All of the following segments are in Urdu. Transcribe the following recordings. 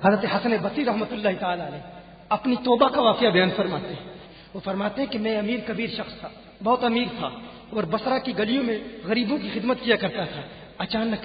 حضرت حسن بصری رحمۃ اللہ تعالی علیہ اپنی توبہ کا واقعہ بیان فرماتے ہیں. وہ فرماتے ہیں کہ میں امیر کبیر شخص تھا، بہت امیر تھا اور بصرہ کی گلیوں میں غریبوں کی خدمت کیا کرتا تھا. اچانک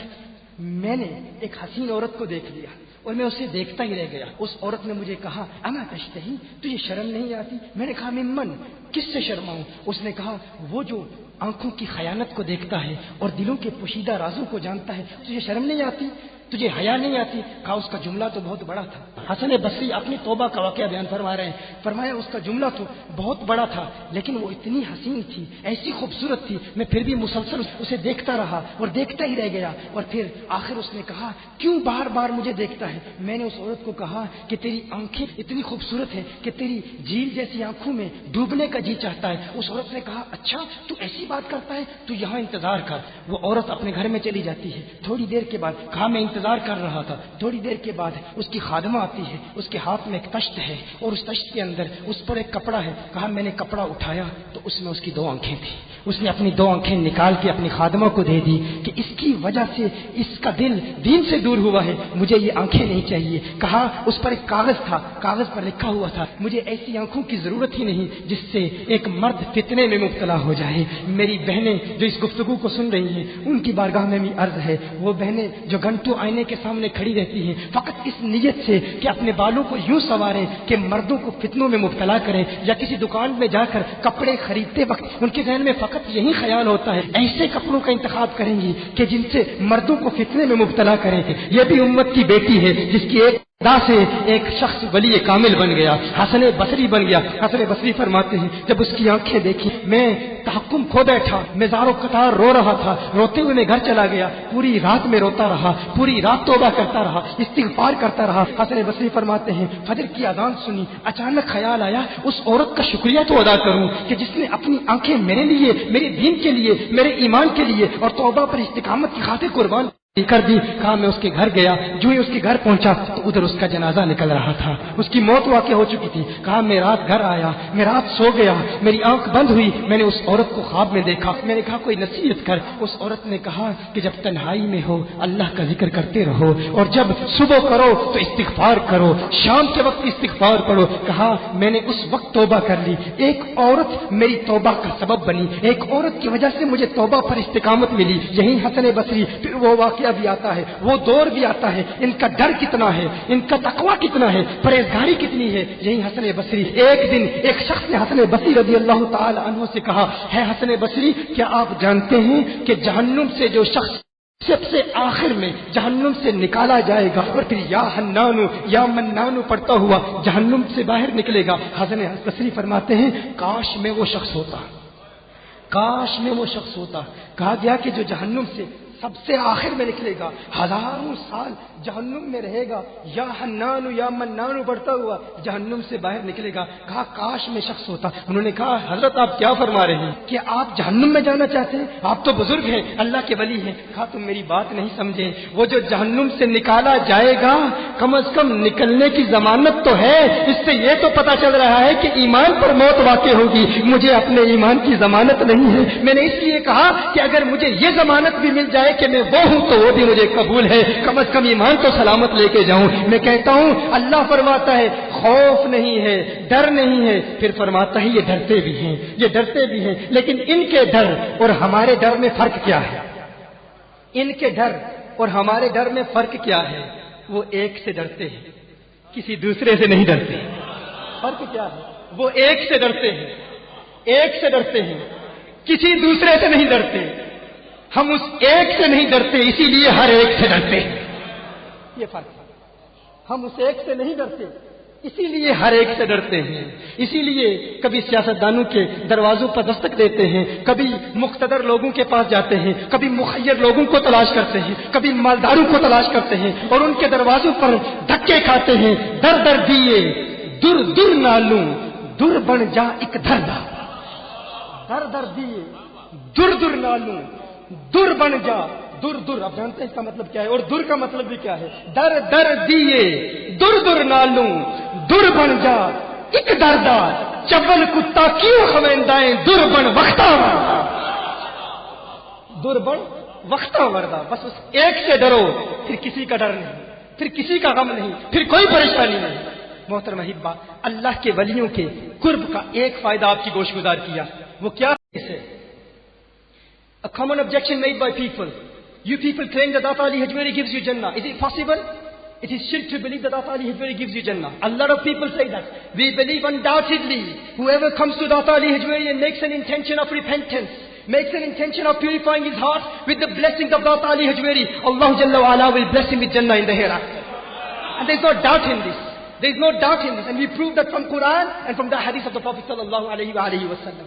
میں نے ایک حسین عورت کو دیکھ لیا اور میں اسے دیکھتا ہی رہ گیا. اس عورت نے مجھے کہا اما تشتہی، تجھے شرم نہیں آتی؟ میں نے کہا ممن، کس سے شرماؤں؟ اس نے کہا وہ جو آنکھوں کی خیانت کو دیکھتا ہے اور دلوں کے پوشیدہ رازوں کو جانتا ہے، تجھے شرم نہیں آتی؟ تجھے حیا نہیں آتی؟ کہا اس کا جملہ تو بہت بڑا تھا. حسن بصری اپنی توبہ کا واقعہ بیان فرما رہے ہیں. فرمایا اس کا جملہ تو بہت بڑا تھا لیکن وہ اتنی حسین تھی، ایسی خوبصورت تھی، میں پھر بھی مسلسل اسے دیکھتا رہا اور دیکھتا ہی رہ گیا. اور پھر آخر اس نے کہا کیوں بار بار مجھے دیکھتا ہے؟ میں نے اس عورت کو کہا کہ تیری آنکھیں اتنی خوبصورت ہیں کہ تیری جھیل جیسی آنکھوں میں ڈوبنے کا جی چاہتا ہے. اس عورت نے کہا اچھا تو ایسی بات کرتا ہے، تو یہاں انتظار کر. وہ عورت اپنے گھر میں چلی جاتی ہے. تھوڑی دیر کے بعد کہا میں انتظار کر رہا تھا. تھوڑی دیر کے بعد اس کی خادمہ آتی ہے، اس کے ہاتھ میں ایک تشت ہے اور اس تشت کے اندر اس پر ایک کپڑا ہے. کہا میں نے کپڑا اٹھایا تو اس میں اس کی 2 آنکھیں تھیں. اس نے اپنی 2 آنکھیں نکال کے اپنی خادمہ کو دے دی کہ اس کی وجہ سے اس کا دل دین سے دور ہوا ہے، مجھے یہ آنکھیں نہیں چاہیے. کہا اس پر ایک کاغذ تھا، کاغذ پر لکھا ہوا تھا مجھے ایسی آنکھوں کی ضرورت ہی نہیں جس سے ایک مرد فتنے میں مبتلا ہو جائے. میری بہنیں جو اس گفتگو کو سن رہی ہیں ان کی بارگاہ میں بھی عرض ہے، وہ بہنیں جو گھنٹوں آئینے کے سامنے کھڑی رہتی ہیں فقط اس نیت سے کہ اپنے بالوں کو یوں سنواریں کہ مردوں کو فتنوں میں مبتلا کریں، یا کسی دکان میں جا کر کپڑے خریدتے وقت ان کے ذہن میں فقط یہی خیال ہوتا ہے ایسے کپڑوں کا انتخاب کریں گی کہ جن سے مردوں کو فتنے میں مبتلا کریں. یہ بھی امت کی بیٹی ہے جس کی ایک ادا سے ایک شخص ولی کامل بن گیا، حسن بصری بن گیا. حسن بصری فرماتے ہیں جب اس کی آنکھیں دیکھی میں تحکم کھو بیٹھا، میں زارو قطار رو رہا تھا. روتے ہوئے میں گھر چلا گیا، پوری رات میں روتا رہا، پوری رات توبہ کرتا رہا، استغفار کرتا رہا. حسن بصری فرماتے ہیں فجر کی اذان سنی، اچانک خیال آیا اس عورت کا شکریہ تو ادا کروں کہ جس نے اپنی آنکھیں میرے لیے، میرے دین کے لیے، میرے ایمان کے لیے اور توبہ پر استقامت کی خاطر قربان کر دی. کہا میں اس کے گھر گیا، جو ہی اس کے گھر پہنچا تو ادھر اس کا جنازہ نکل رہا تھا، اس کی موت واقع ہو چکی تھی. کہا میں رات گھر آیا، میں رات سو گیا، میری آنکھ بند ہوئی، میں نے اس عورت کو خواب میں دیکھا. میں نے کہا کوئی نصیحت کر. اس عورت نے کہا کہ جب تنہائی میں ہو اللہ کا ذکر کرتے رہو، اور جب صبح کرو تو استغفار کرو، شام کے وقت استغفار پڑھو. کہا میں نے اس وقت توبہ کر لی، ایک عورت میری توبہ کا سبب بنی، ایک عورت کی وجہ سے مجھے توبہ پر استقامت ملی. یہی حسن بصری. پھر وہ واقعہ بھی آتا ہے، وہ دور بھی آتا ہے، ان کا ڈر کتنا ہے، ان کا تقوی کتنا ہے، پرہیزگاری کتنی ہے. یہی حسن بصری. ایک دن ایک شخص نے حسن بصری رضی اللہ تعالی عنہ سے کہا ہے حسن بصری کیا آپ جانتے ہیں کہ جہنم سے جو شخص سب سے آخر میں جہنم سے نکالا جائے گا اور پھر یا حنانو یا منانو پڑھتا ہوا جہنم سے باہر نکلے گا. حسن بصری فرماتے ہیں کاش میں وہ شخص ہوتا، کاش میں وہ شخص ہوتا. کہا گیا کہ جو جہنم سے سب سے آخر میں نکلے گا، ہزاروں سال جہنم میں رہے گا، یا حنانو یا منانو بڑھتا ہوا جہنم سے باہر نکلے گا. کہا کاش میں شخص ہوتا. انہوں نے کہا حضرت آپ کیا فرما رہے ہیں کہ آپ جہنم میں جانا چاہتے ہیں؟ آپ تو بزرگ ہیں، اللہ کے ولی ہیں. کہا تم میری بات نہیں سمجھے، وہ جو جہنم سے نکالا جائے گا کم از کم نکلنے کی ضمانت تو ہے. اس سے یہ تو پتا چل رہا ہے کہ ایمان پر موت واقع ہوگی. مجھے اپنے ایمان کی ضمانت نہیں ہے. میں نے اس لیے کہا کہ اگر مجھے یہ ضمانت بھی مل جائے کہ میں وہ ہوں تو وہ بھی مجھے قبول ہے، کم از کم ایمان تو سلامت لے کے جاؤں. میں کہتا ہوں اللہ فرماتا ہے خوف نہیں ہے، ڈر نہیں ہے. پھر فرماتا ہے یہ ڈرتے بھی ہیں، یہ ڈرتے بھی ہیں. لیکن ان کے ڈر اور ہمارے ڈر میں فرق کیا ہے؟ ان کے ڈر اور ہمارے ڈر میں فرق کیا ہے؟ وہ ایک سے ڈرتے ہیں، کسی دوسرے سے نہیں ڈرتے. فرق کیا ہے؟ وہ ایک سے ڈرتے ہیں، ایک سے ڈرتے ہیں، کسی دوسرے سے نہیں ڈرتے. ہم اس ایک سے نہیں ڈرتے، اسی لیے ہر ایک سے ڈرتے. یہ فرق ہے. ہم اس ایک سے نہیں ڈرتے، اسی لیے ہر ایک سے ڈرتے ہیں. اسی لیے کبھی سیاستدانوں کے دروازوں پر دستک دیتے ہیں، کبھی مقتدر لوگوں کے پاس جاتے ہیں، کبھی مخیر لوگوں کو تلاش کرتے ہیں، کبھی مالداروں کو تلاش کرتے ہیں اور ان کے دروازوں پر دھکے کھاتے ہیں. در در دیے در در نالوں در بن جا ایک دھردا. در در دیے در در نالوں در بن جا. در در اب جانتے ہیں اس کا مطلب کیا ہے، اور در کا مطلب بھی کیا ہے. در در دیے در در نالوں در بن جا ایک دردا. چول کتا کیوں خویندائیں در بن وقتا وردا. در بن وقتا وردا. بس اس ایک سے ڈرو، پھر کسی کا ڈر نہیں. پھر کسی کا غم نہیں، پھر کوئی پریشانی نہیں۔ محترم احبا، اللہ کے ولیوں کے قرب کا ایک فائدہ آپ کی گوش گزار کیا، وہ کیا ہے؟ A common objection made by people. You people claim that Data Ali Hajwari gives you Jannah. Is it possible? It is shirk to believe that Data Ali Hajwari gives you Jannah. A lot of people say that. We believe undoubtedly whoever comes to Data Ali Hajwari and makes an intention of repentance, makes an intention of purifying his heart with the blessings of Data Ali Hajwari, Allah Jalla wa Ala will bless him with Jannah in the hereafter. And there is no doubt in this. There is no doubt in this. And we prove that from Quran and from the hadith of the Prophet sallallahu alayhi wa alihi wa sallam.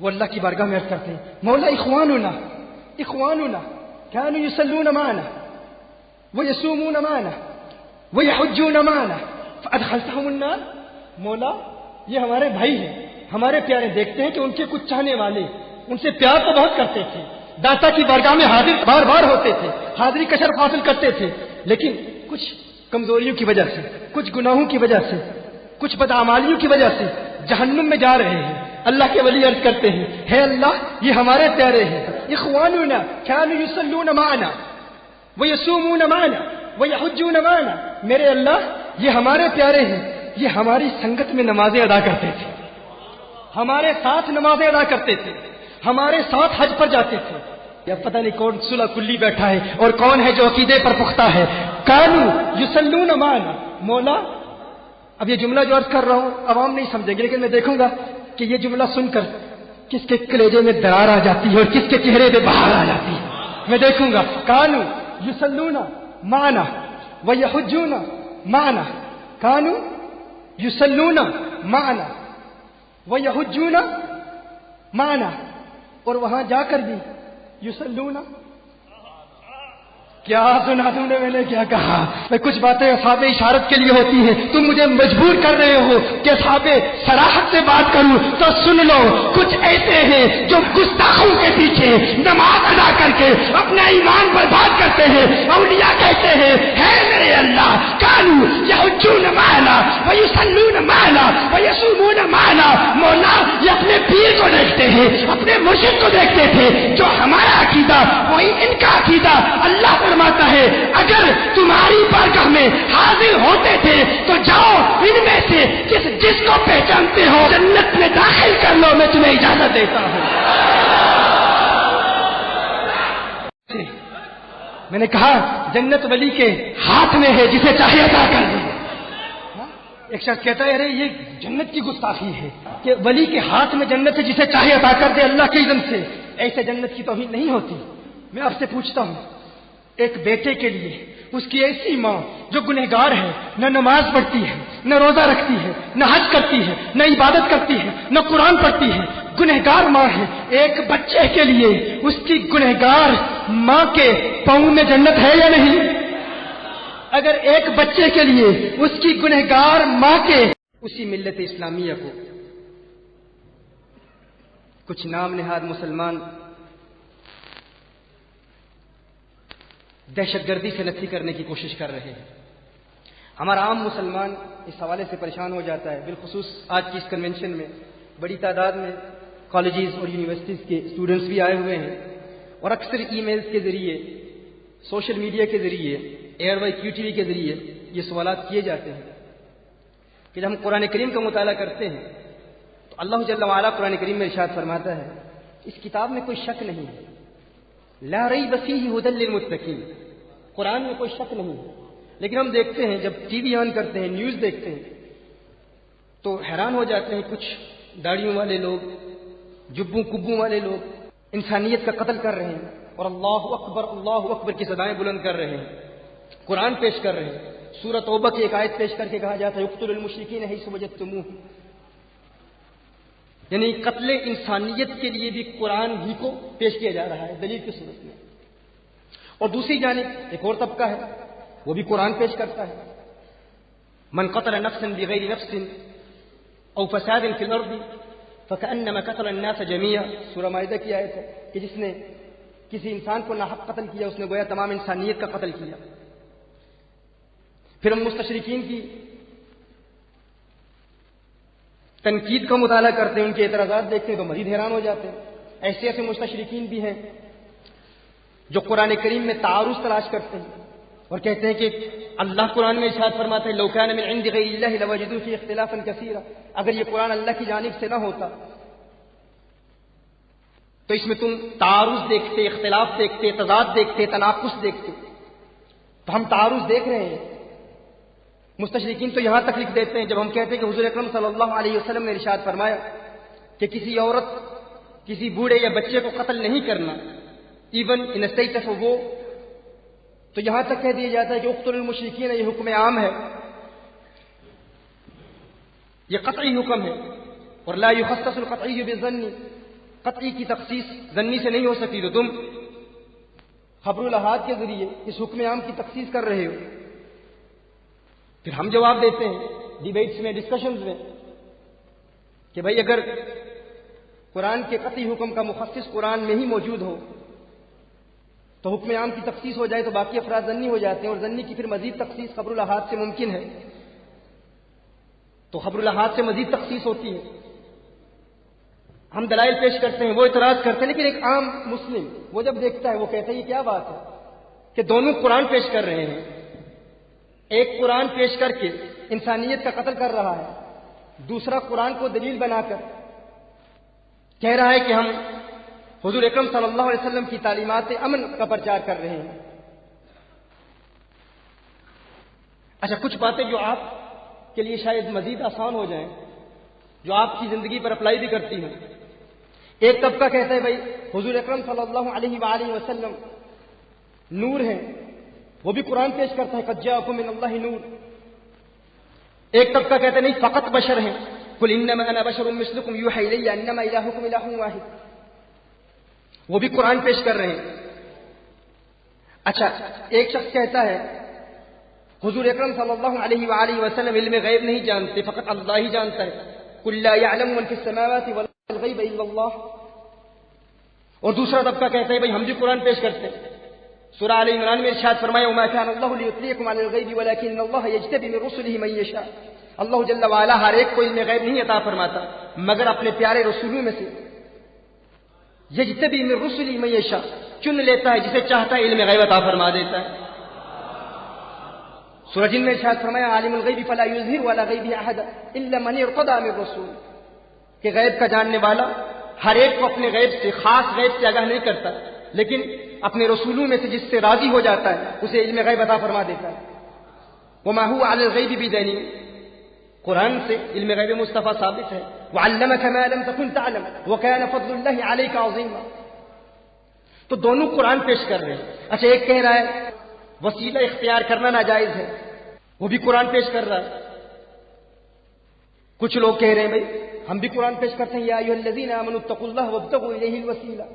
وہ اللہ کی بارگاہ میں عرض کرتے ہیں، مولا اخواننا كانوا يصلون معنا ويصومون معنا ويحجون معنا فادخلتهم النار۔ مولا یہ ہمارے بھائی ہیں، ہمارے پیارے، دیکھتے ہیں کہ ان کے کچھ چاہنے والے ان سے پیار تو بہت کرتے تھے، داتا کی بارگاہ میں حاضر بار بار ہوتے تھے، حاضری کا شرف حاصل کرتے تھے، لیکن کچھ کمزوریوں کی وجہ سے، کچھ گناہوں کی وجہ سے، کچھ بدعمالیوں کی وجہ سے جہنم میں جا رہے ہیں۔ اللہ کے ولی عرض کرتے ہیں، ہے اللہ یہ ہمارے پیارے ہیں، اخواننا كانوا يصلون معنا ويصومون معنا ويحجون معنا، میرے اللہ یہ ہمارے پیارے ہیں، یہ ہماری سنگت میں نمازیں ادا کرتے تھے، ہمارے ساتھ نمازیں ادا کرتے تھے، ہمارے ساتھ حج پر جاتے تھے۔ یا پتہ نہیں کون صلح کلی بیٹھا ہے اور کون ہے جو عقیدے پر پختہ ہے۔ كانوا يصلون معنا، مولا اب یہ جملہ جو عرض کر رہا ہوں عوام نہیں سمجھیں گے، لیکن میں دیکھوں گا کہ یہ جملہ سن کر کس کے کلیجے میں درار آ جاتی ہے اور کس کے چہرے پہ بہار آ جاتی ہے۔ میں دیکھوں گا كانوا يصلون معنا ويحجون معنا، كانوا يصلون معنا ويحجون معنا، اور وہاں جا کر بھی یصلون۔ کیا سنا تم نے میں نے کیا کہا؟ میں کچھ باتیں اصحاب اشارت کے لیے ہوتی ہیں، تم مجھے مجبور کر رہے ہو کہ اصحاب صراحت سے بات کروں، تو سن لو۔ کچھ ایسے ہیں جو گستاخوں کے پیچھے نماز ادا کر کے اپنا ایمان برباد کرتے ہیں، اولیاء کہتے ہیں ہے میرے اللہ كانوا يحجون معنا ويصلون معنا ويصومون معنا، مولا یہ اپنے پیر کو دیکھتے ہیں، اپنے مرشد کو دیکھتے تھے، جو ہمارا عقیدہ وہی ان کا عقیدہ۔ اللہ فرماتا ہے اگر تمہاری بارگاہ میں حاضر ہوتے تھے تو جاؤ ان میں سے جس کو پہچانتے ہو جنت میں داخل کر لو، میں تمہیں اجازت دیتا ہوں۔ میں نے کہا جنت ولی کے ہاتھ میں ہے، جسے چاہے عطا کر دے۔ ایک شخص کہتا ہے ارے یہ جنت کی گستاخی ہے کہ ولی کے ہاتھ میں جنت ہے، جسے چاہے عطا کر دے اللہ کے اذن سے۔ ایسے جنت کی توہین نہیں ہوتی۔ میں آپ سے پوچھتا ہوں، ایک بیٹے کے لیے اس کی ایسی ماں جو گنہگار ہے، نہ نماز پڑھتی ہے، نہ روزہ رکھتی ہے، نہ حج کرتی ہے، نہ عبادت کرتی ہے، نہ قرآن پڑھتی ہے، گنہگار ماں ہے، ایک بچے کے لیے اس کی گنہگار ماں کے پاؤں میں جنت ہے یا نہیں؟ اگر ایک بچے کے لیے اس کی گنہگار ماں کے اسی ملت اسلامیہ کو کچھ نام نہاد مسلمان دہشت گردی سے نفی کرنے کی کوشش کر رہے ہیں، ہمارا عام مسلمان اس حوالے سے پریشان ہو جاتا ہے۔ بالخصوص آج کی اس کنونشن میں بڑی تعداد میں کالجز اور یونیورسٹیز کے اسٹوڈنٹس بھی آئے ہوئے ہیں، اور اکثر ای میلز کے ذریعے، سوشل میڈیا کے ذریعے، ایئر وائی کیو ٹی وی کے ذریعے یہ سوالات کیے جاتے ہیں کہ جب ہم قرآن کریم کا مطالعہ کرتے ہیں تو اللہ جل وعلا قرآن کریم میں ارشاد فرماتا ہے اس کتاب میں کوئی شک نہیں ہے، لا ریب فیہ ھدی للمتقین، قرآن میں کوئی شک نہیں ہے۔ لیکن ہم دیکھتے ہیں جب ٹی وی آن کرتے ہیں، نیوز دیکھتے ہیں تو حیران ہو جاتے ہیں، کچھ داڑھیوں والے لوگ، جبوں کبوں والے لوگ انسانیت کا قتل کر رہے ہیں اور اللہ اکبر کی صدائیں بلند کر رہے ہیں، قرآن پیش کر رہے ہیں۔ سورۃ توبہ کی ایک آیت پیش کر کے کہا جاتا ہے اقتلوا المشرکین حیث وجدتموہم، یعنی قتل انسانیت کے لیے بھی قرآن ہی کو پیش کیا جا رہا ہے دلیل کی صورت میں۔ اور دوسری جانب ایک اور طبقہ ہے، وہ بھی قرآن پیش کرتا ہے، من قتل نفسا بغیر نفس او فساد فی الارض فکأنما قتل الناس جميعا، سورہ مائدہ کی آیت ہے کہ جس نے کسی انسان کو ناحق قتل کیا اس نے گویا تمام انسانیت کا قتل کیا۔ پھر ہم مستشرقین کی تنقید کا مطالعہ کرتے ہیں، ان کے اعتراضات دیکھتے ہیں تو مزید حیران ہو جاتے ہیں۔ ایسے ایسے مستشرقین بھی ہیں جو قرآن کریم میں تعارض تلاش کرتے ہیں، اور کہتے ہیں کہ اللہ قرآن میں ارشاد فرماتا ہے لو کان من عند غیر اللہ لوجدوا فی اختلافا کثیرا، اگر یہ قرآن اللہ کی جانب سے نہ ہوتا تو اس میں تم تعارض دیکھتے، اختلاف دیکھتے، تضاد دیکھتے، تناقض دیکھتے. تو ہم تعارض دیکھ رہے ہیں. مستشرقین تو یہاں تک لکھ دیتے ہیں جب ہم کہتے ہیں کہ حضور اکرم صلی اللہ علیہ وسلم نے ارشاد فرمایا کہ کسی عورت، کسی بوڑھے یا بچے کو قتل نہیں کرنا، ایون ان اسٹیٹ آف وہ، تو یہاں تک کہہ دیا جاتا ہے کہ اقتلوا المشرکین، یہ حکم عام ہے، یہ قطعی حکم ہے. اور لا یخصص القطعی بالظن، قطعی کی تخصیص ظنی سے نہیں ہو سکتی، تو تم خبر الاحاد کے ذریعے اس حکم عام کی تخصیص کر رہے ہو. پھر ہم جواب دیتے ہیں ڈیبیٹس میں، ڈسکشنز میں کہ بھائی اگر قرآن کے قطعی حکم کا مخصص قرآن میں ہی موجود ہو تو حکم عام کی تخصیص ہو جائے تو باقی افراد ظنی ہو جاتے ہیں، اور ظنی کی پھر مزید تخصیص خبر الاحاد سے ممکن ہے. تو خبر الاحاد سے مزید تخصیص ہوتی ہے. ہم دلائل پیش کرتے ہیں، وہ اعتراض کرتے ہیں، لیکن ایک عام مسلم وہ جب دیکھتا ہے وہ کہتا ہے یہ کیا بات ہے کہ دونوں قرآن پیش کر رہے ہیں. ایک قرآن پیش کر کے انسانیت کا قتل کر رہا ہے، دوسرا قرآن کو دلیل بنا کر کہہ رہا ہے کہ ہم حضور اکرم صلی اللہ علیہ وسلم کی تعلیمات امن کا پرچار کر رہے ہیں. اچھا، کچھ باتیں جو آپ کے لیے شاید مزید آسان ہو جائیں، جو آپ کی زندگی پر اپلائی بھی کرتی ہیں. ایک طبقہ کہتا ہے بھائی حضور اکرم صلی اللہ علیہ وآلہ وسلم نور ہیں، وہ بھی قرآن پیش کرتا ہے قد جاءکم من اللہ نور. ایک طبقہ کہتا ہے نہیں فقط بشر ہیں، قل انما انا بشر مثلکم یوحی الی انما الہکم الہ واحد، وہ بھی قرآن پیش کر رہے ہیں. اچھا، ایک شخص کہتا ہے حضور اکرم صلی اللہ علیہ وآلہ وسلم علم غیب نہیں جانتے، فقط اللہ ہی جانتا ہے، قل لا يعلم من في السماوات والغیب الا اللہ. اور دوسرا طبقہ کہتا ہے بھائی ہم بھی قرآن پیش کرتے ہیں. سورہ آل عمران میں ارشاد فرمایا وما كان الله ليطلعكم على الغيب ولكن الله يجتبي من رسله من يشاء. اللہ جل وعلا ہر ایک کو علم غیب نہیں عطا فرماتا مگر اپنے پیارے رسولوں میں سے. یجتبی من رسله من يشاء، چن لیتا ہے جسے چاہتا ہے علم غیب عطا فرما دیتا ہے. سورہ جن میں ارشاد فرمایا عالم الغیب فلا یظہر علی غیبہ احد الا من ارتضى من رسول، کہ غیب کا جاننے والا ہر ایک کو اپنے غیب سے، خاص غیب سے آگاہ نہیں کرتا، لیکن اپنے رسولوں میں سے جس سے راضی ہو جاتا ہے اسے علم غیب عطا فرما دیتا ہے. وما هو علی الغیب بدنین، قرآن سے علم غیب مصطفیٰ ثابت ہے. وعلمک ما لم تکن تعلم وکان فضل اللہ علیک عظیما. تو دونوں قرآن پیش کر رہے ہیں. اچھا، ایک کہہ رہا ہے وسیلہ اختیار کرنا ناجائز ہے، وہ بھی قرآن پیش کر رہا ہے. کچھ لوگ کہہ رہے ہیں بھائی ہم بھی قرآن پیش کرتے ہیں یا ایھا الذین آمنوا اتقوا اللہ وابتغوا الیہ الوسیلہ.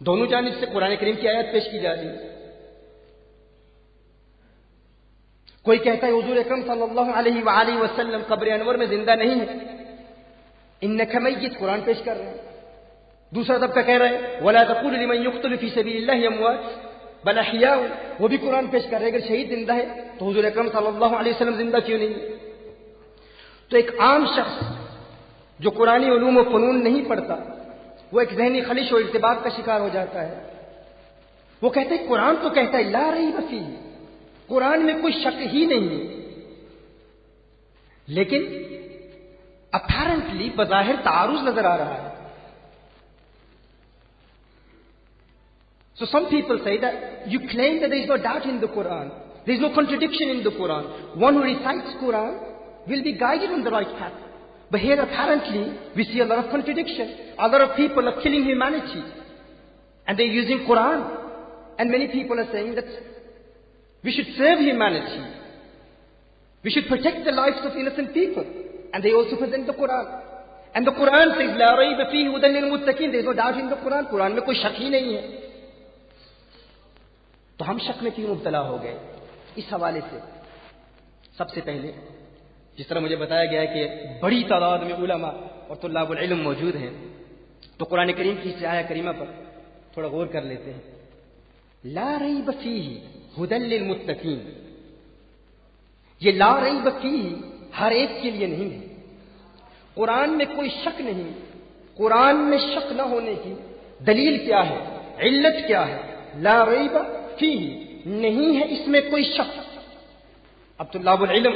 دونوں جانب سے قرآن کریم کی آیت پیش کی جا رہی ہے. کوئی کہتا ہے حضور اکرم صلی اللہ علیہ وآلہ وسلم قبر انور میں زندہ نہیں ہے، انک میت، قرآن پیش کر رہے ہیں. دوسرا طبقہ کہہ رہا ہے ولا تقولوا لمن يقتل في سبيل الله اموات بل احیاء، وہ بھی قرآن پیش کر رہے ہیں. اگر شہید زندہ ہے تو حضور اکرم صلی اللہ علیہ وسلم زندہ کیوں نہیں ہے؟ تو ایک عام شخص جو قرآنی علوم و فنون نہیں پڑھتا وہ ایک ذہنی خلش و ارتباک کا شکار ہو جاتا ہے. وہ کہتے ہیں قرآن تو کہتا ہے لا ریب فیہ، قرآن میں کوئی شک ہی نہیں ہے، لیکن اپیرنٹلی بظاہر تعارض نظر آ رہا ہے. So some people say that you claim that there is no doubt in the Quran, there is no contradiction in the Quran. One who recites Quran will be guided on the right path. But here apparently we see a lot of contradiction. A lot of people are killing humanity and they're using Quran. And many people are saying that we should save humanity. We should protect the lives of innocent people. And they also present the Quran. And the Quran says, La rayba fihi hudan lil muttaqin. There is no doubt in the Quran. Quran میں کوئی شک ہی نہیں ہے. تو ہم شک میں کیوں مبتلا ہو گئے؟ اس حوالے سے سب سے پہلے جس طرح مجھے بتایا گیا ہے کہ بڑی تعداد میں علماء اور طلاب العلم موجود ہیں، تو قرآن کریم کی اس آیہ کریمہ پر تھوڑا غور کر لیتے ہیں. لا ریب فیہ ھدی للمتقین، یہ لا ریب فیہ ہر ایک کے لیے نہیں ہے. قرآن میں کوئی شک نہیں. قرآن میں شک نہ ہونے کی دلیل کیا ہے، علت کیا ہے؟ لا ریب فی نہیں ہے اس میں کوئی شک۔ اب طلاب العلم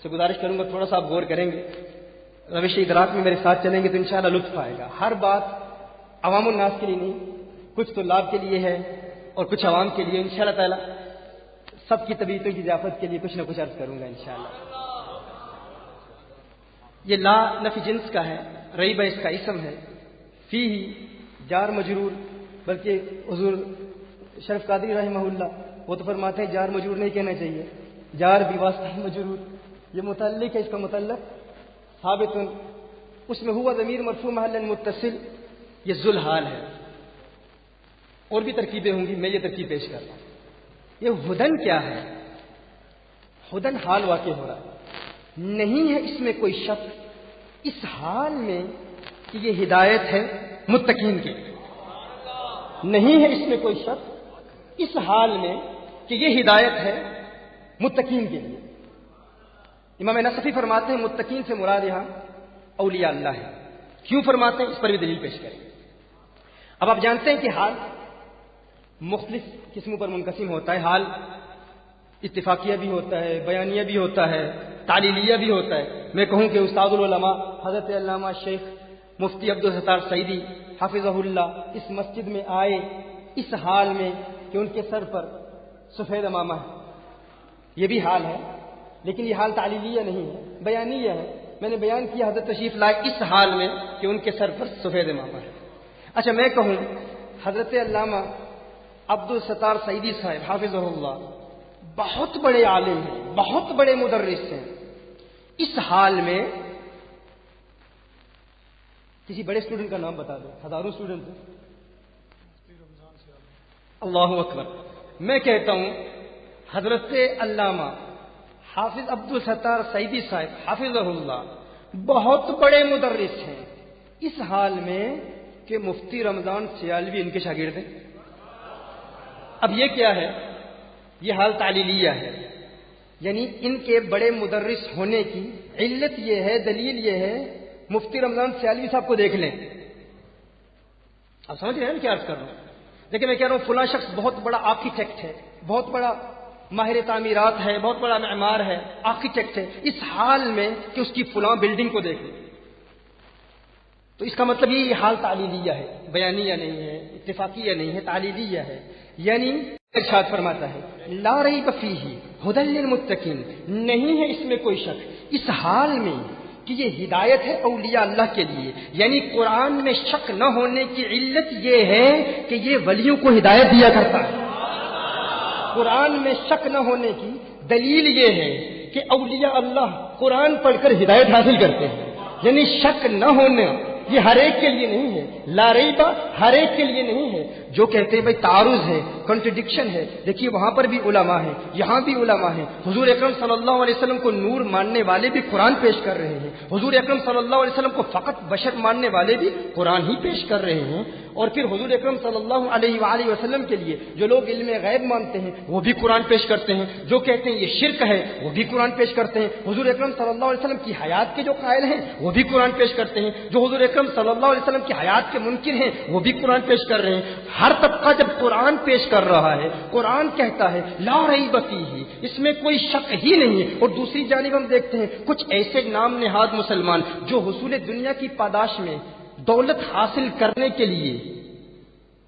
سے گزارش کروں گا تھوڑا سا آپ غور کریں گے، روش ادراک میں میرے ساتھ چلیں گے تو انشاءاللہ لطف آئے گا۔ ہر بات عوام الناس کے لیے نہیں، کچھ طلاب کے لیے ہے اور کچھ عوام کے لیے، انشاءاللہ تعالی سب کی طبیعتوں کی ضیافت کے لیے کچھ نہ کچھ عرض کروں گا انشاءاللہ۔ یہ لا نفی جنس کا ہے، ریب اس کا اسم ہے، فی جار مجرور، بلکہ حضور شرف قادری رحمہ اللہ وہ تو فرماتے ہیں جار مجرور نہیں کہنا چاہیے، جار بھی واسطہ مجرور، یہ متعلق ہے، اس کا متعلق ثابت، اس میں ہوا ضمیر مرفوع محل متصل، یہ ذل حال ہے۔ اور بھی ترکیبیں ہوں گی، میں یہ ترکیب پیش کر رہا ہوں۔ یہ ہدن کیا ہے؟ ہدن حال واقع ہو رہا ہے، نہیں ہے اس میں کوئی شک اس حال میں کہ یہ ہدایت ہے متقین کے لیے، نہیں ہے اس میں کوئی شک اس حال میں کہ یہ ہدایت ہے متقین کے لیے۔ امام نصفی فرماتے ہیں متقین سے مراد یہاں اولیاء اللہ ہے۔ کیوں فرماتے ہیں؟ اس پر بھی دلیل پیش کریں۔ اب آپ جانتے ہیں کہ حال مختلف قسموں پر منقسم ہوتا ہے، حال اتفاقیہ بھی ہوتا ہے، بیانیہ بھی ہوتا ہے، تعلیلیہ بھی ہوتا ہے۔ میں کہوں کہ استاد العلماء حضرت علامہ شیخ مفتی عبدالستار سعیدی حافظہ اللہ اس مسجد میں آئے اس حال میں کہ ان کے سر پر سفید امامہ ہے، یہ بھی حال ہے، لیکن یہ حال تعلیلیہ نہیں ہے، بیانیہ ہے۔ میں نے بیان کیا حضرت تشریف لائے اس حال میں کہ ان کے سر پر سفید امامہ ہے۔ اچھا میں کہوں حضرت علامہ عبدالستار سعیدی صاحب حافظہ اللہ بہت بڑے عالم ہیں، بہت بڑے مدرس ہیں، اس حال میں کسی بڑے اسٹوڈنٹ کا نام بتا دو، ہزاروں اسٹوڈنٹ ہیں، اللہ اکبر۔ میں کہتا ہوں حضرت علامہ حافظ عبدالستار سعیدی صاحب حافظہ اللہ بہت بڑے مدرس ہیں، اس حال میں کہ مفتی رمضان سیالوی ان کے شاگرد ہیں۔ اب یہ کیا ہے؟ یہ حال تعلیلیہ ہے، یعنی ان کے بڑے مدرس ہونے کی علت یہ ہے، دلیل یہ ہے، مفتی رمضان سیالوی صاحب کو دیکھ لیں۔ آپ سمجھ رہے ہیں نا کیا عرض کر رہا ہوں؟ لیکن میں کہہ رہا ہوں فلاں شخص بہت بڑا آرکیٹیکٹ ہے، بہت بڑا ماہر تعمیرات ہے، بہت بڑا معمار ہے، آرکیٹیکٹ ہے، اس حال میں کہ اس کی فلاں بلڈنگ کو دیکھ لیں، تو اس کا مطلب یہ حال تعلیلیہ ہے، بیانیہ نہیں ہے، اتفاقیہ نہیں ہے، تعلیلیہ ہے۔ یعنی ارشاد فرماتا ہے لا ریب فیہ ھدی للمتقین، نہیں ہے اس میں کوئی شک اس حال میں کہ یہ ہدایت ہے اولیاء اللہ کے لیے، یعنی قرآن میں شک نہ ہونے کی علت یہ ہے کہ یہ ولیوں کو ہدایت دیا کرتا ہے۔ قرآن میں شک نہ ہونے کی دلیل یہ ہے کہ اولیاء اللہ قرآن پڑھ کر ہدایت حاصل کرتے ہیں، یعنی شک نہ ہونا یہ ہر ایک کے لیے نہیں ہے، لا ریبہ ہر ایک کے لیے نہیں ہے۔ جو کہتے ہیں بھائی تعارض ہے، کنٹرڈکشن ہے، دیکھیے وہاں پر بھی علماء ہیں، یہاں بھی علماء ہیں۔ حضور اکرم صلی اللہ علیہ وسلم کو نور ماننے والے بھی قرآن پیش کر رہے ہیں، حضور اکرم صلی اللہ علیہ وسلم کو فقط بشر ماننے والے بھی قرآن ہی پیش کر رہے ہیں، اور پھر حضور اکرم صلی اللہ علیہ وآلہ وسلم کے لیے جو لوگ علم غیب مانتے ہیں وہ بھی قرآن پیش کرتے ہیں، جو کہتے ہیں یہ شرک ہے وہ بھی قرآن پیش کرتے ہیں، حضور اکرم صلی اللہ علیہ وسلم کی حیات کے جو قائل ہیں وہ بھی قرآن پیش کرتے ہیں، جو حضور اکرم صلی اللہ علیہ وسلم کی حیات کے منکر ہیں وہ بھی قرآن پیش کر رہے ہیں۔ ہر طبقہ جب قرآن پیش کر رہا ہے، قرآن کہتا ہے لا ریب فیہ، اس میں کوئی شک ہی نہیں ہے، اور دوسری جانب ہم دیکھتے ہیں کچھ ایسے نام نہاد مسلمان جو حصول دنیا کی پاداش میں دولت حاصل کرنے کے لیے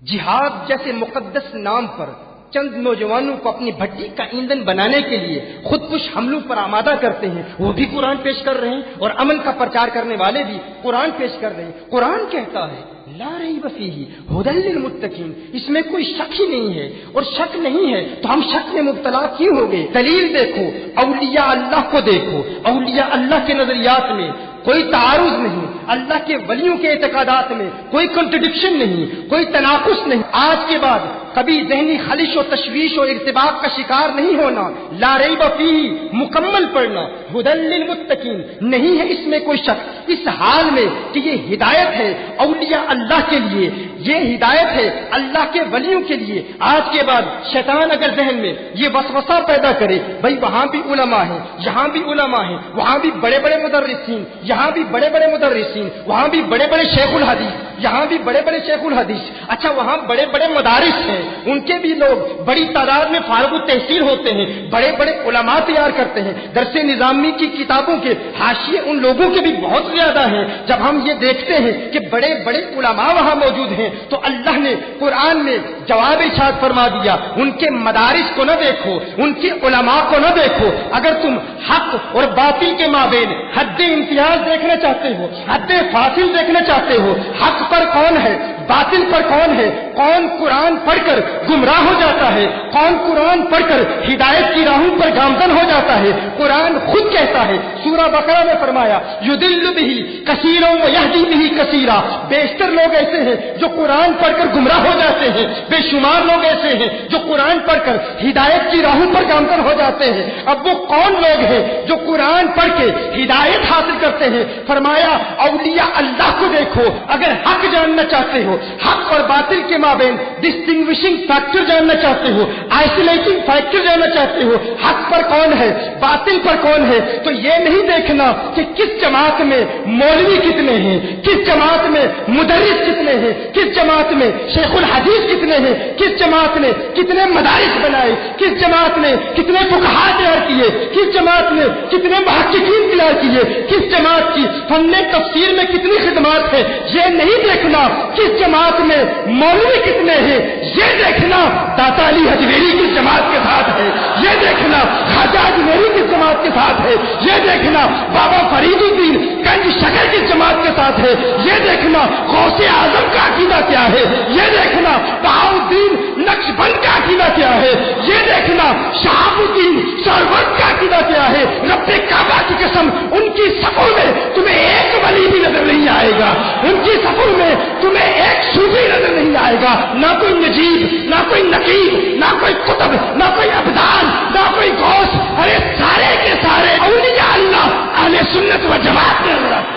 جہاد جیسے مقدس نام پر چند نوجوانوں کو اپنی بھٹی کا ایندھن بنانے کے لیے خود کش حملوں پر آمادہ کرتے ہیں، وہ بھی قرآن پیش کر رہے ہیں، اور امن کا پرچار کرنے والے بھی قرآن پیش کر رہے ہیں۔ قرآن کہتا ہے لا ریب فیہ ھدی للمتقین، اس میں کوئی شک ہی نہیں ہے، اور شک نہیں ہے تو ہم شک میں مبتلا کیوں ہو گئے؟ دلیل دیکھو، اولیاء اللہ کو دیکھو، اولیاء اللہ کے نظریات میں کوئی تعارض نہیں، اللہ کے ولیوں کے اعتقادات میں کوئی کنٹرڈکشن نہیں، کوئی تناقض نہیں۔ آج کے بعد کبھی ذہنی خلش و تشویش و ارتباک کا شکار نہیں ہونا، لا ریب فیہ مکمل پڑھنا، ھدی للمتقین، نہیں ہے اس میں کوئی شک اس حال میں کہ یہ ہدایت ہے اولیاء اللہ کے لیے، یہ ہدایت ہے اللہ کے ولیوں کے لیے۔ آج کے بعد شیطان اگر ذہن میں یہ وسوسہ پیدا کرے بھائی وہاں بھی علماء ہیں، یہاں بھی علماء ہیں، وہاں بھی بڑے بڑے مدرسین، یہاں بھی بڑے بڑے مدرسین، وہاں بھی بڑے بڑے شیخ الحدیث، یہاں بھی بڑے بڑے شیخ الحدیث، اچھا وہاں بڑے بڑے مدارس ہیں، ان کے بھی لوگ بڑی تعداد میں فارغ التحصیل ہوتے ہیں، بڑے بڑے علماء تیار کرتے ہیں، درس نظامی کی کتابوں کے حاشیے ان لوگوں کے بھی بہت زیادہ ہیں۔ جب ہم یہ دیکھتے ہیں کہ بڑے بڑے علماء وہاں موجود ہیں تو اللہ نے قرآن میں جواب ارشاد فرما دیا، ان کے مدارس کو نہ دیکھو، ان کے علماء کو نہ دیکھو، اگر تم حق اور باطل کے مابین حد امتیاز دیکھنا چاہتے ہو، حد فاصل دیکھنا چاہتے ہو، حق پر کون ہے، باطل پر کون ہے، کون قرآن پڑھ کر گمراہ ہو جاتا ہے، کون قرآن پڑھ کر ہدایت کی راہوں پر گامزن ہو جاتا ہے، قرآن خود کہتا ہے، سورہ بقرہ میں فرمایا یضل بہ کثیرا ویہدی بہ کثیرا، بیشتر لوگ ایسے ہیں جو قرآن پڑھ کر گمراہ ہو جاتے ہیں، بے شمار لوگ ایسے ہیں جو قرآن پڑھ کر ہدایت کی راہوں پر گامزن ہو جاتے ہیں۔ اب وہ کون لوگ ہیں جو قرآن پڑھ کے ہدایت حاصل کرتے ہیں؟ فرمایا اولیاء اللہ کو دیکھو، اگر حق جاننا چاہتے ہو، حق اور باطل کے مابین ڈسٹنگوشنگ فیکٹر جاننا چاہتے ہو، آئسولیٹنگ فیکٹر جاننا چاہتے ہو، حق پر کون ہے، باطل پر کون ہے، تو یہ نہیں دیکھنا کہ کس جماعت میں مولوی کتنے ہیں، کس جماعت میں مدرس کتنے ہیں، کس جماعت میں شیخ الحدیث کتنے ہیں، کس جماعت نے کتنے مدارس بنائے، کس جماعت نے کتنے فقہا تیار کیے، کس جماعت نے کتنے محققین تیار کیے، کس جماعت کی فن تفسیر میں کتنی خدمات ہے، یہ نہیں دیکھنا کس جماعت میں مولوی کتنے ہیں، یہ دیکھنا داتا علی حجویری کس جماعت کے ساتھ ہے، یہ دیکھنا خواجہ اجمیری کس جماعت کے ساتھ ہے، یہ دیکھنا بابا فرید الدین گنج شکر کس جماعت کے ساتھ ہے، یہ دیکھنا غوث اعظم کا عقیدہ کیا ہے، یہ دیکھنا بہاؤالدین نقشبند کا عقیدہ کیا ہے، یہ دیکھنا شہاب الدین سرورد کا عقیدہ کیا ہے۔ رب کعبہ کی قسم ان کی صفوں میں تمہیں ایک ولی بھی نظر نہیں آئے گا، ان کی صفوں میں تمہیں ایک صوفی نظر نہیں آئے گا، نہ کوئی نجیب، نہ کوئی نقیب، نہ کوئی قطب، نہ کوئی ابدال، نہ کوئی غوث، ارے سارے کے سارے اولیاء اللہ اہل سنت و جماعت کے اندر۔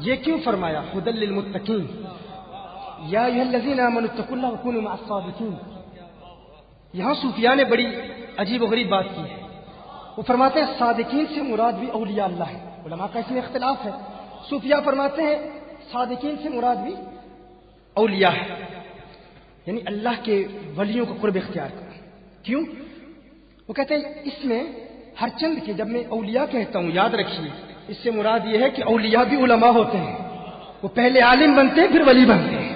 یہ کیوں فرمایا ہدی للمتقین، یا ایھا الذین آمنوا اتقوا اللہ وکونوا مع الصادقین؟ یہاں صوفیاء نے بڑی عجیب و غریب بات کی ہے، وہ فرماتے ہیں صادقین سے مراد بھی اولیاء اللہ ہے، علماء کا اس میں اختلاف ہے، صوفیاء فرماتے ہیں صادقین سے مراد بھی اولیاء ہے، یعنی اللہ کے ولیوں کو قرب اختیار کرنا۔ کیوں؟ وہ کہتے ہیں اس میں ہر چند کے، جب میں اولیاء کہتا ہوں یاد رکھیے اس سے مراد یہ ہے کہ اولیاء بھی علماء ہوتے ہیں، وہ پہلے عالم بنتے ہیں پھر ولی بنتے ہیں۔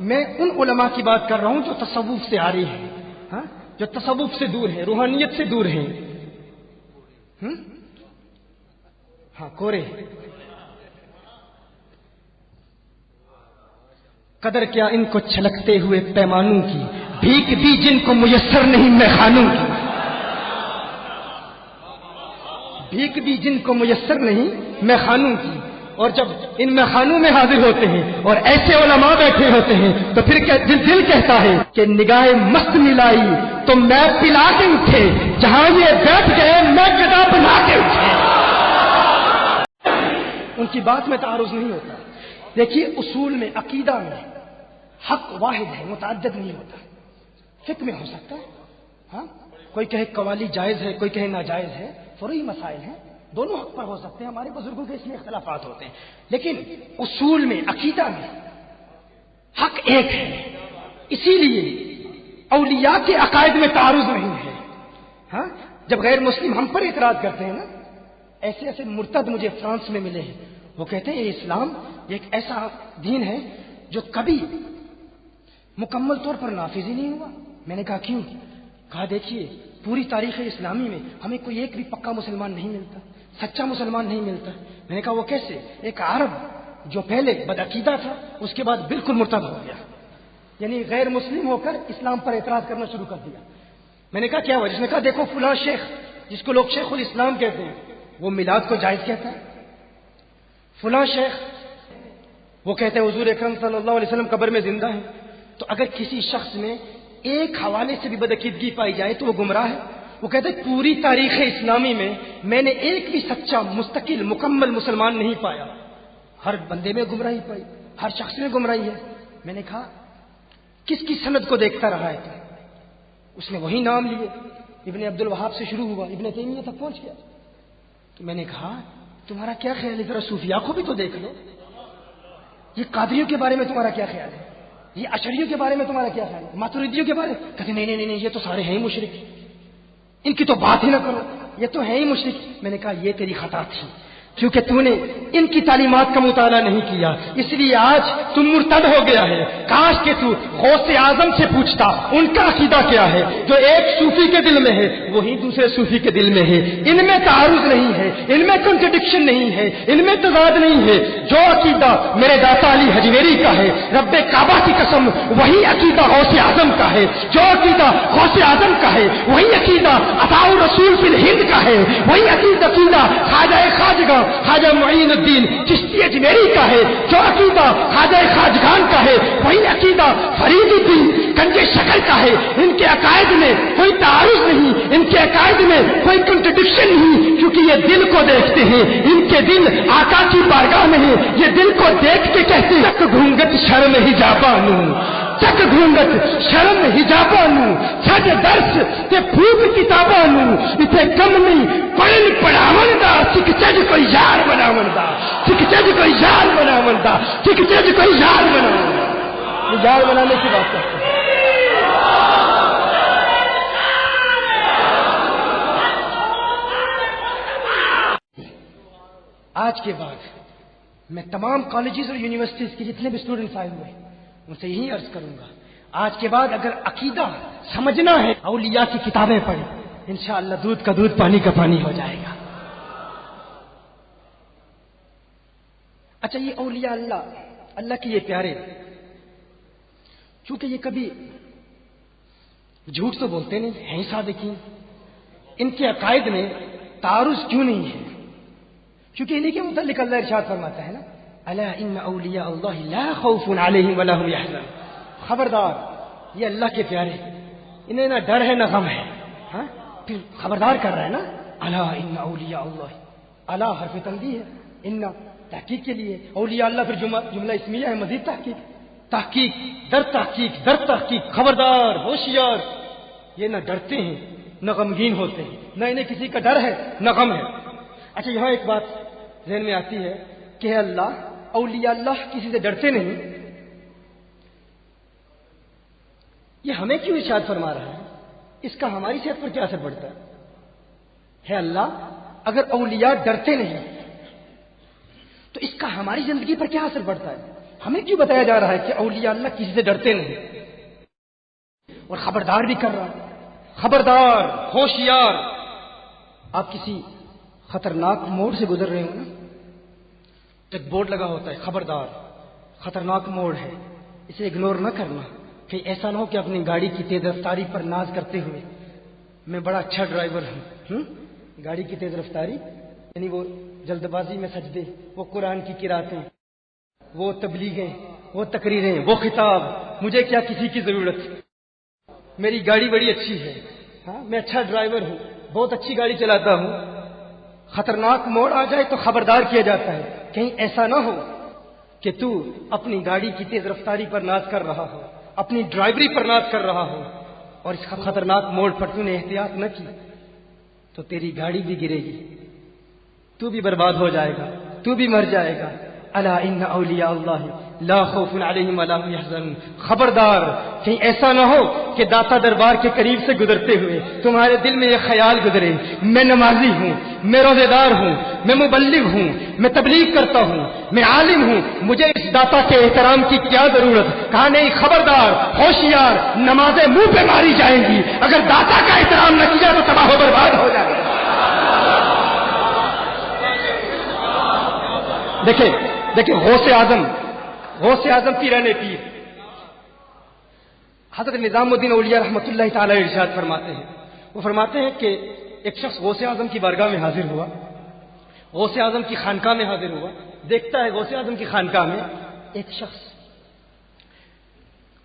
میں ان علماء کی بات کر رہا ہوں جو تصوف سے آ رہی ہیں، ہاں، جو تصوف سے دور ہیں، روحانیت سے دور ہیں، ہاں کورے۔ قدر کیا ان کو چھلکتے ہوئے پیمانوں کی، بھیک بھی جن کو میسر نہیں میخانوں کی، بھیک بھی جن کو میسر نہیں میخانوں کی، اور جب ان میخانوں میں حاضر ہوتے ہیں اور ایسے علماء بیٹھے ہوتے ہیں تو پھر دل کہتا ہے کہ نگاہ مست ملائی تو میں پلا کے اٹھے، جہاں یہ بیٹھ گئے میں گدا بنا کے اٹھے۔ ان کی بات میں تعارض نہیں ہوتا۔ دیکھیے اصول میں، عقیدہ میں حق واحد ہے، متعدد نہیں ہوتا۔ فقہ میں ہو سکتا ہے، ہاں، کوئی کہے قوالی جائز ہے، کوئی کہے ناجائز ہے، فروعی مسائل ہیں، دونوں حق پر ہو سکتے ہیں، ہمارے بزرگوں کے اس میں اختلافات ہوتے ہیں، لیکن اصول میں، عقیدہ میں حق ایک ہے۔ اسی لیے اولیاء کے عقائد میں تعارض نہیں ہے۔ ہاں، جب غیر مسلم ہم پر اعتراض کرتے ہیں نا، ایسے ایسے مرتد مجھے فرانس میں ملے ہیں، وہ کہتے ہیں یہ اسلام ایک ایسا دین ہے جو کبھی مکمل طور پر نافذ ہی نہیں ہوا۔ میں نے کہا کیوں؟ کہا دیکھیے پوری تاریخ اسلامی میں ہمیں کوئی ایک بھی پکا مسلمان نہیں ملتا، سچا مسلمان نہیں ملتا۔ میں نے کہا وہ کیسے؟ ایک عرب جو پہلے بدعقیدہ تھا اس کے بعد بالکل مرتد ہو گیا، یعنی غیر مسلم ہو کر اسلام پر اعتراض کرنا شروع کر دیا۔ میں نے کہا کیا وجہ؟ اس نے کہا دیکھو فلاں شیخ جس کو لوگ شیخ الاسلام کہتے ہیں وہ میلاد کو جائز کہتا ہے، فلاں شیخ وہ کہتے ہیں حضور اکرم صلی اللہ علیہ وسلم قبر میں زندہ ہیں۔ تو اگر کسی شخص میں ایک حوالے سے بھی بدعقیدگی پائی جائے تو وہ گمراہ ہے۔ وہ کہتے ہیں پوری تاریخ اسلامی میں نے ایک بھی سچا مستقل مکمل مسلمان نہیں پایا، ہر بندے میں گمراہی پائی، ہر شخص میں گمراہی ہے۔ میں نے کہا کس کی سند کو دیکھتا رہا ہے تو؟ اس نے وہی نام لیے، ابن عبد الوہاب سے شروع ہوا، ابن تیمیہ تک پہنچ گیا۔ تو میں نے کہا تمہارا کیا خیال ہے، ذرا صوفیاء کو بھی تو دیکھ لو، یہ قادریوں کے بارے میں تمہارا کیا خیال ہے، یہ اشعریوں کے بارے میں تمہارا کیا خیال ہے، ماتریدیوں کے بارے میں؟ کہتے نہیں، یہ تو سارے ہیں ہی مشرک، ان کی تو بات ہی نہ کرو، یہ تو ہے ہی مشرک۔ میں نے کہا یہ تیری خطا تھی، کیونکہ تو نے ان کی تعلیمات کا مطالعہ نہیں کیا، اس لیے آج تم مرتد ہو گیا ہے۔ کاش کہ تو غوث اعظم سے پوچھتا ان کا عقیدہ کیا ہے، جو ایک صوفی کے دل میں ہے وہی دوسرے صوفی کے دل میں ہے، ان میں تعارض نہیں ہے، ان میں کنٹرڈکشن نہیں ہے، ان میں تضاد نہیں ہے۔ جو عقیدہ میرے داتا علی حجویری کا ہے، رب کعبہ کی قسم وہی عقیدہ غوث اعظم کا ہے، جو عقیدہ غوث اعظم کا ہے وہی عقیدہ عطاء الرسول فی الہند کا ہے، وہی عقیدہ خواجہ خواجگاں خواجہ معین الدین چشتی اجمیری کا ہے، جو عقیدہ خواجہ خواجگان کا ہے وہی عقیدہ فرید الدین گنج شکر کا ہے۔ ان کے عقائد میں کوئی تعارض نہیں، ان کے عقائد میں کوئی کنٹرڈکشن نہیں، کیونکہ یہ دل کو دیکھتے ہیں، ان کے دل آقا کی بارگاہ میں ہے، یہ دل کو دیکھ کے کہتے ہیں تک گھونگٹ شرم حجابانو، تک گھونگٹ شرم حجابانو، چھج درس تے پھوک کتابانو، اتنے کم نہیں پڑھن پڑھاون دا، سکھ چج کوئی یار بناون دا، سکھ چج کوئی یار بناون دا، سکھ چج کوئی یار بناون دا۔ یہ یار بنانے کی بات کرتے ہیں۔ آج کے بعد میں تمام کالجز اور یونیورسٹیز کے جتنے بھی اسٹوڈنٹس آئے ہوئے ان سے یہی عرض کروں گا، آج کے بعد اگر عقیدہ سمجھنا ہے اولیاء کی کتابیں پڑھیں، انشاءاللہ دودھ کا دودھ پانی کا پانی ہو جائے گا۔ اچھا، یہ اولیاء اللہ کے یہ پیارے، چونکہ یہ کبھی جھوٹ تو بولتے نہیں ہیں، صادقین، ان کے عقائد میں تعارض کیوں نہیں ہے؟ کیونکہ انہیں کے متعلق اللہ ارشاد فرماتا ہے نا، الا ان اولیاء اللہ لا خوف علیہم ولا هم يحزنون، خبردار یہ اللہ کے پیارے، انہیں نہ ڈر ہے نہ غم ہے۔ ہاں، پھر خبردار کر رہا ہے نا، الا ان اولیاء اللہ، الا حرف تنبیہ ہے، ان تحقیق کے لیے، اولیاء اللہ پھر جملہ اسمیہ ہے، مزید تحقیق در تحقیق در تحقیق، خبردار ہوشیار، یہ نہ ڈرتے ہیں نہ غمگین ہوتے ہیں، نہ انہیں کسی کا ڈر ہے نہ غم ہے۔ اچھا، یہاں ایک بات ذہن میں آتی ہے کہ اللہ، اولیاء اللہ کسی سے ڈرتے نہیں، یہ ہمیں کیوں ارشاد فرما رہا ہے؟ اس کا ہماری صحت پر کیا اثر پڑتا ہے اللہ اگر اولیاء ڈرتے نہیں تو اس کا ہماری زندگی پر کیا اثر پڑتا ہے؟ ہمیں کیوں بتایا جا رہا ہے کہ اولیاء اللہ کسی سے ڈرتے نہیں، اور خبردار بھی کر رہا ہے، خبردار ہوشیار۔ آپ کسی خطرناک موڑ سے گزر رہے ہوں نا، ایک بورڈ لگا ہوتا ہے خبردار، خطرناک موڑ ہے، اسے اگنور نہ کرنا، کہ ایسا نہ ہو کہ اپنی گاڑی کی تیز رفتاری پر ناز کرتے ہوئے میں بڑا اچھا ڈرائیور ہوں، گاڑی کی تیز رفتاری یعنی وہ جلد بازی میں سجدے، وہ قرآن کی قراتیں، وہ تبلیغیں، وہ تقریریں، وہ خطاب، مجھے کیا کسی کی ضرورت، میری گاڑی بڑی اچھی ہے، ہاں میں اچھا ڈرائیور ہوں، بہت اچھی گاڑی چلاتا ہوں۔ خطرناک موڑ آ جائے تو خبردار کیا جاتا ہے، کہیں ایسا نہ ہو کہ تو اپنی گاڑی کی تیز رفتاری پر ناز کر رہا ہو، اپنی ڈرائیوری پر ناز کر رہا ہو، اور اس خطرناک موڑ پر تو نے احتیاط نہ کی تو تیری گاڑی بھی گرے گی، تو بھی برباد ہو جائے گا، تو بھی مر جائے گا۔ الا ان اولیاء اللہ لا خوف علیہم ولا هم يحزنون، خبردار کہیں ایسا نہ ہو کہ داتا دربار کے قریب سے گزرتے ہوئے تمہارے دل میں یہ خیال گزرے، میں نمازی ہوں، میں روزے دار ہوں، میں مبلغ ہوں، میں تبلیغ کرتا ہوں، میں عالم ہوں، مجھے اس داتا کے احترام کی کیا ضرورت؟ کہا نہیں، خبردار ہوشیار، نمازیں منہ پہ ماری جائیں گی، اگر داتا کا احترام نہ کیا تو تباہ و برباد ہو جائے گا۔ دیکھیں غوث اعظم پیران پیر حضرت نظام الدین اولیاء رحمۃ اللہ تعالی ارشاد فرماتے ہیں، وہ فرماتے ہیں کہ ایک شخص غوث اعظم کی بارگاہ میں حاضر ہوا، غوث اعظم کی خانقاہ میں حاضر ہوا، دیکھتا ہے غوث اعظم کی خانقاہ میں ایک شخص،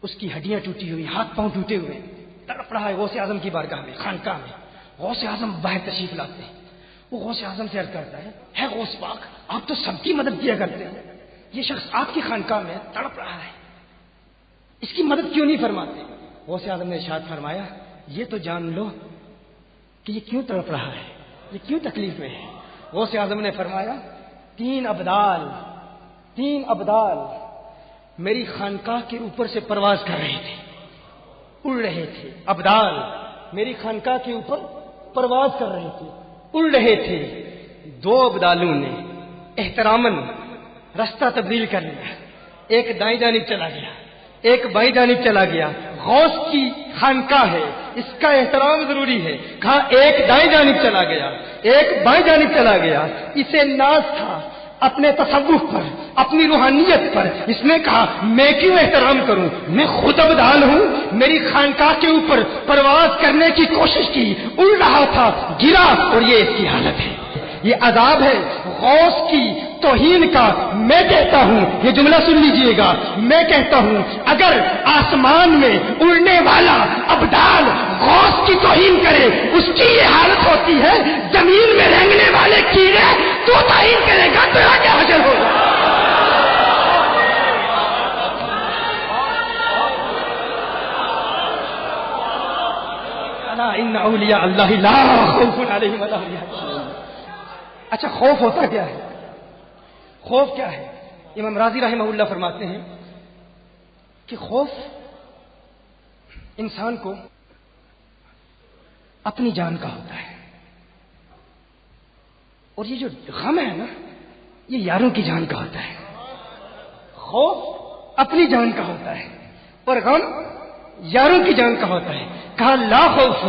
اس کی ہڈیاں ٹوٹی ہوئی، ہاتھ پاؤں ٹوٹے ہوئے، تڑپ رہا ہے غوث اعظم کی بارگاہ میں، خانقاہ میں۔ غوث اعظم باہر تشریف لاتے ہیں، وہ غوث اعظم سے عرض کرتا ہے غوث پاک، آپ تو سب کی مدد کیا کرتے ہیں، یہ شخص آپ کی خانقاہ میں تڑپ رہا ہے، اس کی مدد کیوں نہیں فرماتے؟ غوث اعظم نے ارشاد فرمایا، یہ تو جان لو کہ یہ کیوں تڑپ رہا ہے، یہ کیوں تکلیف میں ہے۔ غوث اعظم نے فرمایا تین ابدال میری خانقاہ کے اوپر سے پرواز کر رہے تھے، اڑ رہے تھے۔ ابدال میری خانقاہ کے اوپر پرواز کر رہے تھے، اڑ رہے تھے۔ دو ابدالوں نے احتراماً راستہ تبدیل کر لیا، ایک دائیں جانب چلا گیا، ایک بائیں جانب چلا گیا۔ غوث کی خانقاہ ہے، اس کا احترام ضروری ہے، کہا ایک دائیں جانب چلا گیا، ایک بائیں جانب چلا گیا۔ اسے ناز تھا اپنے تصوف پر، اپنی روحانیت پر۔ اس نے کہا میں کیوں احترام کروں، میں خود ابدال ہوں۔ میری خانقاہ کے اوپر پرواز کرنے کی کوشش کی، اڑ رہا تھا، گرا، اور یہ اس کی حالت ہے۔ یہ عذاب ہے غوث کی توہین کا۔ میں کہتا ہوں، یہ جملہ سن لیجئے گا، میں کہتا ہوں اگر آسمان میں اڑنے والا ابدال غوث کی توہین کرے، اس کی یہ حالت ہوتی ہے، زمین میں رینگنے والے کیڑے تو توہین کرے گا تو کیا حاصل ہوگا؟ الا ان اولیاء اللہ لا خوف علیہم ولا هم يحزنون۔ اچھا خوف ہوتا کیا ہے؟ خوف کیا ہے؟ امام راضی رحمہ اللہ فرماتے ہیں کہ خوف انسان کو اپنی جان کا ہوتا ہے، اور یہ جو غم ہے نا، یہ یاروں کی جان کا ہوتا ہے۔ خوف اپنی جان کا ہوتا ہے اور غم یاروں کی جان کا ہوتا ہے۔ کہا لا خوف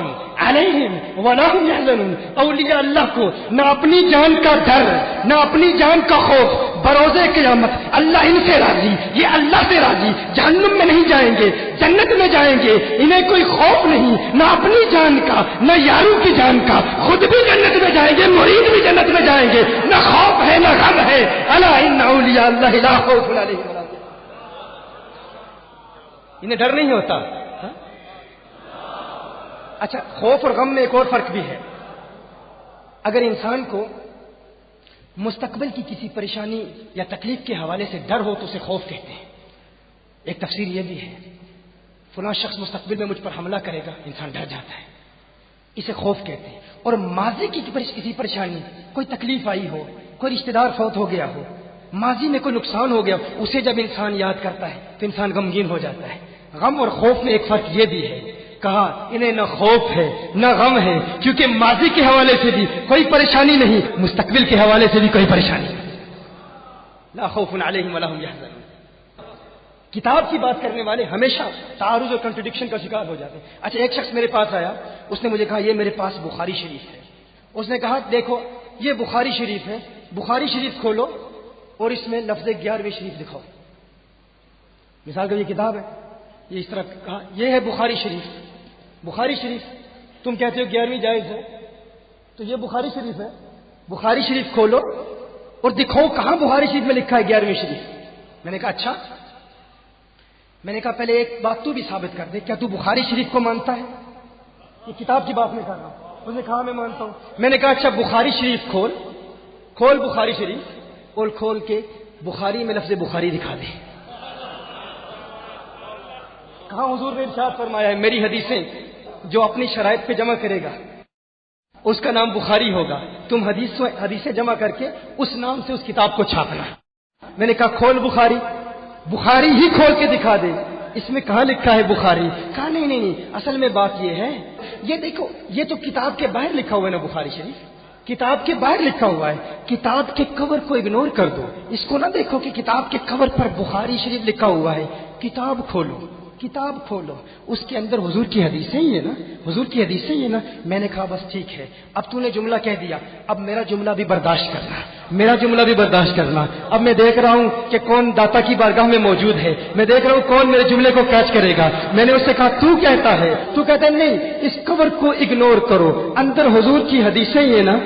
علیہم ولا هم يحزنون۔ اولیاء اللہ کو نہ اپنی جان کا ڈر، نہ اپنی جان کا خوف، بروز قیامت اللہ ان سے راضی، یہ اللہ سے راضی، جہنم میں نہیں جائیں گے، جنت میں جائیں گے۔ انہیں کوئی خوف نہیں، نہ اپنی جان کا، نہ یاروں کی جان کا۔ خود بھی جنت میں جائیں گے، مرید بھی جنت میں جائیں گے۔ نہ خوف ہے نہ غم ہے۔ الا ان اولیاء اللہ لا خوف علیہم ولا هم يحزنون۔ انہیں ڈر نہیں ہوتا۔ اچھا خوف اور غم میں ایک اور فرق بھی ہے۔ اگر انسان کو مستقبل کی کسی پریشانی یا تکلیف کے حوالے سے ڈر ہو تو اسے خوف کہتے ہیں۔ ایک تفسیر یہ بھی ہے، فلاں شخص مستقبل میں مجھ پر حملہ کرے گا، انسان ڈر جاتا ہے، اسے خوف کہتے ہیں۔ اور ماضی کی کسی پریشانی، کوئی تکلیف آئی ہو، کوئی رشتہ دار فوت ہو گیا ہو، ماضی میں کوئی نقصان ہو گیا، اسے جب انسان یاد کرتا ہے تو انسان غمگین ہو جاتا ہے۔ غم اور خوف میں ایک فرق یہ بھی ہے، کہا انہیں نہ خوف ہے نہ غم ہے، کیونکہ ماضی کے حوالے سے بھی کوئی پریشانی نہیں، مستقبل کے حوالے سے بھی کوئی پریشانی نہیں۔ لا خوف علیہم ولا هم يحزنون۔ کتاب کی بات کرنے والے ہمیشہ تعارض اور کنٹرڈکشن کا شکار ہو جاتے ہیں۔ اچھا ایک شخص میرے پاس آیا، اس نے مجھے کہا یہ میرے پاس بخاری شریف ہے۔ اس نے کہا دیکھو یہ بخاری شریف ہے، بخاری شریف کھولو اور اس میں لفظ 11ویں شریف دکھاؤ۔ مثال کا یہ کتاب ہے، یہ اس طرح کہا یہ ہے بخاری شریف۔ بخاری شریف تم کہتے ہو 11ویں جائز ہے، تو یہ بخاری شریف ہے۔ بخاری شریف کھولو اور دکھاؤ کہاں بخاری شریف میں لکھا ہے 11ویں شریف۔ میں نے کہا اچھا، میں نے کہا پہلے ایک بات تو بھی ثابت کر دے، کیا تو بخاری شریف کو مانتا ہے؟ یہ کتاب کی بات میں کر رہا ہوں۔ اس نے کہا میں مانتا ہوں۔ میں نے کہا اچھا بخاری شریف کھول بخاری شریف، اور کھول کے بخاری میں لفظ بخاری دکھا دے۔ کہاں حضور نے ارشاد فرمایا ہے میری حدیثیں جو اپنی شرائط پہ جمع کرے گا اس کا نام بخاری ہوگا، تم حدیثیں جمع کر کے اس نام سے اس کتاب کو چھاپنا۔ میں نے کہا کھول بخاری ہی کھول کے دکھا دے، اس میں کہاں لکھا ہے بخاری؟ کہا نہیں، اصل میں بات یہ ہے، یہ دیکھو یہ تو کتاب کے باہر لکھا ہوا ہے نا بخاری شریف، کتاب کے باہر لکھا ہوا ہے، کتاب کے کور کو اگنور کر دو، اس کو نہ دیکھو کہ کتاب کے کور پر بخاری شریف لکھا ہوا ہے۔ کتاب کھولو، اس کے اندر حضور کی حدیثیں ہی ہے نا، حضور کی حدیثیں ہی ہے نا۔ میں نے کہا بس ٹھیک ہے، اب تو نے جملہ کہہ دیا، اب میرا جملہ بھی برداشت کرنا۔ اب میں دیکھ رہا ہوں کہ کون داتا کی بارگاہ میں موجود ہے، میں دیکھ رہا ہوں کون میرے جملے کو کیچ کرے گا۔ میں نے اس سے کہا تو کہتا ہے نہیں، اس کور کو اگنور کرو، اندر حضور کی حدیثیں ہی ہے نا،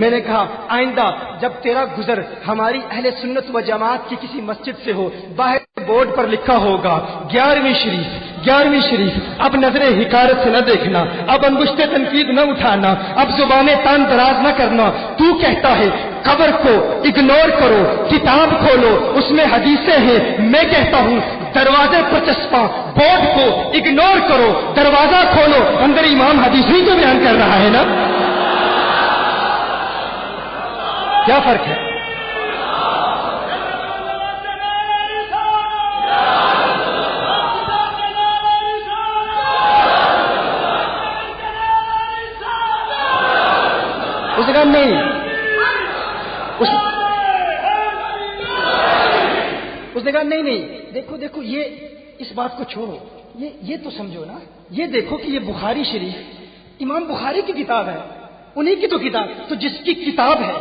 میں نے کہا آئندہ جب تیرا گزر ہماری اہل سنت و جماعت کی کسی مسجد سے ہو، باہر بورڈ پر لکھا ہوگا 11ویں شریف، اب نظر حکارت سے نہ دیکھنا، اب انگشت تنقید نہ اٹھانا، اب زبان تان دراز نہ کرنا۔ تو کہتا ہے قبر کو اگنور کرو، کتاب کھولو، اس میں حدیثیں ہیں. میں کہتا ہوں دروازے پر چسپاں بورڈ کو اگنور کرو، دروازہ کھولو، اندر امام حدیث ہی تو بیان کر رہا ہے نا. کیا فرق ہے؟ اس نے کہا نہیں، اس نے کہا نہیں، دیکھو یہ اس بات کو چھوڑو، یہ تو سمجھو نا، یہ دیکھو کہ یہ بخاری شریف امام بخاری کی کتاب ہے، انہی کی تو کتاب، تو جس کی کتاب ہے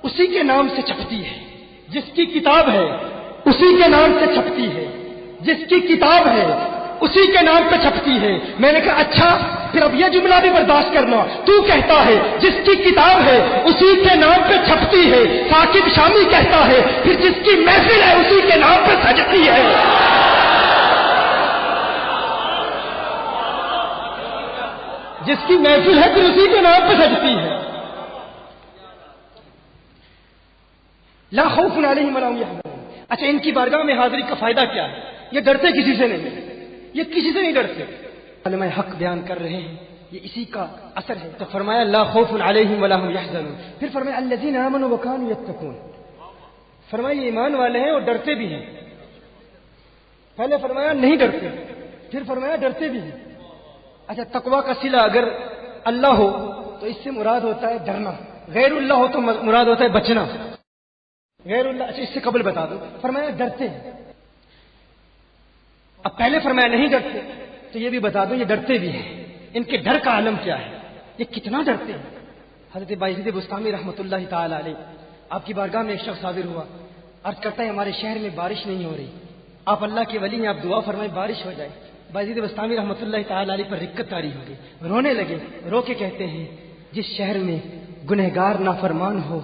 اسی کے نام سے چھپتی ہے، جس کی کتاب ہے اسی کے نام سے چھپتی ہے، جس کی کتاب ہے اسی کے نام پہ چھپتی ہے. میں نے کہا اچھا پھر اب یہ جملہ بھی برداشت کرنا، تو کہتا ہے جس کی کتاب ہے اسی کے نام پہ چھپتی ہے، ثاقب شامی کہتا ہے پھر جس کی محفل ہے اسی کے نام پہ سجتی ہے. جس کی محفل ہے پھر اسی کے نام پہ سجتی ہے. لا خوف علیہم ولا هم يحزنون. اچھا ان کی بارگاہ میں حاضری کا فائدہ کیا ہے؟ یہ ڈرتے کسی سے نہیں، یہ کسی سے نہیں ڈرتے. علماء حق بیان کر رہے ہیں یہ اسی کا اثر ہے. تو فرمایا لا خوف علیہم ولا هم يحزنون. پھر فرمایا الذین آمنوا وکانوا یتقون. فرمایا یہ ایمان والے ہیں اور ڈرتے بھی ہیں. پہلے فرمایا نہیں ڈرتے، پھر فرمایا ڈرتے بھی ہیں. اچھا تقوی کا صلہ اگر اللہ ہو تو اس سے مراد ہوتا ہے ڈرنا، غیر اللہ ہو تو مراد ہوتا ہے بچنا. غیر اللہ، اچھا اس سے قبل بتا دو. فرمایا ڈرتے ہیں. اب پہلے فرمایا نہیں ڈرتے تو یہ بھی بتا دو یہ ڈرتے بھی ہیں. ان کے ڈر کا عالم کیا ہے، یہ کتنا ڈرتے ہیں. حضرت بایزید بستامی رحمۃ اللہ تعالی علیہ آپ کی بارگاہ میں ایک شخص حاضر ہوا، عرض کرتا ہے ہمارے شہر میں بارش نہیں ہو رہی، آپ اللہ کے ولی ہیں، آپ دعا فرمائیں بارش ہو جائے. بایزید بستامی رحمۃ اللہ تعالی علیہ پر رکت طاری ہو گئی، رونے لگے. رو کے کہتے ہیں جس شہر میں گنہگار نافرمان ہو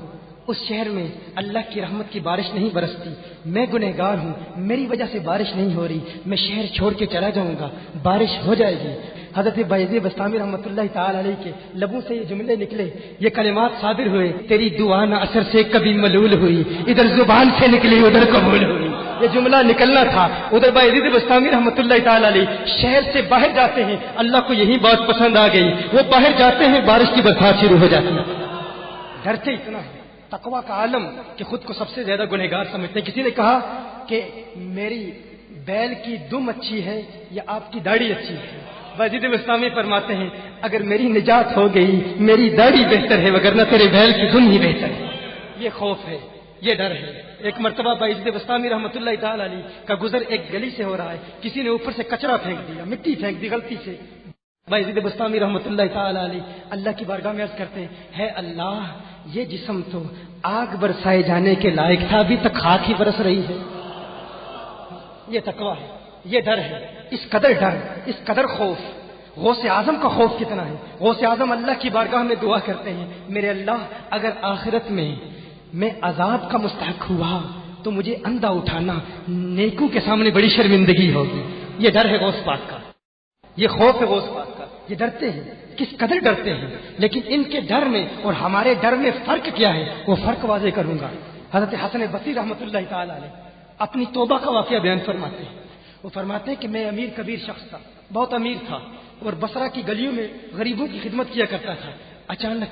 اس شہر میں اللہ کی رحمت کی بارش نہیں برستی. میں گنہگار ہوں، میری وجہ سے بارش نہیں ہو رہی، میں شہر چھوڑ کے چلا جاؤں گا، بارش ہو جائے گی. حضرت بایزید بستامی رحمۃ اللہ تعالی علیہ کے لبوں سے یہ جملے نکلے، یہ کلمات صادر ہوئے تیری دعا نہ اثر سے کبھی ملول ہوئی، ادھر زبان سے نکلی ادھر قبول ہوئی. یہ جملہ نکلنا تھا. ادھر بایزید بستامی رحمۃ اللہ تعالی علیہ شہر سے باہر جاتے ہیں، اللہ کو یہی بات پسند آ گئی، وہ باہر جاتے ہیں بارش کی برسات شروع ہو جاتی ہے. ڈرتے اتنا ہے. تقوی کا عالم کہ خود کو سب سے زیادہ گنہگار سمجھتے ہیں. کسی نے کہا کہ میری بیل کی دم اچھی ہے یا آپ کی داڑھی اچھی ہے؟ بایزید بستامی فرماتے ہیں اگر میری نجات ہو گئی میری داڑھی بہتر ہے وگرنہ تیرے بیل کی دم ہی بہتر ہے. یہ خوف ہے، یہ ڈر ہے. ایک مرتبہ بایزید بستامی رحمۃ اللہ تعالی علیہ کا گزر ایک گلی سے ہو رہا ہے، کسی نے اوپر سے کچرا پھینک دیا، مٹی پھینک دی غلطی سے. بایزید بستامی رحمۃ اللہ تعالی علیہ اللہ کی بارگاہ میں عرض کرتے ہیں ہے اللہ یہ جسم تو آگ برسائے جانے کے لائق تھا، ابھی تک خاک ہی برس رہی ہے. یہ تقویٰ ہے، یہ ڈر ہے. اس قدر ڈر، اس قدر خوف. غوث اعظم کا خوف کتنا ہے. غوث اعظم اللہ کی بارگاہ میں دعا کرتے ہیں میرے اللہ اگر آخرت میں عذاب کا مستحق ہوا تو مجھے اندھا اٹھانا، نیکوں کے سامنے بڑی شرمندگی ہوگی. یہ ڈر ہے غوث پاک کا، یہ خوف ہے غوث پاک کا. یہ ڈرتے ہیں، کس قدر ڈرتے ہیں. لیکن ان کے ڈر میں اور ہمارے ڈر میں فرق کیا ہے وہ فرق واضح کروں گا. حضرت حسن بصری رحمۃ اللہ تعالی علیہ اپنی توبہ کا واقعہ بیان فرماتے ہیں. وہ فرماتے ہیں کہ میں امیر کبیر شخص تھا، بہت امیر تھا اور بصرہ کی گلیوں میں غریبوں کی خدمت کیا کرتا تھا. اچانک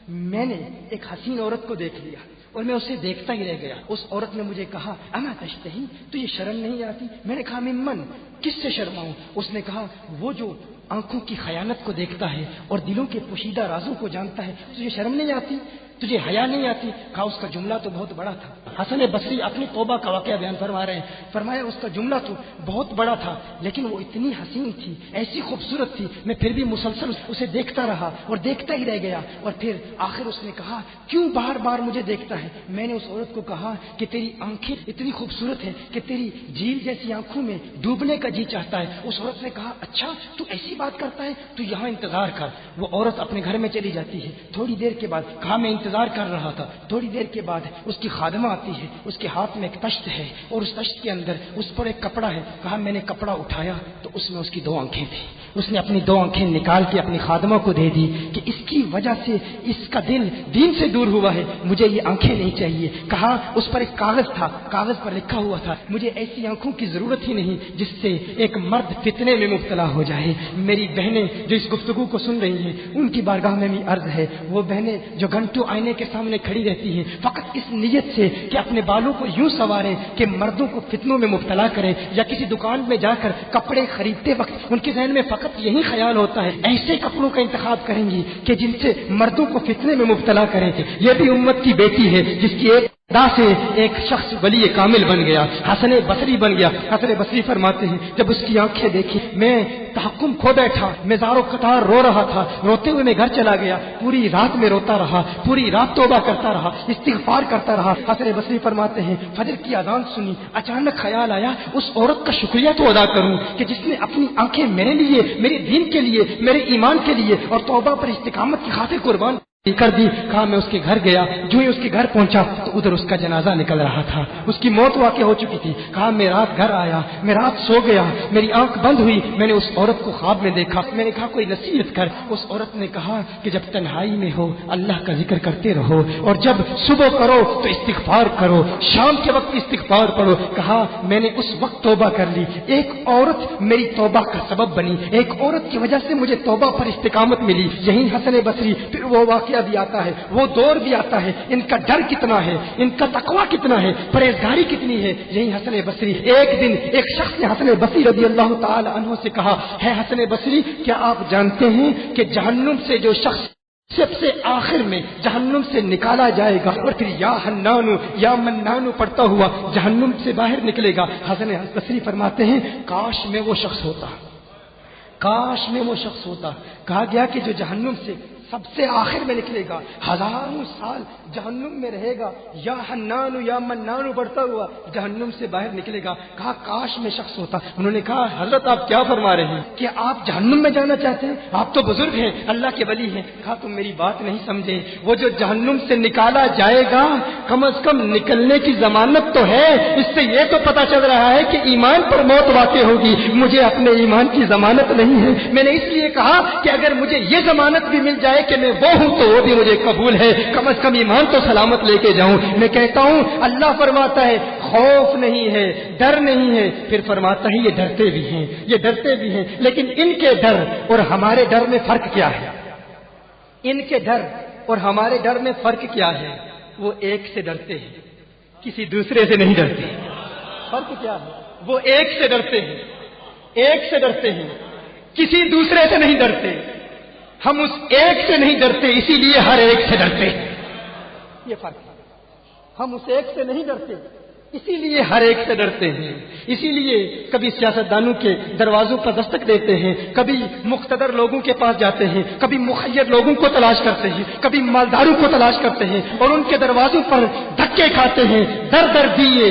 میں نے ایک حسین عورت کو دیکھ لیا اور میں اسے دیکھتا ہی رہ گیا. اس عورت نے مجھے کہا اما تشتہی، تو یہ شرم نہیں آتی؟ میں نے کہا ممن، کس سے شرماؤں؟ اس نے کہا وہ جو آنکھوں کی خیانت کو دیکھتا ہے اور دلوں کے پوشیدہ رازوں کو جانتا ہے، تجھے شرم نہیں آتی؟ تجھے حیا نہیں آتی؟ کہا اس کا جملہ تو بہت بڑا تھا. حسن بصری اپنی توبہ کا واقعہ بیان فرما رہے ہیں. فرمایا اس کا جملہ تو بہت بڑا تھا لیکن وہ اتنی حسین تھی، ایسی خوبصورت تھی، میں پھر بھی مسلسل اسے دیکھتا رہا اور دیکھتا ہی رہ گیا. اور پھر آخر اس نے کہا کیوں بار بار مجھے دیکھتا ہے؟ میں نے اس عورت کو کہا کہ تیری آنکھیں اتنی خوبصورت ہے کہ تیری جھیل جیسی آنکھوں میں ڈوبنے کا جی چاہتا ہے. اس عورت نے کہا اچھا تو ایسی بات کرتا ہے تو یہاں انتظار کر. وہ عورت اپنے گھر میں چلی جاتی ہے. تھوڑی دیر کے بعد کہا میں انتظار کر رہا تھا. تھوڑی دیر کے بعد اس کی خادمہ آتی ہے. اس کے ہاتھ میں ایک تشت ہے اور اس تشت کے اندر اس پر ایک کپڑا ہے. کہا میں نے کپڑا اٹھایا تو اس میں اس کی 2 آنکھیں تھیں. اس نے اپنی 2 آنکھیں نکال کے اپنی خادمہ کو دے دی کہ اس کی وجہ سے اس کا دل دین سے دور ہوا ہے, مجھے یہ آنکھیں نہیں چاہیے. کہا اس پر ایک کاغذ تھا, کاغذ پر لکھا ہوا تھا مجھے ایسی آنکھوں کی ضرورت ہی نہیں جس سے ایک مرد فتنے میں مبتلا ہو جائے. میری بہنیں جو اس گفتگو کو سن رہی ہیں ان کی بارگاہ میں بھی عرض ہے, وہ بہنیں جو گھنٹوں آئینے کے سامنے کھڑی رہتی ہیں فقط اس نیت سے کہ اپنے بالوں کو یوں سنواریں کہ مردوں کو فتنوں میں مبتلا کریں, یا کسی دکان میں جا کر کپڑے خریدتے وقت ان کے ذہن میں فقط یہی خیال ہوتا ہے ایسے کپڑوں کا انتخاب کریں گی کہ جن سے مردوں کو فتنے میں مبتلا کریں. یہ بھی امت کی بیٹی ہے جس کی ایک ادا سے ایک شخص ولی کامل بن گیا, حسن بصری بن گیا. حسن بصری فرماتے ہیں جب اس کی آنکھیں دیکھی میں تحکم کھو بیٹھا, میں زارو قطار رو رہا تھا. روتے ہوئے میں گھر چلا گیا, پوری رات میں روتا رہا, پوری رات توبہ کرتا رہا, استغفار کرتا رہا. حسن بصری فرماتے ہیں فجر کی اذان سنی, اچانک خیال آیا اس عورت کا شکریہ تو ادا کروں کہ جس نے اپنی آنکھیں میرے لیے, میرے دین کے لیے, میرے ایمان کے لیے اور توبہ پر استقامت کی خاطر قربان کر دی. کہا میں اس کے گھر گیا, جو ہی اس کے گھر پہنچا تو ادھر اس کا جنازہ نکل رہا تھا, اس کی موت واقع ہو چکی تھی. کہا میں رات گھر آیا, میں رات سو گیا, میری آنکھ بند ہوئی, میں نے اس عورت کو خواب میں دیکھا. میں نے کہا کوئی نصیحت کر. اس عورت نے کہا کہ جب تنہائی میں ہو اللہ کا ذکر کرتے رہو, اور جب صبح کرو تو استغفار کرو, شام کے وقت استغفار پڑھو. کہا میں نے اس وقت توبہ کر لی, ایک عورت میری توبہ کا سبب بنی, ایک عورت کی وجہ سے مجھے توبہ پر استقامت ملی. یہی حسن بصری پھر وہ واقعہ بھی آتا ہے, وہ دور بھی آتا ہے, ان کا ڈر کتنا ہے, ان کا تقوی کتنا ہے, پرہیزگاری کتنی ہے. یہی حسن بصری, ایک دن ایک شخص نے حسن بصری رضی اللہ تعالی عنہ سے کہا ہے حسن بصری کیا آپ جانتے ہیں کہ جہنم سے جو شخص سب سے آخر میں جہنم سے نکالا جائے گا اور پھر یا حنانو یا منانو پڑھتا ہوا جہنم سے باہر نکلے گا. حسن بصری فرماتے ہیں کاش میں وہ شخص ہوتا, کاش میں وہ شخص ہوتا. کہا گیا کہ جو جہنم سے سب سے آخر میں نکلے گا, ہزاروں سال جہنم میں رہے گا, یا حنانو یا منانو پڑھتا ہوا جہنم سے باہر نکلے گا. کہا کاش میں شخص ہوتا. انہوں نے کہا حضرت آپ کیا فرما رہے ہیں کہ آپ جہنم میں جانا چاہتے ہیں, آپ تو بزرگ ہیں, اللہ کے ولی ہیں. کہا تم میری بات نہیں سمجھے, وہ جو جہنم سے نکالا جائے گا کم از کم نکلنے کی ضمانت تو ہے, اس سے یہ تو پتا چل رہا ہے کہ ایمان پر موت واقع ہوگی. مجھے اپنے ایمان کی ضمانت نہیں ہے. میں نے اس لیے کہا کہ اگر مجھے یہ ضمانت بھی مل جائے کہ میں وہ ہوں تو وہ بھی مجھے قبول ہے, کم از کم ایمان تو سلامت لے کے جاؤں. میں کہتا ہوں اللہ فرماتا ہے خوف نہیں ہے, ڈر نہیں ہے, پھر فرماتا ہے یہ ڈرتے بھی ہیں, یہ ڈرتے بھی ہیں. لیکن ان کے ڈر اور ہمارے ڈر میں فرق کیا ہے؟ ان کے ڈر اور ہمارے ڈر میں فرق کیا ہے؟ وہ ایک سے ڈرتے ہیں, کسی دوسرے سے نہیں ڈرتے. فرق کیا ہے؟ وہ ایک سے ڈرتے ہیں, ایک سے ڈرتے ہیں, کسی دوسرے سے نہیں ڈرتے. ہم اس ایک سے نہیں ڈرتے, اسی لیے ہر ایک سے ڈرتے. یہ فرق ہے. ہم اس ایک سے نہیں ڈرتے, اسی لیے ہر ایک سے ڈرتے ہیں. اسی لیے کبھی سیاستدانوں کے دروازوں پر دستک دیتے ہیں, کبھی مقتدر لوگوں کے پاس جاتے ہیں, کبھی مخیر لوگوں کو تلاش کرتے ہیں, کبھی مالداروں کو تلاش کرتے ہیں اور ان کے دروازوں پر دھکے کھاتے ہیں. در در دیے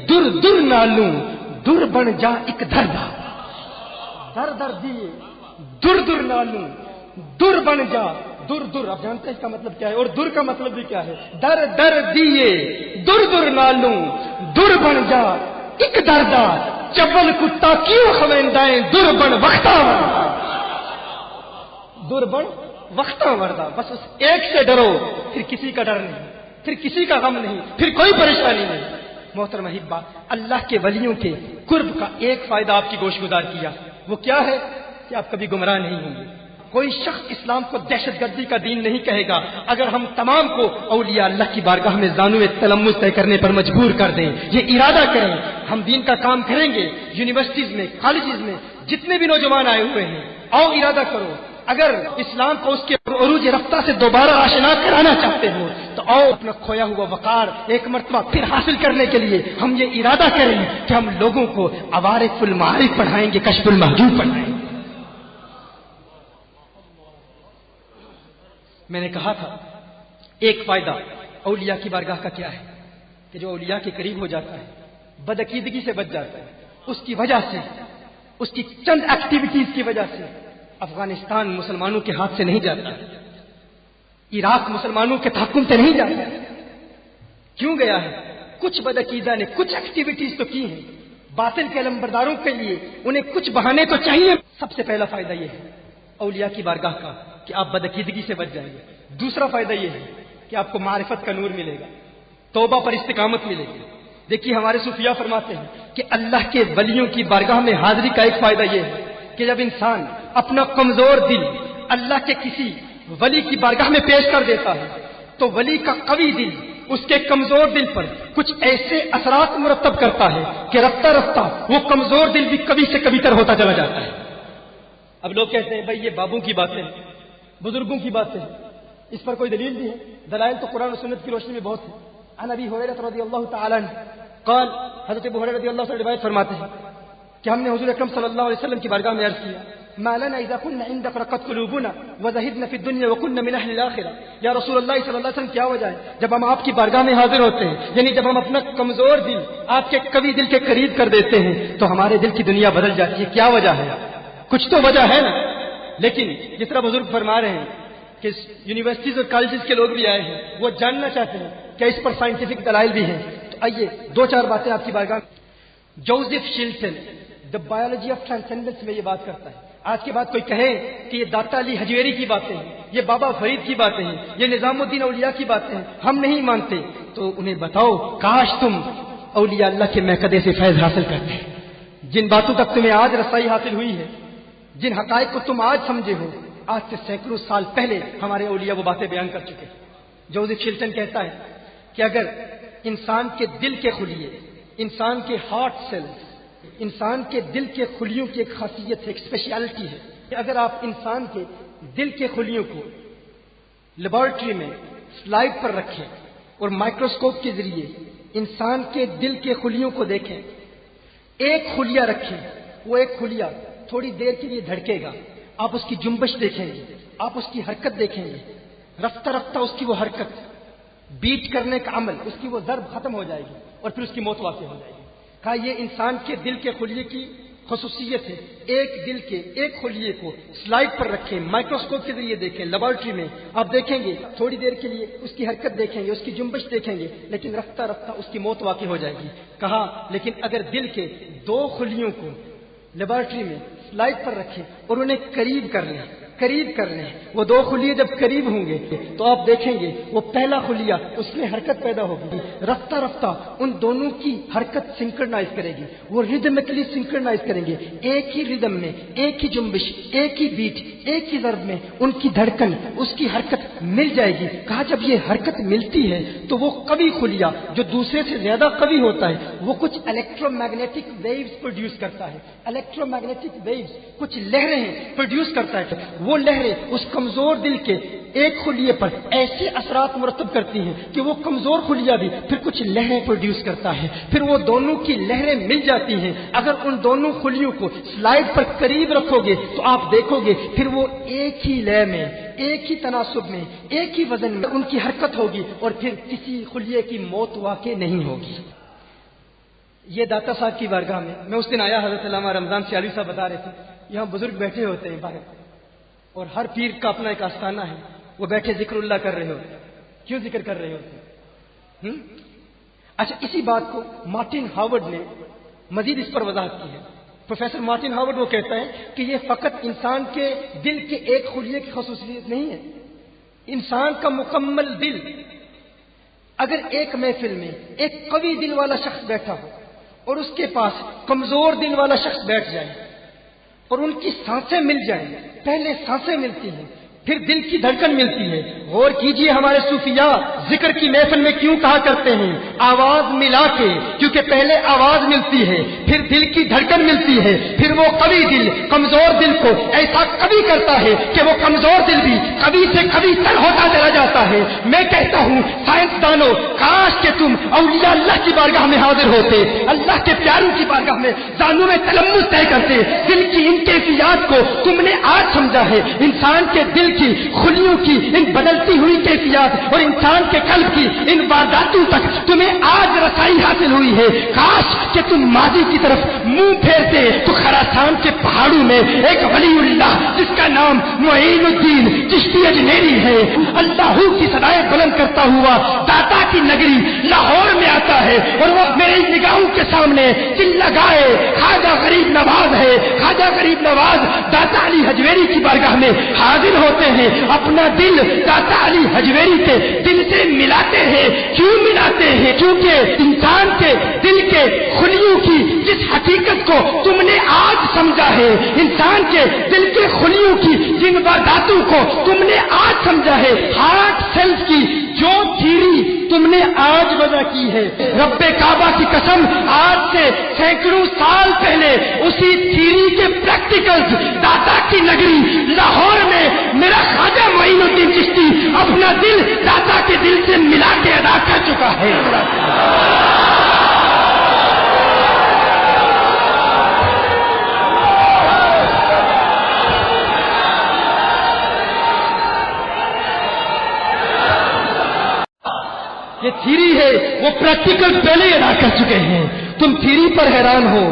در در نالوں, در بن جا ایک دردا. در در دیے در در نالوں, در بن جا در در. اب جانتے ہیں اس کا مطلب کیا ہے, اور در کا مطلب بھی کیا ہے. در در دیے در در نالوں, در بن جا ایک دردا. چبل کتا کیوں خویندائیں در بن وقتا وردا, در بن وقتا وردا. بس اس ایک سے ڈرو, پھر کسی کا ڈر نہیں, پھر کسی کا غم نہیں, پھر کوئی پریشانی نہیں. محترم احبہ, اللہ کے ولیوں کے قرب کا ایک فائدہ آپ کی گوش گزار کیا, وہ کیا ہے کہ آپ کبھی گمراہ نہیں ہوں گے. کوئی شخص اسلام کو دہشت گردی کا دین نہیں کہے گا اگر ہم تمام کو اولیاء اللہ کی بارگاہ میں زانو تلمس طے کرنے پر مجبور کر دیں. یہ ارادہ کریں ہم دین کا کام کریں گے. یونیورسٹیز میں, کالجز میں جتنے بھی نوجوان آئے ہوئے ہیں, آؤ ارادہ کرو. اگر اسلام کو اس کے عروج رفتہ سے دوبارہ آشنا کرانا چاہتے ہو تو آؤ اپنا کھویا ہوا وقار ایک مرتبہ پھر حاصل کرنے کے لیے ہم یہ ارادہ کریں کہ ہم لوگوں کو عوارف المعارف پڑھائیں گے, کشف المحجوب پڑھائیں گے. میں نے کہا تھا ایک فائدہ اولیاء کی بارگاہ کا کیا ہے کہ جو اولیاء کے قریب ہو جاتا ہے بدعقیدگی سے بچ جاتا ہے. اس کی وجہ سے, اس کی چند ایکٹیویٹیز کی وجہ سے افغانستان مسلمانوں کے ہاتھ سے نہیں جاتا، عراق مسلمانوں کے تحکم سے نہیں جاتا. کیوں گیا ہے؟ کچھ بدعقیدہ نے کچھ ایکٹیویٹیز تو کی ہیں باطل کے علمبرداروں کے لیے، انہیں کچھ بہانے تو چاہیے. سب سے پہلا فائدہ یہ ہے اولیاء کی بارگاہ کا کہ آپ بدعقیدگی سے بچ جائیں گے. دوسرا فائدہ یہ ہے کہ آپ کو معرفت کا نور ملے گا، توبہ پر استقامت ملے گی. دیکھیے ہمارے صوفیاء فرماتے ہیں کہ اللہ کے ولیوں کی بارگاہ میں حاضری کا ایک فائدہ یہ ہے کہ جب انسان اپنا کمزور دل اللہ کے کسی ولی کی بارگاہ میں پیش کر دیتا ہے تو ولی کا قوی دل اس کے کمزور دل پر کچھ ایسے اثرات مرتب کرتا ہے کہ رفتہ رفتہ وہ کمزور دل بھی کبھی سے کبھی تر ہوتا چلا جاتا ہے. اب لوگ کہتے ہیں بھائی یہ بابوں کی باتیں ہیں، بزرگوں کی باتیں ہیں، اس پر کوئی دلیل بھی ہے؟ دلائل تو قرآن و سنت کی روشنی میں بہت ہے. عن ابی ہریرہ رضی اللہ تعالی عنہ قال، حضرت ابو ہریرہ رضی اللہ عنہ روایت فرماتے ہیں کہ ہم نے حضور اکرم صلی اللہ علیہ وسلم کی بارگاہ میں عرض کیا ما لنا اذا كنا عندك رقت قلوبنا وزهدنا في الدنيا وكنا من اهل الاخره. یا رسول اللہ صلی اللہ علیہ وسلم کیا وجہ ہے جب ہم آپ کی بارگاہ میں حاضر ہوتے ہیں، یعنی جب ہم اپنا کمزور دل آپ کے قوی دل کے قریب کر دیتے ہیں تو ہمارے دل کی دنیا بدل جاتی ہے. کیا وجہ ہے؟ کچھ تو وجہ ہے نا. لیکن جس طرح بزرگ فرما رہے ہیں کہ یونیورسٹیز اور کالجز کے لوگ بھی آئے ہیں، وہ جاننا چاہتے ہیں کہ اس پر سائنٹیفک دلائل بھی ہیں. تو آئیے دو چار باتیں آپ کی بارگاہ. Joseph Shelton the biology of transcendence میں یہ بات کرتا ہے. آج کے بعد کوئی کہے کہ یہ داتا علی حجویری کی باتیں ہیں، یہ بابا فرید کی باتیں ہیں، یہ نظام الدین اولیاء کی باتیں ہیں، ہم نہیں مانتے، تو انہیں بتاؤ کاش تم اولیاء اللہ کے محکدے سے فیض حاصل کرتے. جن باتوں تک تمہیں آج رسائی حاصل ہوئی ہے، جن حقائق کو تم آج سمجھے ہو، آج سے سینکڑوں سال پہلے ہمارے اولیاء وہ باتیں بیان کر چکے. جوزف شیلٹن کہتا ہے کہ اگر انسان کے دل کے خلیے، انسان کے ہارٹ سیلز، انسان کے دل کے خلیوں کی ایک خاصیت ہے، ایک اسپیشلٹی ہے کہ اگر آپ انسان کے دل کے خلیوں کو لیبارٹری میں سلائڈ پر رکھیں اور مائکروسکوپ کے ذریعے انسان کے دل کے خلیوں کو دیکھیں، ایک خلیہ رکھیں، وہ ایک خلیہ تھوڑی دیر کے لیے دھڑکے گا، آپ اس کی جنبش دیکھیں گے، آپ اس کی حرکت دیکھیں گے، رفتہ رفتہ اس کی وہ حرکت، بیٹ کرنے کا عمل، اس کی وہ ضرب ختم ہو جائے گی اور پھر اس کی موت واقع ہو جائے گی. کہا یہ انسان کے دل کے خلیے کی خصوصیت ہے. ایک دل کے ایک خلیے کو سلائڈ پر رکھیں، مائکروسکوپ کے ذریعے دیکھیں، لیبارٹری میں آپ دیکھیں گے، تھوڑی دیر کے لیے اس کی حرکت دیکھیں گے، اس کی جنبش دیکھیں گے، لیکن رفتہ رفتہ اس کی موت واقع ہو جائے گی. کہا لیکن اگر دل کے دو خلیوں کو لیبارٹری میں سلائڈ پر رکھیں اور انہیں قریب کر لیں، وہ دو خلیے جب قریب ہوں گے تو آپ دیکھیں گے وہ پہلا خلیہ اس میں حرکت پیدا ہوگی، رفتہ رفتہ ان دونوں کی حرکت سنکرنائز کرے گی، وہ ریدمکلی سنکرنائز کریں گے، ایک ہی ریدم میں، ایک ہی جنبش، ایک ہی بیٹ، ایک ہی ضرب میں ان کی دھڑکن، اس کی حرکت مل جائے گی. کہا جب یہ حرکت ملتی ہے تو وہ قوی خلیہ جو دوسرے سے زیادہ قوی ہوتا ہے وہ کچھ الیکٹرو میگنیٹک ویوز پروڈیوس کرتا ہے. الیکٹرو میگنیٹک ویوز کچھ لہریں پروڈیوس کرتا ہے. وہ لہریں اس کمزور دل کے ایک خلیے پر ایسے اثرات مرتب کرتی ہیں کہ وہ کمزور خلیہ بھی پھر کچھ لہریں پروڈیوس کرتا ہے، پھر وہ دونوں کی لہریں مل جاتی ہیں. اگر ان دونوں خلیوں کو سلائڈ پر قریب رکھو گے تو آپ دیکھو گے پھر وہ ایک ہی لے میں، ایک ہی تناسب میں، ایک ہی وزن میں ان کی حرکت ہوگی اور پھر کسی خلیے کی موت واقع نہیں ہوگی. یہ داتا صاحب کی بارگاہ میں اس دن آیا، حضرت علامہ رمضان سیالوی صاحب بتا رہے تھے یہاں بزرگ بیٹھے ہوتے ہیں باہر اور ہر پیر کا اپنا ایک آستانہ ہے، وہ بیٹھے ذکر اللہ کر رہے ہوتے. کیوں ذکر کر رہے ہوتے؟ اچھا اسی بات کو مارٹن ہاورڈ نے مزید اس پر وضاحت کی ہے. پروفیسر مارٹن ہاورڈ وہ کہتا ہے کہ یہ فقط انسان کے دل کے ایک خلیے کی خصوصیت نہیں ہے. انسان کا مکمل دل، اگر ایک محفل میں ایک قوی دل والا شخص بیٹھا ہو اور اس کے پاس کمزور دل والا شخص بیٹھ جائے اور ان کی سانسیں مل جائیں، پہلے سانسیں ملتی ہیں پھر دل کی دھڑکن ملتی ہے. غور کیجئے ہمارے صوفیاء ذکر کی محفل میں کیوں کہا کرتے ہیں آواز ملا کے، کیونکہ پہلے آواز ملتی ہے پھر دل کی دھڑکن ملتی ہے، پھر وہ قوی دل کمزور دل کو ایسا قوی کرتا ہے کہ وہ کمزور دل بھی قوی سے قوی تر ہوتا چلا جاتا ہے. میں کہتا ہوں سائنسدانوں کاش کہ تم اولیاء اللہ کی بارگاہ میں حاضر ہوتے، اللہ کے پیاروں کی بارگاہ میں زانوں میں تلمس طے کرتے. دل کی ان کیفیات کو تم نے آج سمجھا ہے، انسان کے دل کی خلیوں کی ان بدلتی ہوئی کیفیات اور انسان کے قلب کی ان وارداتوں تک تمہیں آج رسائی حاصل ہوئی ہے۔ کاش کہ تم ماضی کی طرف منہ پھیرتے تو خراسان کے پہاڑوں میں ایک ولی اللہ جس کا نام معین الدین چشتی اجمیری ہے، اللہ کی صدائیں بلند کرتا ہوا داتا کی نگری لاہور میں آتا ہے اور وہ میری نگاہوں کے سامنے چلا گائے خواجہ غریب نواز ہے۔ خواجہ غریب نواز داتا علی حجویری کی بارگاہ میں حاضر ہوتے ہیں، اپنا دل داتا علی حجویری کے دل سے ملاتے ہیں۔ کیوں ملاتے ہیں؟ کیونکہ انسان کے دل کے خلیوں کی جس حقیقت کو تم نے آج سمجھا ہے، انسان کے دل کے خلیوں کی جن وارداتوں کو تم نے آج سمجھا ہے، ہارٹ سیلز کی جو تھیری تم نے آج وضع کی ہے، رب کعبہ کی قسم آج سے سینکڑوں سال پہلے اسی تھیری کے پریکٹیکلز داتا کی نگری لاہور میں میرا خواجہ معین الدین چشتی اپنا دل داتا کے دل سے ملا کے ادا کر چکا ہے۔ یہ تھیری ہے، وہ پریکٹیکل پہلے ادا کر چکے ہیں۔ تم تھیری پر حیران ہو،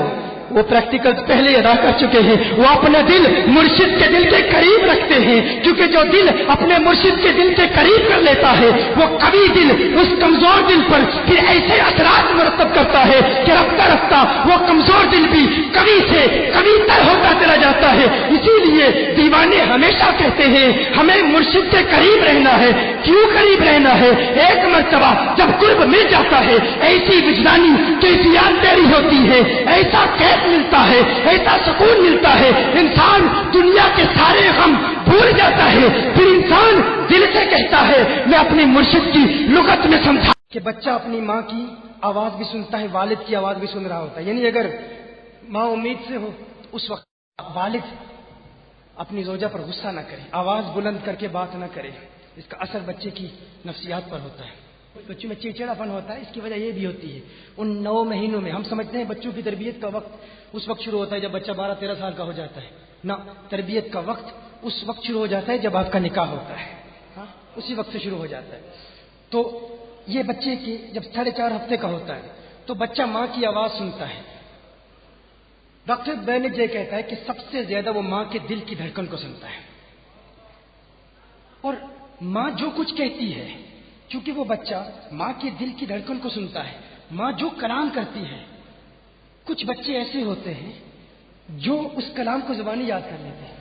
وہ پریکٹیکل پہلے ادا کر چکے ہیں۔ وہ اپنا دل مرشد کے دل کے قریب رکھتے ہیں، کیونکہ جو دل اپنے مرشد کے دل کے قریب کر لیتا ہے وہ قوی دل اس کمزور دل پر پھر ایسے اثرات مرتب کرتا ہے کہ رفتہ رفتہ وہ کمزور دل بھی قوی سے قوی تر ہوتا چلا جاتا ہے۔ اسی لیے دیوانے ہمیشہ کہتے ہیں ہمیں مرشد کے قریب رہنا ہے۔ کیوں قریب رہنا ہے؟ ایک مرتبہ جب قرب مل جاتا ہے ایسی وجدانی کیفیات پیری ہوتی ہے، ایسا کیف ملتا ہے، ایسا سکون ملتا ہے، انسان دنیا کے سارے غم بھول جاتا ہے۔ پھر انسان دل سے کہتا ہے میں اپنی مرشد کی لغت میں سمجھا کہ بچہ اپنی ماں کی آواز بھی سنتا ہے، والد کی آواز بھی سن رہا ہوتا ہے۔ یعنی اگر ماں امید سے ہو تو اس وقت والد اپنی زوجہ پر غصہ نہ کرے، آواز بلند کر کے بات نہ کرے، اس کا اثر بچے کی نفسیات پر ہوتا ہے۔ بچوں میں چڑچڑاپن ہوتا ہے، اس کی وجہ یہ بھی ہوتی ہے ان 9 مہینوں میں ہم سمجھتے ہیں بچوں کی تربیت کا وقت اس وقت شروع ہوتا ہے جب بچہ 12-13 سال کا ہو جاتا ہے۔ نہ، تربیت کا وقت اس وقت شروع ہو جاتا ہے جب آپ کا نکاح ہوتا ہے، ہاں اسی وقت سے شروع ہو جاتا ہے۔ تو یہ بچے کی جب 4.5 ہفتے کا ہوتا ہے تو بچہ ماں کی آواز سنتا ہے۔ ڈاکٹر بینٹ یہ کہتا ہے کہ سب سے زیادہ وہ ماں کے دل کی دھڑکن کو سنتا ہے، اور ماں جو کچھ کہتی ہے کیونکہ وہ بچہ ماں کے دل کی دھڑکن کو سنتا ہے، ماں جو کلام کرتی ہے، کچھ بچے ایسے ہوتے ہیں جو اس کلام کو زبانی یاد کر لیتے ہیں۔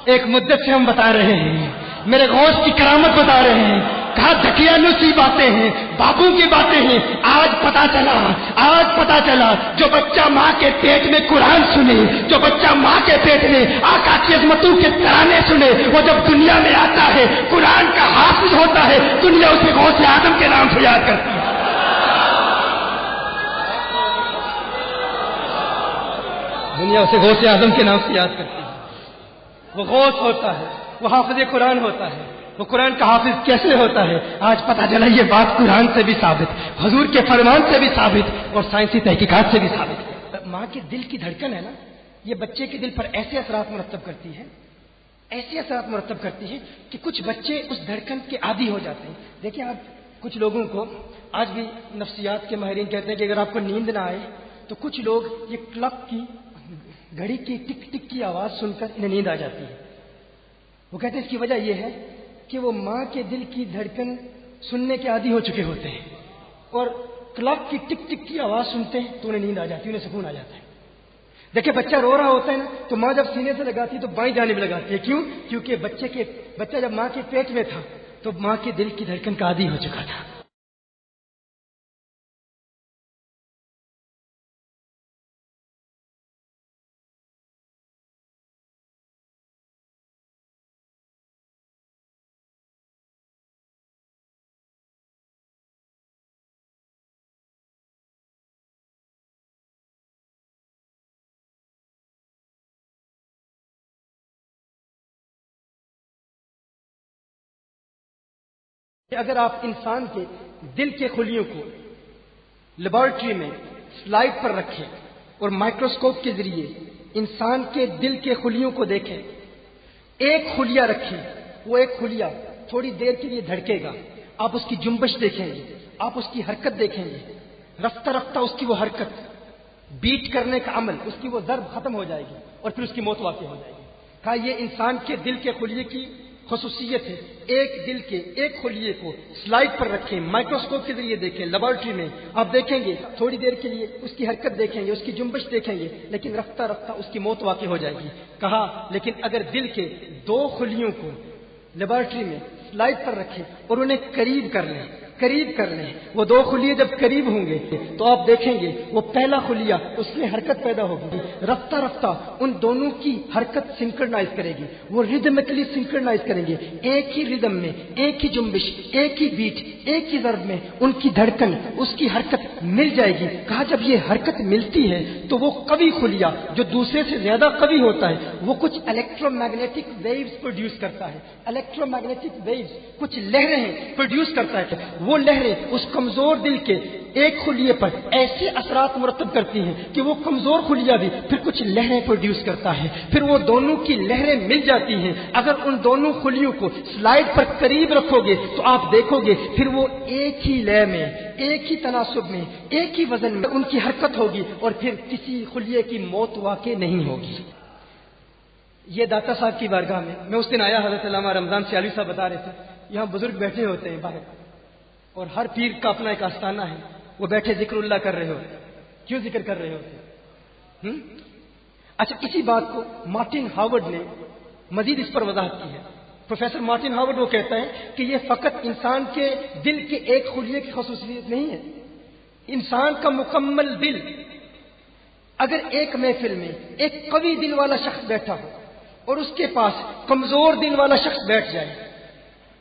ایک مدت سے ہم بتا رہے ہیں، میرے غوث کی کرامت بتا رہے ہیں، کہا دھکیانوسی باتیں ہیں، بابو کی باتیں ہیں۔ آج پتا چلا جو بچہ ماں کے پیٹ میں قرآن سنے، جو بچہ ماں کے پیٹ میں آقا کی عظمتوں کے ترانے سنے، وہ جب دنیا میں آتا ہے قرآن کا حافظ ہوتا ہے، دنیا اسے غوث اعظم کے نام سے یاد کرتی ہے۔ دنیا اسے غوث اعظم کے نام سے یاد کرتی ہے۔ وہ غوث ہوتا ہے، وہ حافظ قرآن ہوتا ہے، وہ قرآن کا حافظ کیسے ہوتا ہے؟ آج پتہ چلا یہ بات قرآن سے بھی ثابت، حضور کے فرمان سے بھی ثابت اور سائنسی تحقیقات سے بھی ثابت ہے۔ ماں کے دل کی دھڑکن ہے نا، یہ بچے کے دل پر ایسے اثرات مرتب کرتی ہے کہ کچھ بچے اس دھڑکن کے عادی ہو جاتے ہیں۔ دیکھیں آپ کچھ لوگوں کو آج بھی نفسیات کے ماہرین کہتے ہیں کہ اگر آپ کو نیند نہ آئے تو کچھ لوگ یہ کلک کی گھڑی کی ٹک ٹک کی آواز سن کر انہیں نیند آ جاتی ہے۔ وہ کہتے ہیں اس کی وجہ یہ ہے کہ وہ ماں کے دل کی دھڑکن سننے کے عادی ہو چکے ہوتے ہیں، اور کلاک کی ٹک ٹک کی آواز سنتے ہیں تو انہیں نیند آ جاتی ہے، انہیں سکون آ جاتا ہے۔ دیکھیں بچہ رو رہا ہوتا ہے نا تو ماں جب سینے سے لگاتی ہے تو بائیں جانب لگاتی ہے۔ کیوں؟ کیونکہ بچہ جب ماں کے پیٹ میں تھا تو ماں کے دل کی دھڑکن کا عادی ہو چکا تھا۔ اگر آپ انسان کے دل کے خلیوں کو لیبارٹری میں سلائڈ پر رکھیں اور مائکروسکوپ کے ذریعے انسان کے دل کے خلیوں کو دیکھیں، ایک خلیہ رکھیں، وہ ایک خلیہ تھوڑی دیر کے لیے دھڑکے گا، آپ اس کی جنبش دیکھیں گے، آپ اس کی حرکت دیکھیں گے، رفتہ رفتہ اس کی وہ حرکت، بیٹ کرنے کا عمل، اس کی وہ ضرب ختم ہو جائے گی اور پھر اس کی موت واقع ہو جائے گی۔ کہا یہ انسان کے دل کے خلیے کی خصوصیت ہے۔ ایک دل کے ایک خلیے کو سلائڈ پر رکھیں، مائکروسکوپ کے ذریعے دیکھیں، لیبارٹری میں آپ دیکھیں گے، تھوڑی دیر کے لیے اس کی حرکت دیکھیں گے، اس کی جنبش دیکھیں گے، لیکن رفتہ رفتہ اس کی موت واقع ہو جائے گی۔ کہا لیکن اگر دل کے دو خلیوں کو لیبارٹری میں سلائڈ پر رکھیں اور انہیں قریب کر لیں، وہ دو خلیے جب قریب ہوں گے تو آپ دیکھیں گے وہ پہلا خلیہ اس میں حرکت پیدا ہوگی، رفتہ رفتہ ان دونوں کی حرکت سنکرنائز کرے گی، وہ ریدمکلی سنکرنائز کریں گے، ایک ہی ریدم میں، ایک ہی جنبش، ایک ہی بیٹ، ایک ہی ضرب میں ان کی دھڑکن، اس کی حرکت مل جائے گی۔ کہا جب یہ حرکت ملتی ہے تو وہ قوی خلیہ جو دوسرے سے زیادہ قوی ہوتا ہے وہ کچھ الیکٹرو میگنیٹک ویوز پروڈیوس کرتا ہے، الیکٹرو میگنیٹک ویوز کچھ لہریں پروڈیوس کرتا ہے، وہ لہریں اس کمزور دل کے ایک خلیے پر ایسے اثرات مرتب کرتی ہیں کہ وہ کمزور خلیہ بھی پھر کچھ لہریں پروڈیوس کرتا ہے، پھر وہ دونوں کی لہریں مل جاتی ہیں۔ اگر ان دونوں خلیوں کو سلائڈ پر قریب رکھو گے تو آپ دیکھو گے پھر وہ ایک ہی لے میں، ایک ہی تناسب میں، ایک ہی وزن میں ان کی حرکت ہوگی اور پھر کسی خلیے کی موت واقع نہیں ہوگی۔ یہ داتا صاحب کی بارگاہ میں اس دن آیا، حضرت علامہ رمضان سیالوی صاحب بتا رہے تھے، یہاں بزرگ بیٹھے ہوتے ہیں باہر اور ہر پیر کا اپنا ایک آستانہ ہے، وہ بیٹھے ذکر اللہ کر رہے ہوتے۔ کیوں ذکر کر رہے ہوتے؟ اچھا، اسی بات کو مارٹن ہاورڈ نے مزید اس پر وضاحت کی ہے۔ پروفیسر مارٹن ہاورڈ وہ کہتا ہے کہ یہ فقط انسان کے دل کے ایک خلیے کی خصوصیت نہیں ہے، انسان کا مکمل دل، اگر ایک محفل میں ایک قوی دل والا شخص بیٹھا ہو اور اس کے پاس کمزور دل والا شخص بیٹھ جائے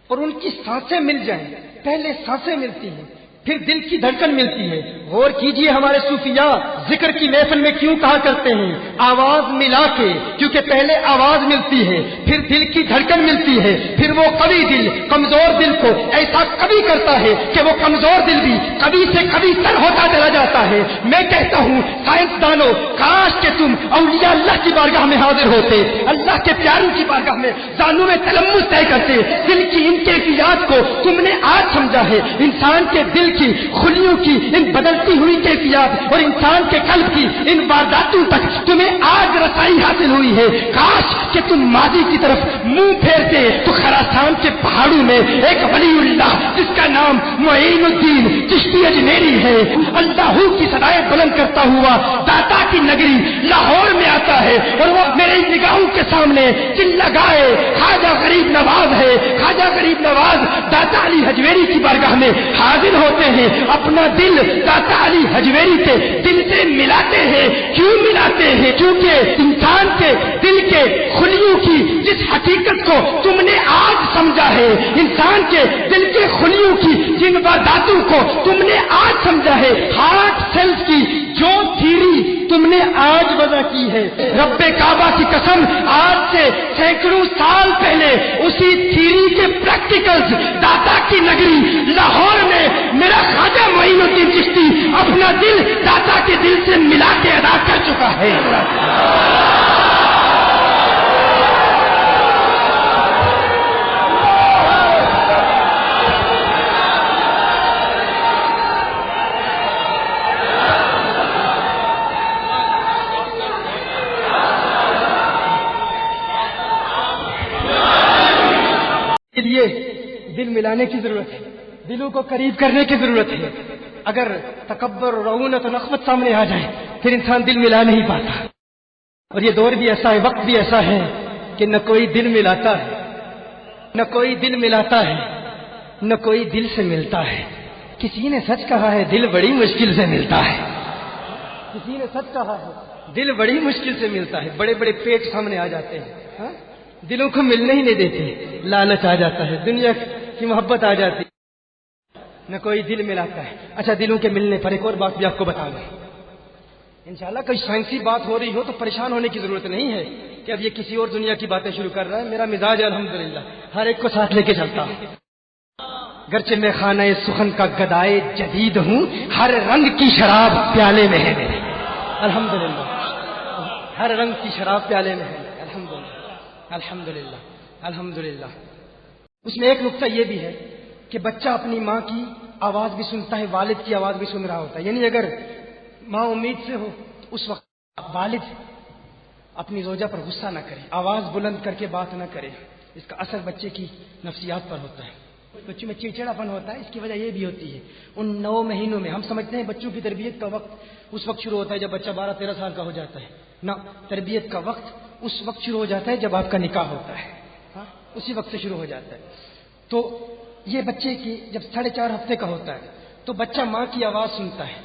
اور ان کی سانسیں مل جائیں، پہلے سانسیں ملتی ہیں پھر دل کی دھڑکن ملتی ہے۔ غور کیجئے ہمارے صوفیاء ذکر کی محفل میں کیوں کہا کرتے ہیں آواز ملا کے، کیونکہ پہلے آواز ملتی ہے پھر دل کی دھڑکن ملتی ہے، پھر وہ قوی دل کمزور دل کو ایسا قوی کرتا ہے کہ وہ کمزور دل بھی قوی سے قوی تر ہوتا چلا جاتا ہے۔ میں کہتا ہوں سائنسدانوں، کاش کہ تم اولیاء اللہ کی بارگاہ میں حاضر ہوتے، اللہ کے پیاروں کی بارگاہ میں زانوں میں تلمس طے کرتے، دل کی ان کیفیات کو تم نے آج سمجھا ہے، انسان کے دل کی خلیوں کی ان بدلتی ہوئی کیفیات اور انسان کے قلب کی ان وارداتوں تک تمہیں آج رسائی حاصل ہوئی ہے۔ کاش کہ تم ماضی کی طرف منہ پھیرتے تو خراسان کے پہاڑوں میں ایک ولی اللہ جس کا نام معین الدین چشتی اجمیری ہے، اللہ کی صدائیں بلند کرتا ہوا داتا کی نگری لاہور میں آتا ہے اور وہ میری نگاہوں کے سامنے چل لگائے خواجہ غریب نواز ہے، خواجہ غریب نواز داتا علی حجویری کی بارگاہ میں حاضر ہوتے ہیں، اپنا دل داتا علی حجویری کے دل سے ملاتے ہیں۔ کیوں ملاتے ہیں؟ کیونکہ انسان کے دل کے خلیوں کی جس حقیقت کو تم نے آج سمجھا ہے، انسان کے دل کے خلیوں کی جن واداتوں کو تم نے آج سمجھا ہے، ہارٹ سیلز کی جو تھیری تم نے آج وضع کی ہے، رب کعبہ کی قسم آج سے سینکڑوں سال پہلے اسی تھیری کے پریکٹیکلز داتا کی نگری لاہور میں میرا خواجہ معین الدین چشتی اپنا دل داتا کے دل سے ملا کے ادا کر چکا ہے۔ دل ملانے کی ضرورت ہے، دلوں کو قریب کرنے کی ضرورت ہے۔ اگر تکبر اور رعونت و نخوت سامنے آ جائے پھر انسان دل ملا نہیں پاتا، اور یہ دور بھی ایسا ہے، وقت بھی ایسا ہے کہ نہ کوئی دل ملاتا ہے، نہ کوئی دل ملاتا ہے، نہ کوئی دل سے ملتا ہے۔ کسی نے سچ کہا ہے دل بڑی مشکل سے ملتا ہے، کسی نے سچ کہا ہے دل بڑی مشکل سے ملتا ہے۔ بڑے بڑے پیٹ سامنے آ جاتے ہیں، دلوں کو ملنے ہی نہیں دیتے، لالچ آ جاتا ہے، دنیا کی محبت آ جاتی، نہ کوئی دل ملاتا ہے۔ اچھا، دلوں کے ملنے پر ایک اور بات بھی آپ کو بتا دوں، انشاءاللہ کوئی سائنسی بات ہو رہی ہو تو پریشان ہونے کی ضرورت نہیں ہے کہ اب یہ کسی اور دنیا کی باتیں شروع کر رہا ہے۔ میرا مزاج ہے الحمدللہ ہر ایک کو ساتھ لے کے چلتا ہوں، گرچہ میں خانہ سخن کا گدائے جدید ہوں، ہر رنگ کی شراب پیالے میں ہے میرے۔ الحمدللہ ہر رنگ کی شراب پیالے میں ہے. الحمدللہ الحمدللہ الحمدللہ. اس میں ایک نقطہ یہ بھی ہے کہ بچہ اپنی ماں کی آواز بھی سنتا ہے، والد کی آواز بھی سن رہا ہوتا ہے. یعنی اگر ماں امید سے ہو تو اس وقت والد اپنی زوجہ پر غصہ نہ کرے، آواز بلند کر کے بات نہ کرے. اس کا اثر بچے کی نفسیات پر ہوتا ہے. بچوں میں چڑچڑاپن ہوتا ہے. اس کی وجہ یہ بھی ہوتی ہے ان 9 مہینوں میں ہم سمجھتے ہیں بچوں کی تربیت کا وقت اس وقت شروع ہوتا ہے جب بچہ 12-13 سال کا ہو جاتا ہے. نہ، تربیت کا وقت اس وقت شروع ہو جاتا ہے جب آپ کا نکاح ہوتا ہے. ہاں، اسی وقت سے شروع ہو جاتا ہے. تو یہ بچے کی جب 4.5 ہفتے کا ہوتا ہے تو بچہ ماں کی آواز سنتا ہے.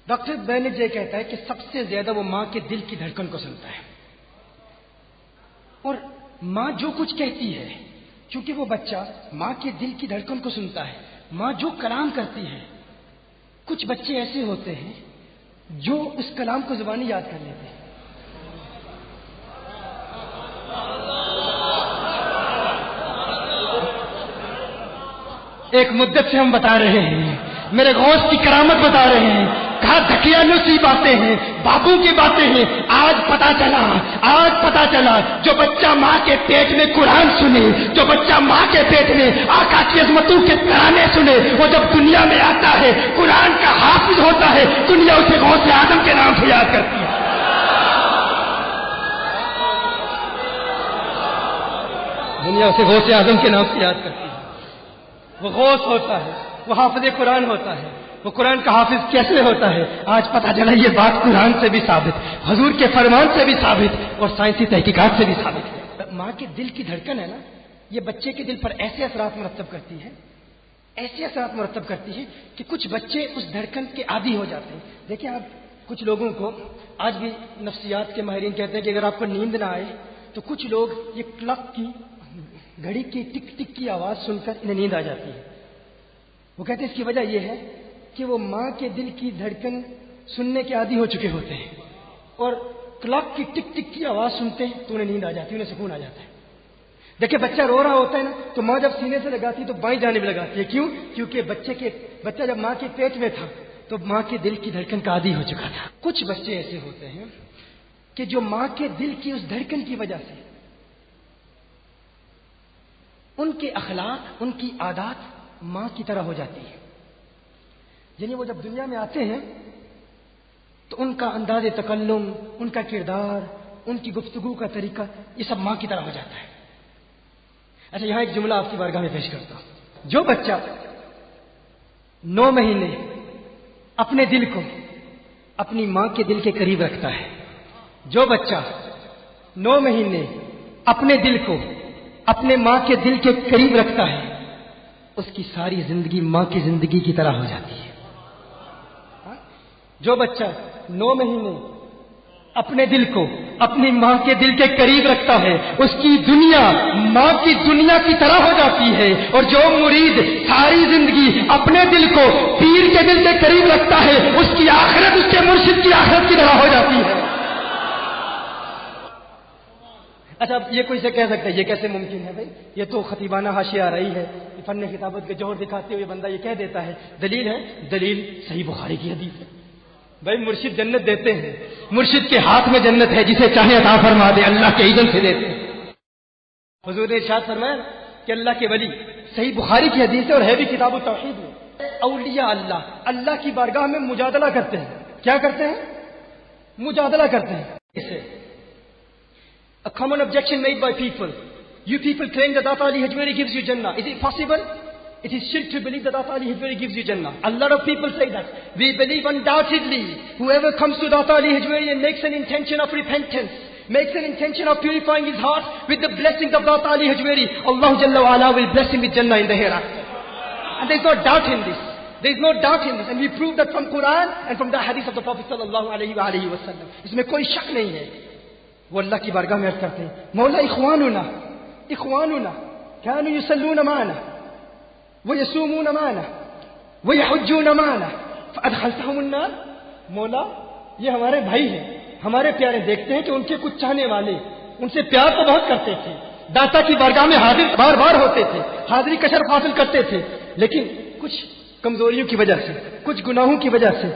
ڈاکٹر بینٹ یہ کہتا ہے کہ سب سے زیادہ وہ ماں کے دل کی دھڑکن کو سنتا ہے. اور ماں جو کچھ کہتی ہے، چونکہ وہ بچہ ماں کے دل کی دھڑکن کو سنتا ہے، ماں جو کلام کرتی ہے، کچھ بچے ایسے ہوتے ہیں جو اس کلام کو زبانی یاد کر لیتے ہیں. ایک مدت سے ہم بتا رہے ہیں، میرے غوث کی کرامت بتا رہے ہیں، کہا دھکیانوسی باتیں ہیں، بابو کی باتیں ہیں. آج پتا چلا جو بچہ ماں کے پیٹ میں قرآن سنے، جو بچہ ماں کے پیٹ میں آقا کی عظمتوں کے ترانے سنے، وہ جب دنیا میں آتا ہے قرآن کا حافظ ہوتا ہے. دنیا اسے غوث اعظم کے نام سے یاد کرتی ہے. دنیا اسے غوث اعظم کے نام سے یاد کرتی ہے. وہ غوث ہوتا ہے، وہ حافظ قرآن ہوتا ہے. وہ قرآن کا حافظ کیسے ہوتا ہے؟ آج پتہ چلا یہ بات قرآن سے بھی ثابت، حضور کے فرمان سے بھی ثابت اور سائنسی تحقیقات سے بھی ثابت ہے. ماں کے دل کی دھڑکن ہے نا، یہ بچے کے دل پر ایسے اثرات مرتب کرتی ہے کہ کچھ بچے اس دھڑکن کے عادی ہو جاتے ہیں. دیکھیں آپ، کچھ لوگوں کو آج بھی نفسیات کے ماہرین کہتے ہیں کہ اگر آپ کو نیند نہ آئے تو کچھ لوگ یہ کلک کی، گھڑی کی ٹک ٹک کی آواز سن کر انہیں نیند آ جاتی ہے. وہ کہتے ہیں اس کی وجہ یہ ہے کہ وہ ماں کے دل کی دھڑکن سننے کے عادی ہو چکے ہوتے ہیں اور کلاک کی ٹک ٹک کی آواز سنتے ہیں تو انہیں نیند آ جاتی ہے، انہیں سکون آ جاتا ہے. دیکھیں بچہ رو رہا ہوتا ہے نا تو ماں جب سینے سے لگاتی ہے تو بائیں جانب لگاتی ہے. کیوں؟ کیونکہ بچہ جب ماں کے پیٹ میں تھا تو ماں کے دل کی دھڑکن کا عادی ہو چکا تھا. کچھ بچے ایسے ہوتے ہیں کہ جو ماں کے دل کی اس دھڑکن کی وجہ سے ان کے اخلاق، ان کی عادات ماں کی طرح ہو جاتی ہے. یعنی وہ جب دنیا میں آتے ہیں تو ان کا انداز تکلم، ان کا کردار، ان کی گفتگو کا طریقہ یہ سب ماں کی طرح ہو جاتا ہے. اچھا، یہاں ایک جملہ آپ کی بارگاہ میں پیش کرتا ہوں. جو بچہ 9 مہینے اپنے دل کو اپنی ماں کے دل کے قریب رکھتا ہے، جو بچہ 9 مہینے اپنے دل کو اپنے ماں کے دل کے قریب رکھتا ہے، اس کی ساری زندگی ماں کی زندگی کی طرح ہو جاتی ہے. جو بچہ 9 مہینے اپنے دل کو اپنی ماں کے دل کے قریب رکھتا ہے، اس کی دنیا ماں کی دنیا کی طرح ہو جاتی ہے. اور جو مرید ساری زندگی اپنے دل کو پیر کے دل کے قریب رکھتا ہے، اس کی آخرت اس کے مرشد کی آخرت کی طرح ہو جاتی ہے. اچھا، اب یہ کوئی سے کہہ سکتا ہے یہ کیسے ممکن ہے؟ بھائی یہ تو خطیبانہ حاشیہ آ رہی ہے، فن خطابت کے جوہر دکھاتے ہوئے بندہ یہ کہہ دیتا ہے. دلیل ہے، دلیل صحیح بخاری کی حدیث ہے. بھائی مرشد جنت دیتے ہیں، مرشد کے ہاتھ میں جنت ہے، جسے چاہے عطا فرما دے، اللہ کے اذن سے دیتے ہیں. حضور نے ارشاد فرمایا کہ اللہ کے ولی، صحیح بخاری کی حدیث ہے اور ہے بھی کتاب التوحید میں، اولیاء اللہ کی بارگاہ میں مجادلہ کرتے ہیں. کیا کرتے ہیں؟ مجادلہ کرتے ہیں. اسے A common objection made by people. You people claim that Data Ali Hajwari gives you Jannah. Is it possible? It is shirk to believe that Data Ali Hajwari gives you Jannah. A lot of people say that. We believe undoubtedly whoever comes to Data Ali Hajwari and makes an intention of repentance, makes an intention of purifying his heart with the blessings of Data Ali Hajwari, Allah Jalla wa Ala will bless him with Jannah in the hereafter. And there is no doubt in this. There is no doubt in this. And we prove that from Quran and from the hadith of the Prophet sallallahu alayhi wa alayhi wa sallam. اس میں کوئی شک نہیں ہے. وہ اللہ کی بارگاہ میں عرض کرتے ہیں، مولا اخواننا كانوا يصلون معنا ويصومون معنا ويحجون معنا فادخلتهم النار. مولا یہ ہمارے بھائی ہیں، ہمارے پیارے، دیکھتے ہیں کہ ان کے کچھ چاہنے والے ان سے پیار تو بہت کرتے تھے، داتا کی بارگاہ میں حاضر بار بار ہوتے تھے، حاضری کا شرف حاصل کرتے تھے، لیکن کچھ کمزوریوں کی وجہ سے، کچھ گناہوں کی وجہ سے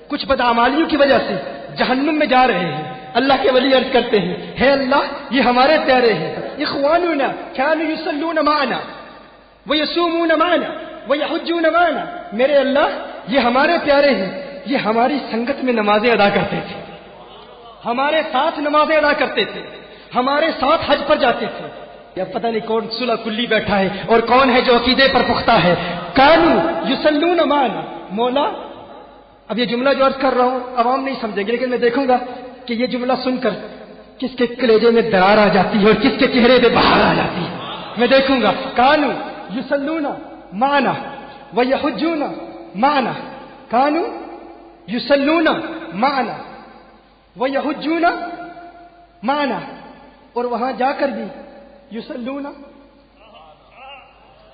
کچھ بدعمالیوں کی وجہ سے جہنم میں جا رہے ہیں. اللہ کے ولی عرض کرتے ہیں ہے اللہ یہ ہمارے پیارے ہیں. اخواننا كانوا يصلون معنا ويصومون معنا ويحجون معنا. میرے اللہ یہ ہمارے پیارے ہیں, یہ ہماری سنگت میں نمازیں ادا کرتے تھے, ہمارے ساتھ نمازیں ادا کرتے تھے, ہمارے ساتھ حج پر جاتے تھے. یا پتہ نہیں کون صلح کلی بیٹھا ہے اور کون ہے جو عقیدے پر پختہ ہے. كانوا يصلون معنا. مولا اب یہ جملہ جو عرض کر رہا ہوں عوام نہیں سمجھیں گے, لیکن میں دیکھوں گا کہ یہ جملہ سن کر کس کے کلیجے میں درار آ جاتی ہے اور کس کے چہرے پہ بہار آ جاتی ہے. میں دیکھوں گا. كانوا يصلون معنا ويحجون معنا. كانوا يصلون معنا ويحجون معنا. اور وہاں جا کر بھی یصلون.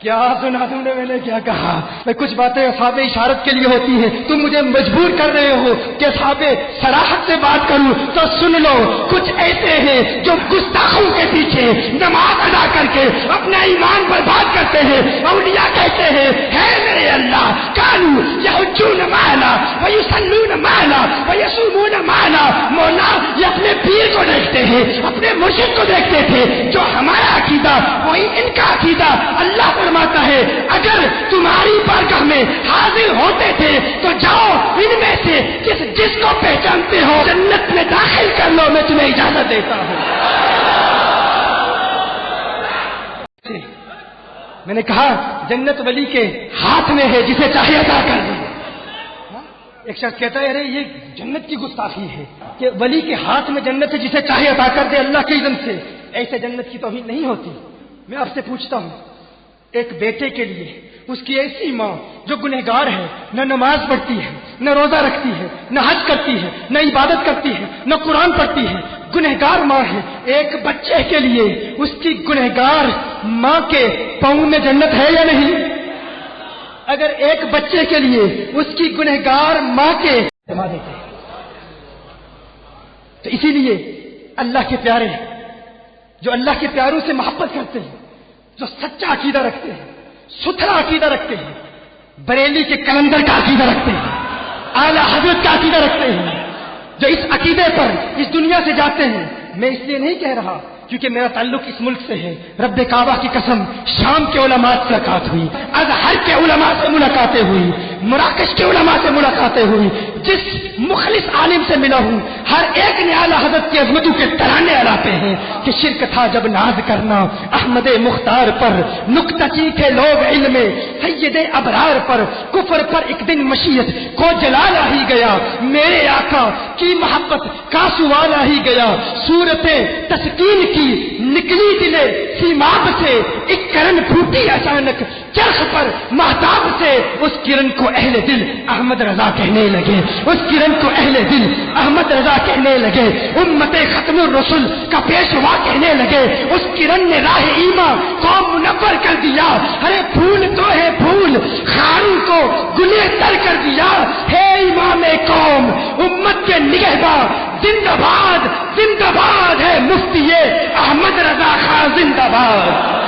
کیا سنا تم نے میں نے کیا کہا؟ میں کچھ باتیں اصحاب اشارت کے لیے ہوتی ہیں, تم مجھے مجبور کر رہے ہو کہ اصحاب صراحت سے بات کروں تو سن لو. کچھ ایسے ہیں جو گستاخوں کے پیچھے نماز ادا کر کے اپنا ایمان برباد کرتے ہیں. اولیاء کہتے ہیں ہے میرے اللہ کانوا یحجون معنا ویصلون معنا ویصومون معنا. مولا یہ اپنے پیر کو دیکھتے ہیں, اپنے مرشد کو دیکھتے تھے. جو ہمارا عقیدہ وہی ان کا عقیدہ. اللہ فرماتا ہے اگر تمہاری بارگاہ میں حاضر ہوتے تھے تو جاؤ ان میں سے جس کو پہچانتے ہو جنت میں داخل کر لو, میں تمہیں اجازت دیتا ہوں. میں نے کہا جنت ولی کے ہاتھ میں ہے, جسے چاہے عطا کر دے. ایک شخص کہتا ہے ارے یہ جنت کی گستاخی ہے کہ ولی کے ہاتھ میں جنت ہے, جسے چاہے عطا کر دے اللہ کے اذن سے. ایسے جنت کی توہین نہیں ہوتی. میں آپ سے پوچھتا ہوں ایک بیٹے کے لیے اس کی ایسی ماں جو گنہگار ہے, نہ نماز پڑھتی ہے, نہ روزہ رکھتی ہے, نہ حج کرتی ہے, نہ عبادت کرتی ہے, نہ قرآن پڑھتی ہے, گنہگار ماں ہے. ایک بچے کے لیے اس کی گنہگار ماں کے پاؤں میں جنت ہے یا نہیں؟ اگر ایک بچے کے لیے اس کی گنہگار ماں کے تو اسی لیے اللہ کے پیارے جو اللہ کے پیاروں سے محبت کرتے ہیں, جو سچا عقیدہ رکھتے ہیں, ستھرا عقیدہ رکھتے ہیں, بریلی کے کلندر کا عقیدہ رکھتے ہیں, اعلیٰ حضرت کا عقیدہ رکھتے ہیں, جو اس عقیدے پر اس دنیا سے جاتے ہیں. میں اس لیے نہیں کہہ رہا کیونکہ میرا تعلق اس ملک سے ہے. رب کعبہ کی قسم شام کے علماء سے ملاقات ہوئی, ازہر کے علماء سے ملاقاتیں ہوئی, مراکش کے علماء سے ملاقاتیں ہوئی. جس مخلص عالم سے ملا ہوں ہر ایک نے اعلیٰ حضرت کی عظمتوں کے ترانے اڑاتے ہیں کہ شرک تھا جب ناز کرنا احمد مختار پر, نکتچی تھے لوگ علم سید ابرار پر, کفر پر ایک دن مشیت کو جلال آ ہی گیا, میرے آقا کی محبت کا سوال آ ہی گیا. صورتیں تسکین کی نکلی دلے سیماب سے, ایک کرن پھوٹی اچانک چرخ پر مہتاب سے. اس کرن کو اہل دل احمد رضا کہنے لگے, اس کرن کو اہل دل احمد رضا کہنے لگے, امت ختم الرسل کا پیشوا کہنے لگے. اس کرن نے راہ ایمان کو منور کر دیا. ارے پھول تو ہے پھول, خاروں کو گلے تر کر دیا. ہے امام قوم امت کے نگہباں, زندہ باد زندہ باد ہے مفتی احمد رضا خان, زندہ باد.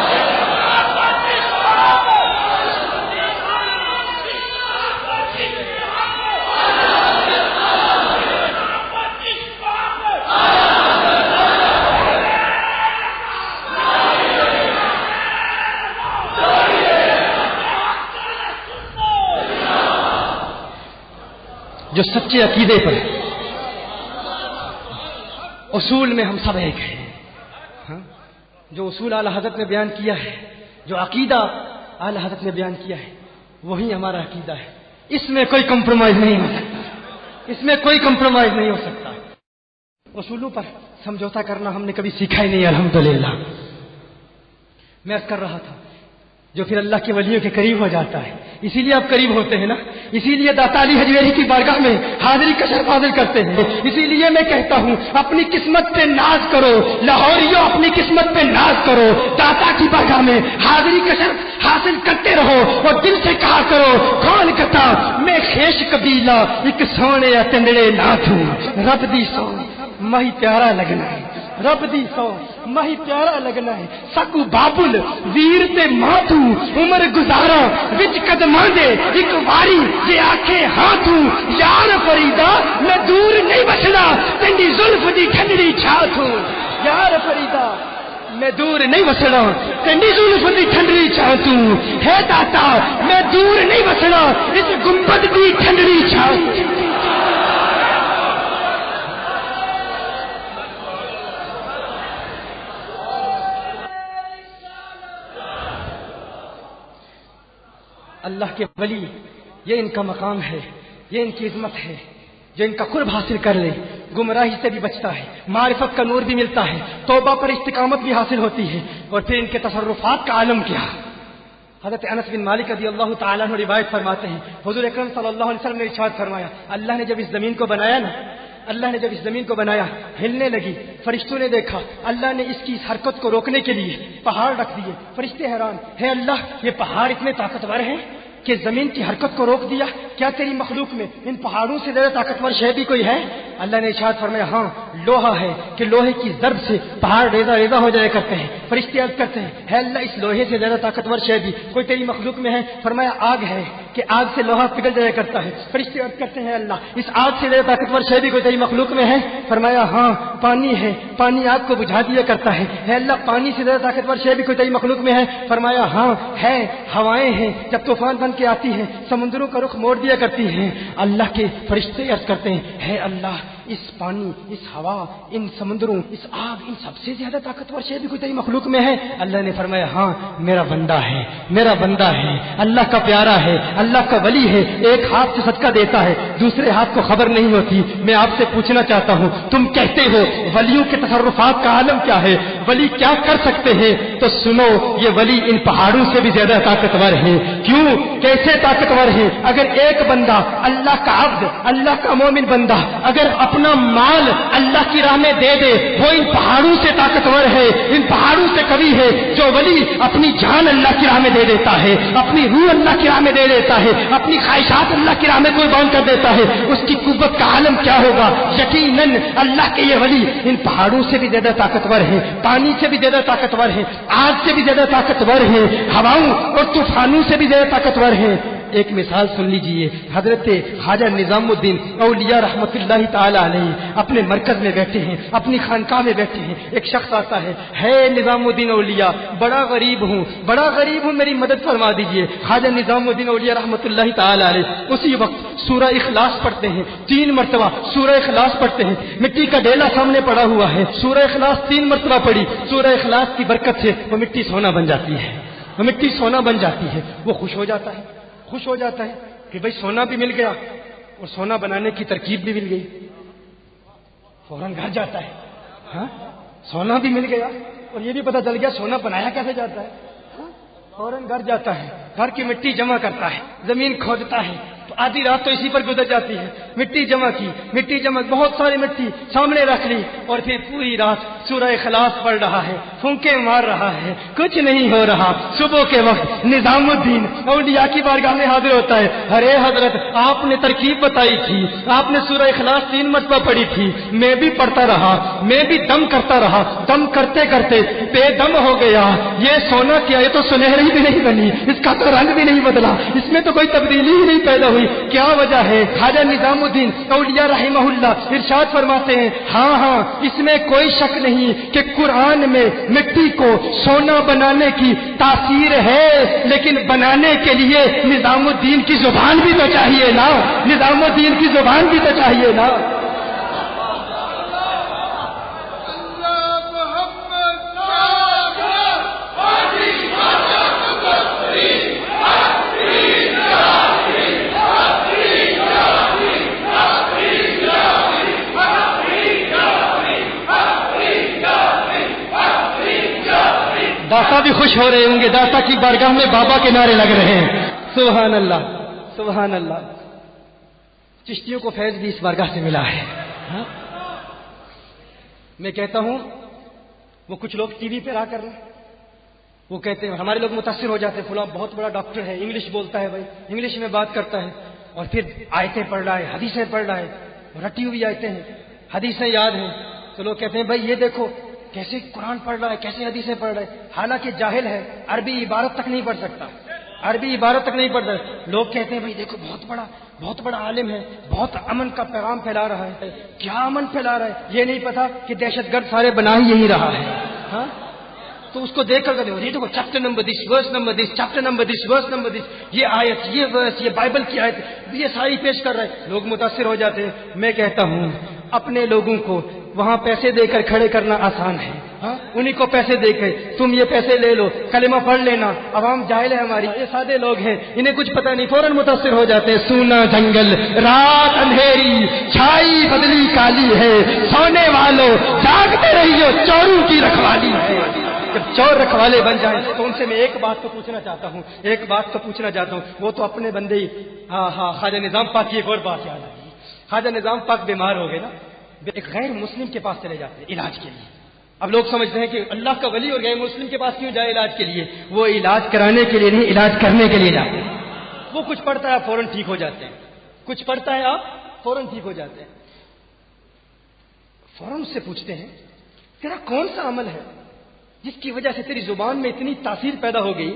جو سچے عقیدے پر اصول میں ہم سب ایک ہیں, جو اصول اعلیٰ حضرت نے بیان کیا ہے, جو عقیدہ اعلیٰ حضرت نے بیان کیا ہے, وہی ہمارا عقیدہ ہے. اس میں کوئی کمپرومائز نہیں ہو سکتا, اس میں کوئی کمپرومائز نہیں ہو سکتا. اصولوں پر سمجھوتا کرنا ہم نے کبھی سیکھا ہی نہیں الحمدللہ. میں عرض کر رہا تھا جو پھر اللہ کے ولیوں کے قریب ہو جاتا ہے, اسی لیے آپ قریب ہوتے ہیں نا, اسی لیے داتا علی حجویری کی بارگاہ میں حاضری کا شرف حاصل کرتے ہیں. اسی لیے میں کہتا ہوں اپنی قسمت پہ ناز کرو, لاہوریوں اپنی قسمت پہ ناز کرو, داتا کی بارگاہ میں حاضری کا شرف حاصل کرتے رہو اور دل سے کہا کرو کون کہتا میں خیش قبیلہ ایک سونے تندڑے نہ تھوں, رب دی سو ماہی پیارا لگنا ہے, رب دی سو ماہی پیارا لگنا ہے سکو بابل ویر تے ماتھو عمر گزارا وچ قدماں دے ایک واری جے آکھے ہاں تو یار فریدا میں دور نہیں بچنا تینی زلف دی ٹھنڈی چھا تو یار فریدا میں دور نہیں وسنا تینی زلف دی ٹھنڈی چھا تو ہے داتا میں دور نہیں وسنا اس گنبد دی ٹھنڈی چھا اللہ کے ولی یہ ان کا مقام ہے یہ ان کی عظمت ہے جو ان کا قرب حاصل کر لے گمراہی سے بھی بچتا ہے معرفت کا نور بھی ملتا ہے توبہ پر استقامت بھی حاصل ہوتی ہے اور پھر ان کے تصرفات کا عالم کیا حضرت انس بن مالک رضی اللہ تعالیٰ عنہ روایت فرماتے ہیں حضور اکرم صلی اللہ علیہ وسلم نے ارشاد فرمایا اللہ نے جب اس زمین کو بنایا نا اللہ نے جب اس زمین کو بنایا ہلنے لگی فرشتوں نے دیکھا اللہ نے اس کی اس حرکت کو روکنے کے لیے پہاڑ رکھ دیے فرشتے حیران ہے اللہ یہ پہاڑ اتنے طاقتور ہیں کہ زمین کی حرکت کو روک دیا کیا تیری مخلوق میں ان پہاڑوں سے زیادہ طاقتور شے بھی کوئی ہے اللہ نے ارشاد فرمایا ہاں لوہا ہے کہ لوہے کی ضرب سے پہاڑ ریزہ ریزہ ہو جایا کرتے ہیں فرشتے عرض کرتے ہیں ہے اللہ اس لوہے سے زیادہ طاقتور شے بھی کوئی تیری مخلوق میں ہے فرمایا آگ ہے کہ آگ سے لوہا پگھل جایا کرتا ہے فرشتے عرض کرتے ہیں اللہ اس آگ سے زیادہ طاقتور شے بھی کوئی تیری مخلوق میں ہے فرمایا ہاں پانی ہے پانی آگ کو بجھا دیا کرتا ہے اللہ پانی سے زیادہ طاقتور شے بھی کوئی تیری مخلوق میں ہے فرمایا ہاں ہے ہوائیں ہیں جب طوفان بن کے آتی ہیں سمندروں کا رخ موڑ دیا کرتی ہیں اللہ کے فرشتے عرض کرتے ہیں ہے اللہ اس پانی اس ہوا ان سمندروں اس آگ ان سب سے زیادہ طاقتور شے بھی کوئی تیری مخلوق میں ہے اللہ نے فرمایا ہاں میرا بندہ ہے میرا بندہ ہے اللہ کا پیارا ہے اللہ کا ولی ہے ایک ہاتھ سے صدقہ دیتا ہے دوسرے ہاتھ کو خبر نہیں ہوتی میں آپ سے پوچھنا چاہتا ہوں تم کہتے ہو ولیوں کے تصرفات کا عالم کیا ہے ولی کیا کر سکتے ہیں تو سنو یہ ولی ان پہاڑوں سے بھی زیادہ طاقتور ہے کیوں کیسے طاقتور ہے اگر ایک بندہ اللہ کا عبد اللہ کا مومن بندہ اگر اپنا مال اللہ کی راہ میں دے دے وہ ان پہاڑوں سے طاقتور ہے ان پہاڑوں سے قوی ہے جو ولی اپنی جان اللہ کی راہ میں دے دیتا ہے اپنی روح اللہ کی راہ میں دے دیتا ہے اپنی خواہشات اللہ کی راہ میں قربان کر دیتا ہے اس کی قوت کا عالم کیا ہوگا یقیناً اللہ کے یہ ولی ان پہاڑوں سے بھی زیادہ طاقتور ہے پانی سے بھی زیادہ طاقتور ہے آگ سے بھی زیادہ طاقتور ہے ہواؤں اور طوفانوں سے بھی زیادہ طاقتور ہے ایک مثال سن لیجئے حضرت خواجہ نظام الدین اولیاء رحمت اللہ تعالی علیہ اپنے مرکز میں بیٹھے ہیں اپنی خانقاہ میں بیٹھے ہیں ایک شخص آتا ہے نظام الدین اولیاء بڑا غریب ہوں میری مدد فرما دیجئے خواجہ نظام الدین اولیاء رحمت اللہ تعالی علیہ اسی وقت سورہ اخلاص پڑھتے ہیں 3 مرتبہ سورہ اخلاص پڑھتے ہیں مٹی کا ڈیلا سامنے پڑا ہوا ہے سورہ اخلاص 3 مرتبہ پڑھی سورہ اخلاص کی برکت سے وہ مٹی سونا بن جاتی ہے وہ مٹی سونا بن جاتی ہے وہ خوش ہو جاتا ہے کہ بھئی سونا بھی مل گیا اور سونا بنانے کی ترکیب بھی مل گئی فوراً گھر جاتا ہے ہاں سونا بھی مل گیا اور یہ بھی پتہ چل گیا سونا بنایا کیسے جاتا ہے فوراً گھر جاتا ہے گھر کی مٹی جمع کرتا ہے زمین کھودتا ہے تو آدھی رات تو اسی پر گزر جاتی ہے مٹی جمع بہت ساری مٹی سامنے رکھ لی اور پھر پوری رات سورہ اخلاص پڑھ رہا ہے پھونکے مار رہا ہے کچھ نہیں ہو رہا صبح کے وقت نظام الدین اولیاء کی بارگاہ میں حاضر ہوتا ہے ارے حضرت آپ نے ترکیب بتائی تھی آپ نے سورہ اخلاص 3 مرتبہ پڑھی تھی میں بھی پڑھتا رہا میں بھی دم کرتا رہا دم کرتے کرتے بے دم ہو گیا یہ سونا کیا یہ تو سنہری بھی نہیں بنی اس کا تو رنگ بھی نہیں بدلا اس میں تو کوئی تبدیلی ہی نہیں پیدا ہوئی کیا وجہ ہے خواجہ نظام الدین اولیاء رحمہ اللہ ارشاد فرماتے ہیں ہاں اس میں کوئی شک نہیں کہ قرآن میں مٹی کو سونا بنانے کی تاثیر ہے لیکن بنانے کے لیے نظام الدین کی زبان بھی تو چاہیے نا نظام الدین کی زبان بھی تو چاہیے نا داتا بھی خوش ہو رہے ہوں گے داتا کی بارگاہ میں بابا کے نعرے لگ رہے ہیں سبحان اللہ سبحان اللہ چشتیوں کو فیض بھی اس بارگاہ سے ملا ہے ہاں؟ میں کہتا ہوں وہ کچھ لوگ ٹی وی پہ آ کر وہ کہتے ہیں ہمارے لوگ متاثر ہو جاتے ہیں فلاں بہت بڑا ڈاکٹر ہے انگلش بولتا ہے بھائی انگلش میں بات کرتا ہے اور پھر آیتیں پڑھ رہا ہے حدیثیں پڑھ رہا ہے رٹی ہوئی آیتیں ہیں حدیثیں یاد ہیں تو لوگ کہتے ہیں بھائی یہ دیکھو کیسے قرآن پڑھ رہا ہے، کیسے حدیثیں پڑھ رہا ہے، حالانکہ جاہل ہے، عربی عبارت تک نہیں پڑھ سکتا، عربی عبارت تک نہیں پڑھ سکتا۔ لوگ کہتے ہیں بھائی دیکھو بہت بڑا عالم ہے، بہت امن کا پیغام پھیلا رہا ہے۔ کیا امن پھیلا رہا ہے؟ یہ نہیں پتا کہ دہشت گرد سارے بنا ہی یہی رہا ہے۔ ہاں تو اس کو دیکھ کر یہ دیکھو چیپٹر نمبر دس، ورس نمبر دس، چیپٹر نمبر دس، ورس نمبر دس، یہ آیت، یہ ورس، یہ بائبل کی آیت، یہ ساری پیش کر رہے ہیں۔ لوگ متاثر ہو جاتے ہیں۔ میں کہتا ہوں اپنے لوگوں کو وہاں پیسے دے کر کھڑے کرنا آسان ہے، انہیں کو پیسے دے کے تم یہ پیسے لے لو، کلمہ پڑھ لینا۔ عوام جاہل ہے ہماری، یہ سادے لوگ ہیں، انہیں کچھ پتہ نہیں، فوراً متاثر ہو جاتے ہیں۔ سونا جنگل رات اندھیری، چھائی بدلی کالی ہے، سونے والوں جاگتے رہیو، چوروں کی رکھوالی ہے۔ جب چور رکھوالے بن جائیں تو ان سے میں ایک بات تو پوچھنا چاہتا ہوں، وہ تو اپنے بندے ہی۔ ہاں خواجہ نظام پاک کی ایک اور بات یاد آئی۔ خواجہ نظام پاک بیمار ہو گئے نا، ایک غیر مسلم کے پاس چلے جاتے ہیں علاج کے لیے۔ اب لوگ سمجھتے ہیں کہ اللہ کا ولی اور غیر مسلم کے پاس کیوں جائے علاج کے لیے؟ وہ علاج کرانے کے لیے نہیں، علاج کرنے کے لیے جاتے ہیں۔ وہ کچھ پڑھتا ہے آپ فوراً ٹھیک ہو جاتے ہیں، کچھ پڑھتا ہے آپ فوراً ٹھیک ہو جاتے ہیں۔ فوراً اس سے پوچھتے ہیں تیرا کون سا عمل ہے جس کی وجہ سے تیری زبان میں اتنی تاثیر پیدا ہو گئی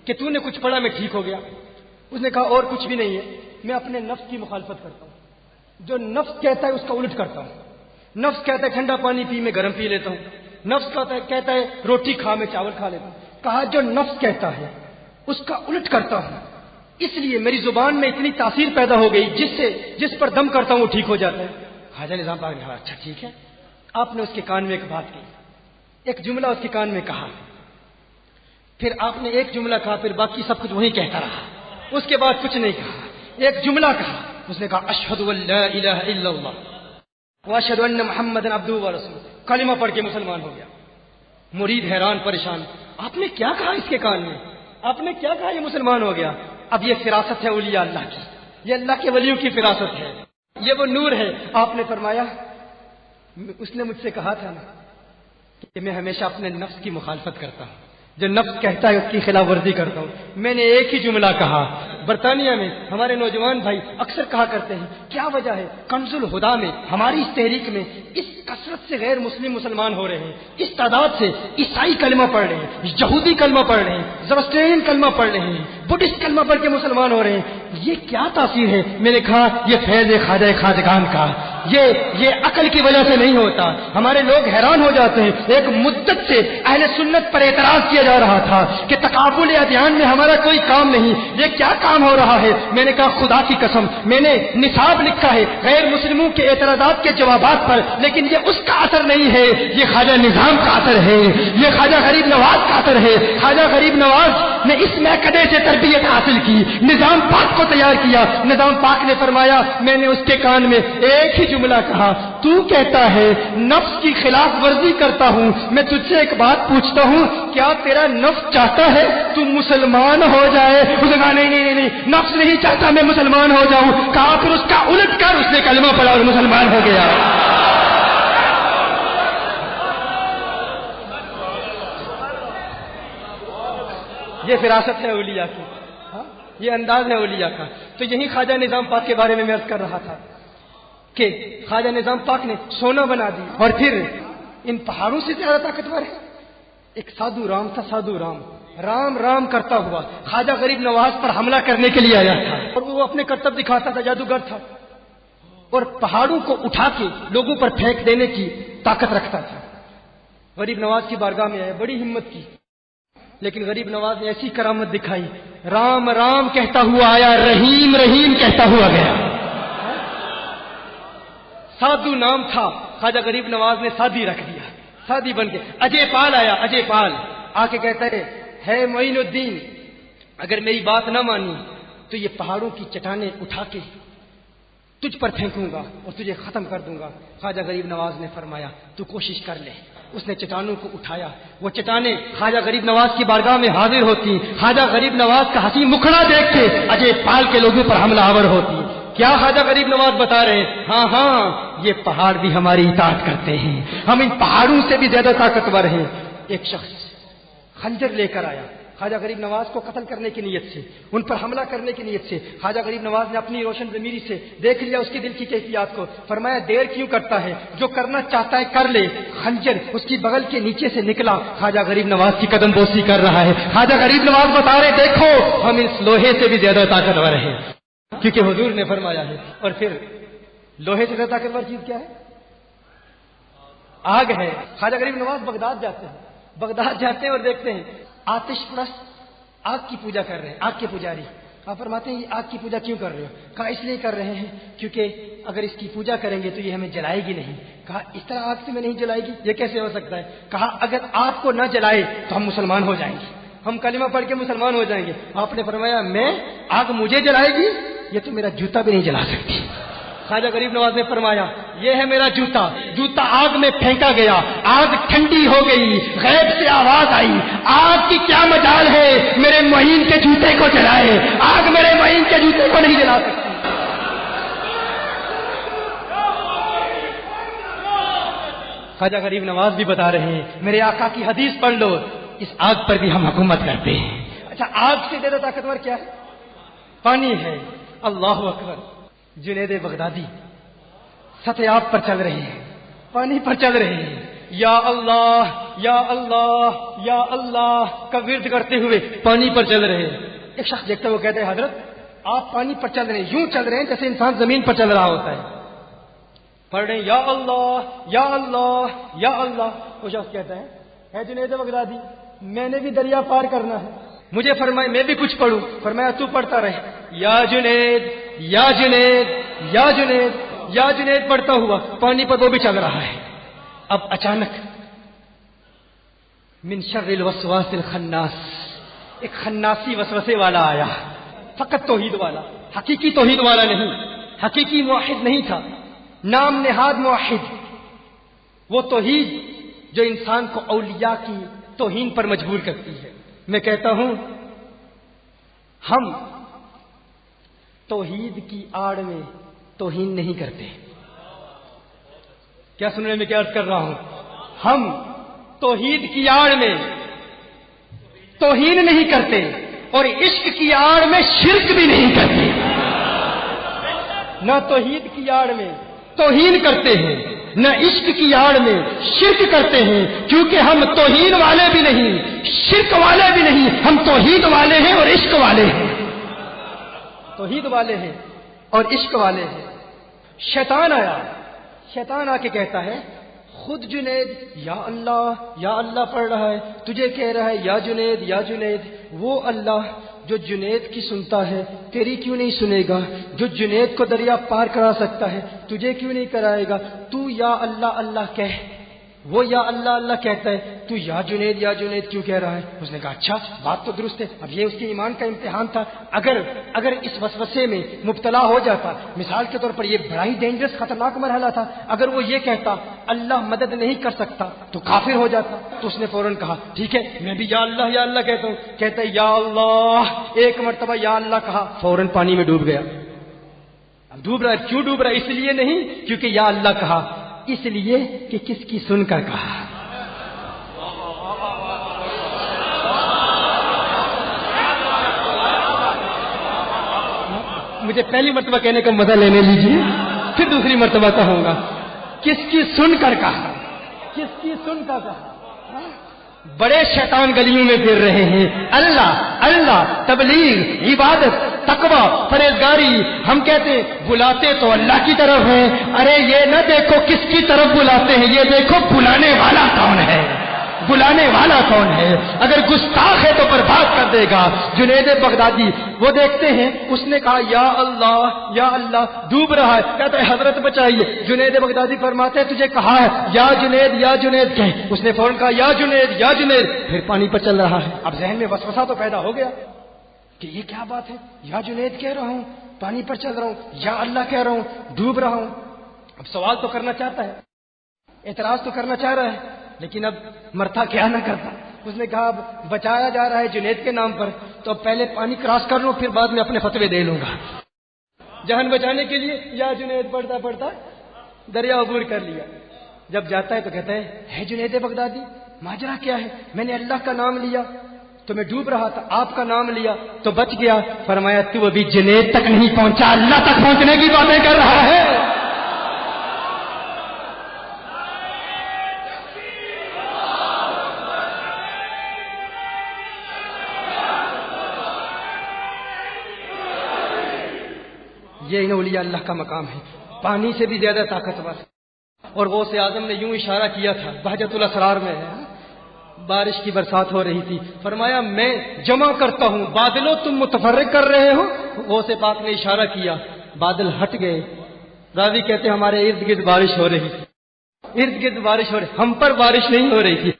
کہ تو نے کچھ پڑھا میں ٹھیک ہو گیا؟ اس نے کہا اور کچھ بھی نہیں ہے، میں اپنے نفس کی مخالفت کرتا ہوں۔ جو نفس کہتا ہے اس کا الٹ کرتا ہوں۔ نفس کہتا ہے ٹھنڈا پانی پی میں گرم پی لیتا ہوں، نفس کہتا ہے روٹی کھا میں چاول کھا لیتا ہوں۔ کہا جو نفس کہتا ہے اس کا الٹ کرتا ہوں، اس لیے میری زبان میں اتنی تاثیر پیدا ہو گئی جس پر دم کرتا ہوں وہ ٹھیک ہو جاتا ہے۔ خواجہ نظام پاک نے کہا اچھا ٹھیک ہے۔ آپ نے اس کے کان میں ایک بات کی، ایک جملہ اس کے کان میں کہا، پھر آپ نے ایک جملہ کہا، پھر باقی سب کچھ وہی کہتا رہا، اس کے بعد کچھ نہیں کہا۔ ایک جملہ کہا، اس نے کہا اشہد ان لا الہ الا اللہ واشہد ان محمد عبدہ ورسولہ، کلمہ پڑھ کے مسلمان ہو گیا۔ مرید حیران پریشان، آپ نے کیا کہا اس کے کان میں؟ آپ نے کیا کہا؟ یہ مسلمان ہو گیا۔ اب یہ فراست ہے اولیاء اللہ کی، یہ اللہ کے ولیوں کی فراست ہے، یہ وہ نور ہے۔ آپ نے فرمایا اس نے مجھ سے کہا تھا نا کہ میں ہمیشہ اپنے نفس کی مخالفت کرتا ہوں، جو نفس کہتا ہے اس کی خلاف ورزی کرتا ہوں۔ میں نے ایک ہی جملہ کہا۔ برطانیہ میں ہمارے نوجوان بھائی اکثر کہا کرتے ہیں کیا وجہ ہے کنز الہدا میں ہماری اس تحریک میں اس کثرت سے غیر مسلم مسلمان ہو رہے ہیں، اس تعداد سے عیسائی کلمہ پڑھ رہے ہیں، یہودی کلمہ پڑھ رہے ہیں، زرسٹرین کلمہ پڑھ رہے ہیں، بدھسٹ کلمہ پڑھ کے مسلمان ہو رہے ہیں، یہ کیا تاثیر ہے؟ میں نے کہا یہ فیض خواجہ خواجگان کا، یہ عقل کی وجہ سے نہیں ہوتا۔ ہمارے لوگ حیران ہو جاتے ہیں، ایک مدت سے اہل سنت پر اعتراض کیا جا رہا تھا کہ تقابل ادیان میں ہمارا کوئی کام نہیں، یہ کیا کام ہو رہا ہے؟ میں نے کہا خدا کی قسم میں نے نصاب لکھا ہے غیر مسلموں کے اعتراضات کے جوابات پر، لیکن یہ اس کا اثر نہیں ہے، یہ خواجہ نظام کا اثر ہے، یہ خواجہ غریب نواز کا اثر ہے۔ خواجہ غریب نواز نے اس محکمے سے تربیت حاصل کی، نظام پاک کو تیار کیا۔ نظام پاک نے فرمایا میں نے اس کے کان میں ایک ہی جملہ کہا، تو کہتا ہے نفس کی خلاف ورزی کرتا ہوں، میں تجھ سے ایک بات پوچھتا ہوں کیا تیرا نفس چاہتا ہے تو مسلمان ہو جائے؟ اس نے کہا نہیں نفس نہیں چاہتا میں مسلمان ہو جاؤں۔ کہا پھر اس کا الٹ کر، اس نے کلمہ پڑھا اور مسلمان ہو گیا۔ یہ فراست ہے اولیاء کی، یہ انداز ہے اولیاء کا۔ تو یہی خواجہ نظام پاک کے بارے میں عرض کر رہا تھا کہ خواجہ نظام پاک نے سونا بنا دی، اور پھر ان پہاڑوں سے زیادہ طاقتور ہے۔ ایک سادھو رام تھا، سادھو رام رام کرتا ہوا خواجہ غریب نواز پر حملہ کرنے کے لیے آیا تھا، اور وہ اپنے کرتب دکھاتا تھا، جادوگر تھا، اور پہاڑوں کو اٹھا کے لوگوں پر پھینک دینے کی طاقت رکھتا تھا۔ غریب نواز کی بارگاہ میں آیا، بڑی ہمت کی، لیکن غریب نواز نے ایسی کرامت دکھائی، رام رام کہتا ہوا آیا، رحیم رحیم کہتا ہوا گیا۔ سادھو نام تھا، خواجہ غریب نواز نے سادھی رکھ دیا، سادھی بن کے۔ اجے پال آیا، اجے پال آ کے کہتا ہے معین الدین اگر میری بات نہ مانی تو یہ پہاڑوں کی چٹانیں اٹھا کے تجھ پر پھینکوں گا اور تجھے ختم کر دوں گا۔ خواجہ غریب نواز نے فرمایا تو کوشش کر لے۔ اس نے چٹانوں کو اٹھایا، وہ چٹانیں خواجہ غریب نواز کی بارگاہ میں حاضر ہوتی، خواجہ غریب نواز کا حسین مکھڑا دیکھ کے اجے پال کے لوگوں پر حملہ آور ہوتی۔ کیا خواجہ غریب نواز بتا رہے ہیں؟ ہاں یہ پہاڑ بھی ہماری اطاعت کرتے ہیں، ہم ان پہاڑوں سے بھی زیادہ طاقتور ہیں۔ ایک شخص خنجر لے کر آیا، خواجہ غریب نواز کو قتل کرنے کی نیت سے، ان پر حملہ کرنے کی نیت سے خواجہ غریب نواز نے اپنی روشن ضمیری سے دیکھ لیا اس کے دل کی کیفیات کو، فرمایا دیر کیوں کرتا ہے، جو کرنا چاہتا ہے کر لے۔ خنجر اس کی بغل کے نیچے سے نکلا، خواجہ غریب نواز کی قدم بوسی کر رہا ہے۔ خواجہ غریب نواز بتا رہے دیکھو ہم اس لوہے سے بھی زیادہ طاقتور ہیں، کیونکہ حضور نے فرمایا ہے۔ اور پھر لوہے سے زیادہ طاقتور چیز کیا ہے؟ آگ ہے۔ خواجہ غریب نواز بغداد جاتے ہیں، بغداد جاتے ہیں اور دیکھتے ہیں آتش پرست آگ کی پوجا کر رہے ہیں، آگ کے پجاری۔ آپ فرماتے ہیں یہ آگ کی پوجا کیوں کر رہے ہو؟ کہا اس لیے کر رہے ہیں کیونکہ اگر اس کی پوجا کریں گے تو یہ ہمیں جلائے گی نہیں۔ کہا اس طرح آگ سے میں نہیں جلائے گی، یہ کیسے ہو سکتا ہے؟ کہا اگر آگ کو نہ جلائے تو ہم مسلمان ہو جائیں گے، ہم کلمہ پڑھ کے مسلمان ہو جائیں گے۔ آپ نے فرمایا میں آگ مجھے جلائے گی، یہ تو میرا جوتا بھی نہیں جلا سکتی۔ خواجہ غریب نواز نے فرمایا یہ ہے میرا جوتا، جوتا آگ میں پھینکا گیا، آگ ٹھنڈی ہو گئی، غیب سے آواز آئی آگ کی کیا مجال ہے میرے معین کے جوتے کو جلائے، آگ میرے معین کے جوتے کو نہیں جلا سکتی۔ خواجہ غریب نواز بھی بتا رہے ہیں میرے آقا کی حدیث پڑھ لو، اس آگ پر بھی ہم حکومت کرتے ہیں۔ اچھا آگ سے زیادہ طاقتور کیا ہے؟ پانی ہے۔ اللہ اکبر۔ جنید بغدادی سطح آب پر چل رہے ہیں، پانی پر چل رہے ہیں، یا اللہ یا اللہ یا اللہ کا ورد کرتے ہوئے پانی پر چل رہے ہیں۔ ایک شخص دیکھتا ہے وہ کہتا ہے حضرت آپ پانی پر چل رہے ہیں، یوں چل رہے ہیں جیسے انسان زمین پر چل رہا ہوتا ہے، پڑھ رہے ہیں یا اللہ یا اللہ یا اللہ۔ وہ شخص کہتا ہے اے جنید بغدادی میں نے بھی دریا پار کرنا ہے، مجھے فرمائے میں بھی کچھ پڑھوں۔ فرمایا تو پڑھتا رہے، یا جنید یا جنید یا جنید یا جنید پڑھتا ہوا پانی پر وہ بھی چل رہا ہے۔ اب اچانک من شر الوسواس الخناس، ایک خناسی وسوسے والا آیا، فقط توحید والا، حقیقی توحید والا نہیں، حقیقی موحد نہیں تھا، نام نہاد موحد، وہ توحید جو انسان کو اولیاء کی توہین پر مجبور کرتی ہے۔ میں کہتا ہوں ہم توحید کی آڑ میں توہین نہیں کرتے۔ کیا سننے میں کیا عرض کر رہا ہوں؟ ہم توحید کی آڑ میں توہین نہیں کرتے اور عشق کی آڑ میں شرک بھی نہیں کرتے۔ نہ توحید کی آڑ میں توہین کرتے ہیں، نہ عشق کی آڑ میں شرک کرتے ہیں، کیونکہ ہم توہین والے بھی نہیں، شرک والے بھی نہیں، ہم توحید والے ہیں اور عشق والے ہیں، توحید والے ہیں اور عشق والے ہیں۔ شیطان آیا، شیطان آ کے کہتا ہے خود جنید یا اللہ پڑھ رہا ہے، تجھے کہہ رہا ہے یا جنید، وہ اللہ جو جنید کی سنتا ہے تیری کیوں نہیں سنے گا؟ جو جنید کو دریا پار کرا سکتا ہے تجھے کیوں نہیں کرائے گا؟ تو یا اللہ کہہ، وہ یا اللہ کہتا ہے، تو یا جنید کیوں کہہ رہا ہے؟ اس نے کہا اچھا بات تو درست ہے۔ اب یہ اس کے ایمان کا امتحان تھا، اگر اس وسوسے میں مبتلا ہو جاتا، مثال کے طور پر یہ بڑا ہی ڈینجرس خطرناک مرحلہ تھا، اگر وہ یہ کہتا اللہ مدد نہیں کر سکتا تو کافر ہو جاتا۔ تو اس نے فوراً کہا ٹھیک ہے میں بھی یا اللہ کہتا ہوں۔ کہتا ہے یا اللہ، ایک مرتبہ یا اللہ کہا، فوراً پانی میں ڈوب گیا۔ اب ڈوب رہا ہے، کیوں ڈوب رہا ہے؟ اس لیے نہیں کیونکہ یا اللہ کہا، اس لیے کہ کس کی سن کر کہا۔ مجھے پہلی مرتبہ کہنے کا مزہ لینے لیجیے، پھر دوسری مرتبہ کہوں گا کس کی سن کر کہا، کس کی سن کر کہا۔ بڑے شیطان گلیوں میں پھر رہے ہیں، اللہ تبلیغ عبادت تقوی پرہیزگاری، ہم کہتے ہیں بلاتے تو اللہ کی طرف ہیں، ارے یہ نہ دیکھو کس کی طرف بلاتے ہیں، یہ دیکھو بلانے والا کون ہے، بلانے والا کون ہے۔ اگر گستاخ ہے تو برباد کر دے گا۔ جنید بغدادی وہ دیکھتے ہیں، اس نے کہا یا اللہ ڈوب رہا ہے، کہتا ہے حضرت بچائیے۔ جنید بغدادی فرماتے ہیں تجھے کہا ہے یا جنید کہہ، اس نے فوراً کہا یا جنید، پھر پانی پر چل رہا ہے۔ اب ذہن میں وسوسہ تو پیدا ہو گیا کہ یہ کیا بات ہے، یا جنید کہہ رہا ہوں، پانی پر چل رہا ہوں، یا اللہ کہہ رہا ہوں، ڈوب رہا ہوں۔ اب سوال تو کرنا چاہتا ہے، اعتراض تو کرنا چاہ رہا ہے، لیکن اب مرتا کیا نہ کرتا۔ اس نے کہا اب بچایا جا رہا ہے جنید کے نام پر، تو پہلے پانی کراس کر لوں، پھر بعد میں اپنے فتوے دے لوں گا۔ جان بچانے کے لیے یا جنید پڑھتا دریا عبور کر لیا۔ جب جاتا ہے تو کہتا ہے جنید بغدادی ماجرا کیا ہے؟ میں نے اللہ کا نام لیا، تو میں ڈوب رہا تھا، آپ کا نام لیا تو بچ گیا۔ فرمایا تو ابھی جنید تک نہیں پہنچا، اللہ تک پہنچنے کی باتیں کر رہا ہے۔ یہ ان اولیاء اللہ کا مقام ہے، پانی سے بھی زیادہ طاقتور۔ اور غوث اعظم نے یوں اشارہ کیا تھا، بہجت الاسرار میں ہے، بارش کی برسات ہو رہی تھی، فرمایا میں جمع کرتا ہوں بادلوں، تم متفرق کر رہے ہو۔ غوث پاک نے اشارہ کیا، بادل ہٹ گئے۔ راوی کہتے ہیں ہمارے ارد گرد بارش ہو رہی تھی، ارد گرد بارش ہو رہی، ہم پر بارش نہیں ہو رہی تھی۔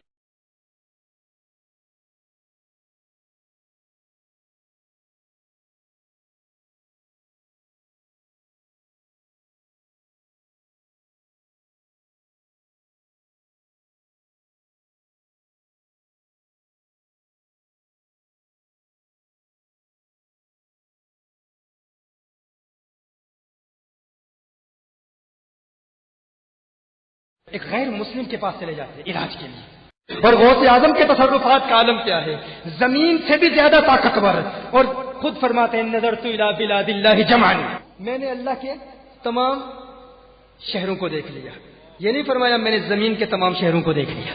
ایک غیر مسلم کے پاس چلے جاتے ہیں علاج کے لیے۔ اور غوث اعظم کے تصرفات کا عالم کیا ہے، زمین سے بھی زیادہ طاقتور، اور خود فرماتے ہیں نظرت الی بلاد اللہ جمعا، میں نے اللہ کے تمام شہروں کو دیکھ لیا۔ یہ نہیں فرمایا میں نے زمین کے تمام شہروں کو دیکھ لیا،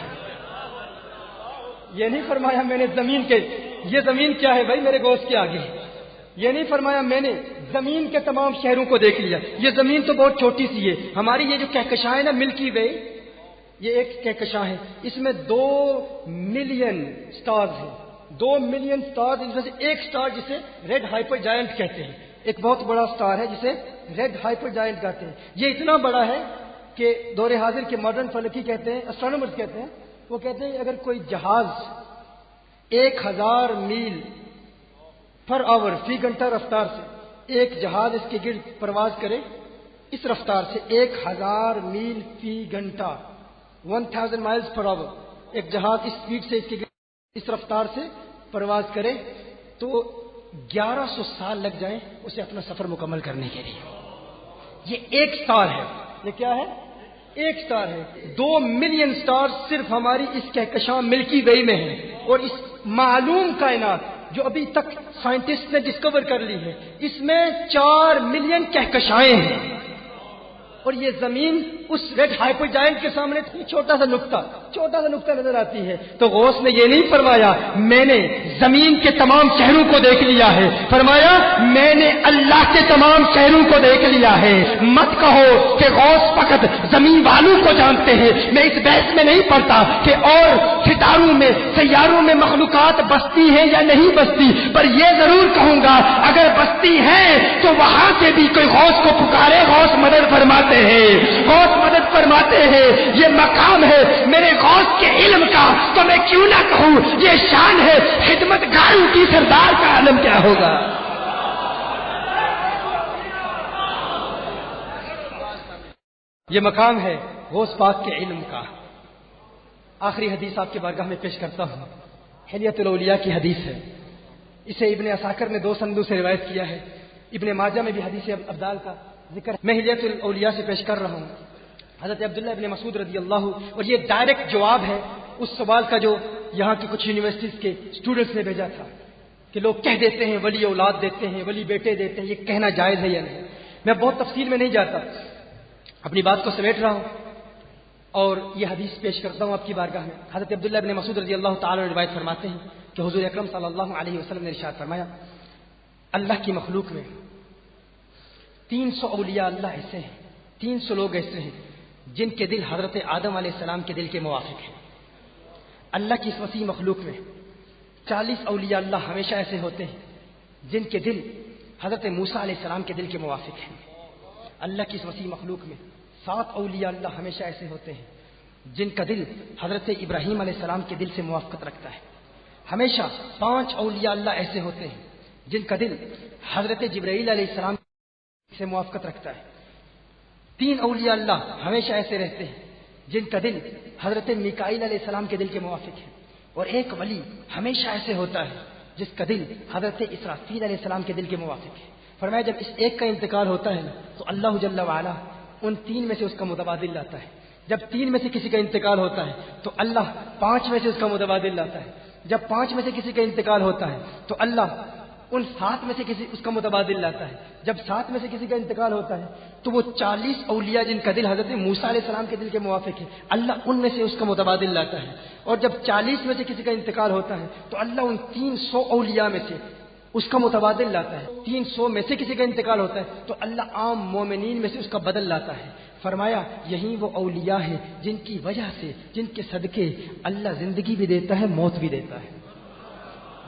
یہ نہیں فرمایا میں نے زمین کے، یہ زمین کیا ہے بھائی میرے غوث کے آگے، یہ نہیں فرمایا میں نے زمین کے تمام شہروں کو دیکھ لیا۔ یہ زمین تو بہت چھوٹی سی ہے، ہماری یہ جو کہکشاں ہے نا ملکی وے، یہ ایک کہکشاں ہے، اس میں 2 ملین سٹارز ہیں، 2 ملین سٹارز، اس میں سے ایک سٹار جسے ریڈ ہائپر جائنٹ کہتے ہیں، ایک بہت بڑا سٹار ہے جسے ریڈ ہائپر جائنٹ کہتے ہیں۔ یہ اتنا بڑا ہے کہ دور حاضر کے ماڈرن فلکی کہتے ہیں، اسٹرانومرز کہتے ہیں، وہ کہتے ہیں اگر کوئی جہاز 1000 میل پر آور فی گھنٹہ رفتار سے ایک جہاز اس کے گرد پرواز کرے، اس رفتار سے 1000 میل فی گھنٹہ 1000 مائلز پر آور، ایک جہاز اس سپیڈ سے اس کے گرد اس رفتار سے پرواز کرے تو 1100 سال لگ جائیں اسے اپنا سفر مکمل کرنے کے لیے۔ یہ ایک سٹار ہے، یہ کیا ہے؟ ایک سٹار ہے۔ 2 ملین سٹار صرف ہماری اس کہکشاں ملکی وے میں ہے، اور اس معلوم کائنات جو ابھی تک سائنٹسٹ نے ڈسکور کر لی ہے، اس میں 4 ملین کہکشائیں ہیں، اور یہ زمین اس ریڈ ہائپر جائنٹ کے سامنے چھوٹا سا نقطہ نظر آتی ہے۔ تو غوث نے یہ نہیں فرمایا میں نے زمین کے تمام شہروں کو دیکھ لیا ہے، فرمایا میں نے اللہ کے تمام شہروں کو دیکھ لیا ہے۔ مت کہو کہ غوث فقط زمین والوں کو جانتے ہیں، میں اس بحث میں نہیں پڑتا کہ اور ستاروں میں سیاروں میں مخلوقات بستی ہیں یا نہیں بستی، پر یہ ضرور کہوں گا اگر بستی ہیں تو وہاں سے بھی کوئی غوث کو پکارے، غوث مدد فرماتے ہیں، غوث مدد فرماتے ہیں۔ یہ مقام ہے میرے غوث کے علم کا، تو میں کیوں نہ کہوں یہ شان ہے خدمت گاروں کی، سردار کا عالم کیا ہوگا۔ یہ مقام ہے غوث پاک کے علم کا۔ آخری حدیث آپ کے بارگاہ میں پیش کرتا ہوں، حلیۃ الاولیاء کی حدیث ہے، اسے ابن عساکر نے 2 سندوں سے روایت کیا ہے، ابن ماجہ میں بھی حدیث ابدال کا ذکر ہے۔ میں حلیۃ الاولیاء سے پیش کر رہا ہوں حضرت عبداللہ ابن مسعود رضی اللہ، اور یہ ڈائریکٹ جواب ہے اس سوال کا جو یہاں کی کچھ یونیورسٹیز کے اسٹوڈنٹس نے بھیجا تھا کہ لوگ کہہ دیتے ہیں ولی اولاد دیتے ہیں، ولی بیٹے دیتے ہیں، یہ کہنا جائز ہے یا نہیں۔ میں بہت تفصیل میں نہیں جاتا، اپنی بات کو سمیٹ رہا ہوں اور یہ حدیث پیش کرتا ہوں آپ کی بارگاہ میں۔ حضرت عبداللہ ابن مسعود رضی اللہ تعالی عنہ روایت فرماتے ہیں کہ حضور اکرم صلی اللہ علیہ وسلم نے ارشاد فرمایا اللہ کی مخلوق میں 300 اولیاء اللہ ایسے ہیں، 300 لوگ ایسے ہیں جن کے دل حضرت آدم علیہ السلام کے دل کے موافق ہیں۔ اللہ کی اس وسیع مخلوق میں 40 اولیاء اللہ ہمیشہ ایسے ہوتے ہیں جن کے دل حضرت موسیٰ علیہ السلام کے دل کے موافق ہیں۔ اللہ کی اس وسیع مخلوق میں 7 اولیاء اللہ ہمیشہ ایسے ہوتے ہیں جن کا دل حضرت ابراہیم علیہ السلام کے دل سے موافقت رکھتا ہے۔ ہمیشہ 5 اولیاء اللہ ایسے ہوتے ہیں جن کا دل حضرت جبرائیل علیہ السلام سے موافقت رکھتا ہے۔ 3 اولیاء اللہ ہمیشہ ایسے رہتے ہیں جن کا دل حضرت میکائیل علیہ السلام کے دل کے موافق ہے، اور ایک ولی ہمیشہ ایسے ہوتا ہے جس کا دل حضرت اسرافیل علیہ السلام کے دل کے موافق ہے۔ فرمایا جب اس ایک کا انتقال ہوتا ہے تو اللہ جل وعلا ان 3 میں سے اس کا متبادل لاتا ہے۔ جب 3 میں سے کسی کا انتقال ہوتا ہے تو اللہ 5 میں سے اس کا متبادل لاتا ہے۔ جب 5 میں سے کسی کا انتقال ہوتا ہے تو اللہ ان 7 میں سے کسی اس کا متبادل لاتا ہے. جب 7 میں سے کسی کا انتقال ہوتا ہے تو وہ 40 اولیاء جن کا دل حضرت موسیٰ علیہ السلام کے دل کے موافق ہے اللہ ان میں سے اس کا متبادل لاتا ہے. اور جب 40 میں سے کسی کا انتقال ہوتا ہے تو اللہ ان 300 اولیاء میں سے اس کا متبادل لاتا ہے. 300 میں سے کسی کا انتقال ہوتا ہے تو اللہ عام مومنین میں سے اس کا بدل لاتا ہے. فرمایا یہی وہ اولیاء ہیں جن کی وجہ سے جن کے صدقے اللہ زندگی بھی دیتا ہے موت بھی دیتا ہے.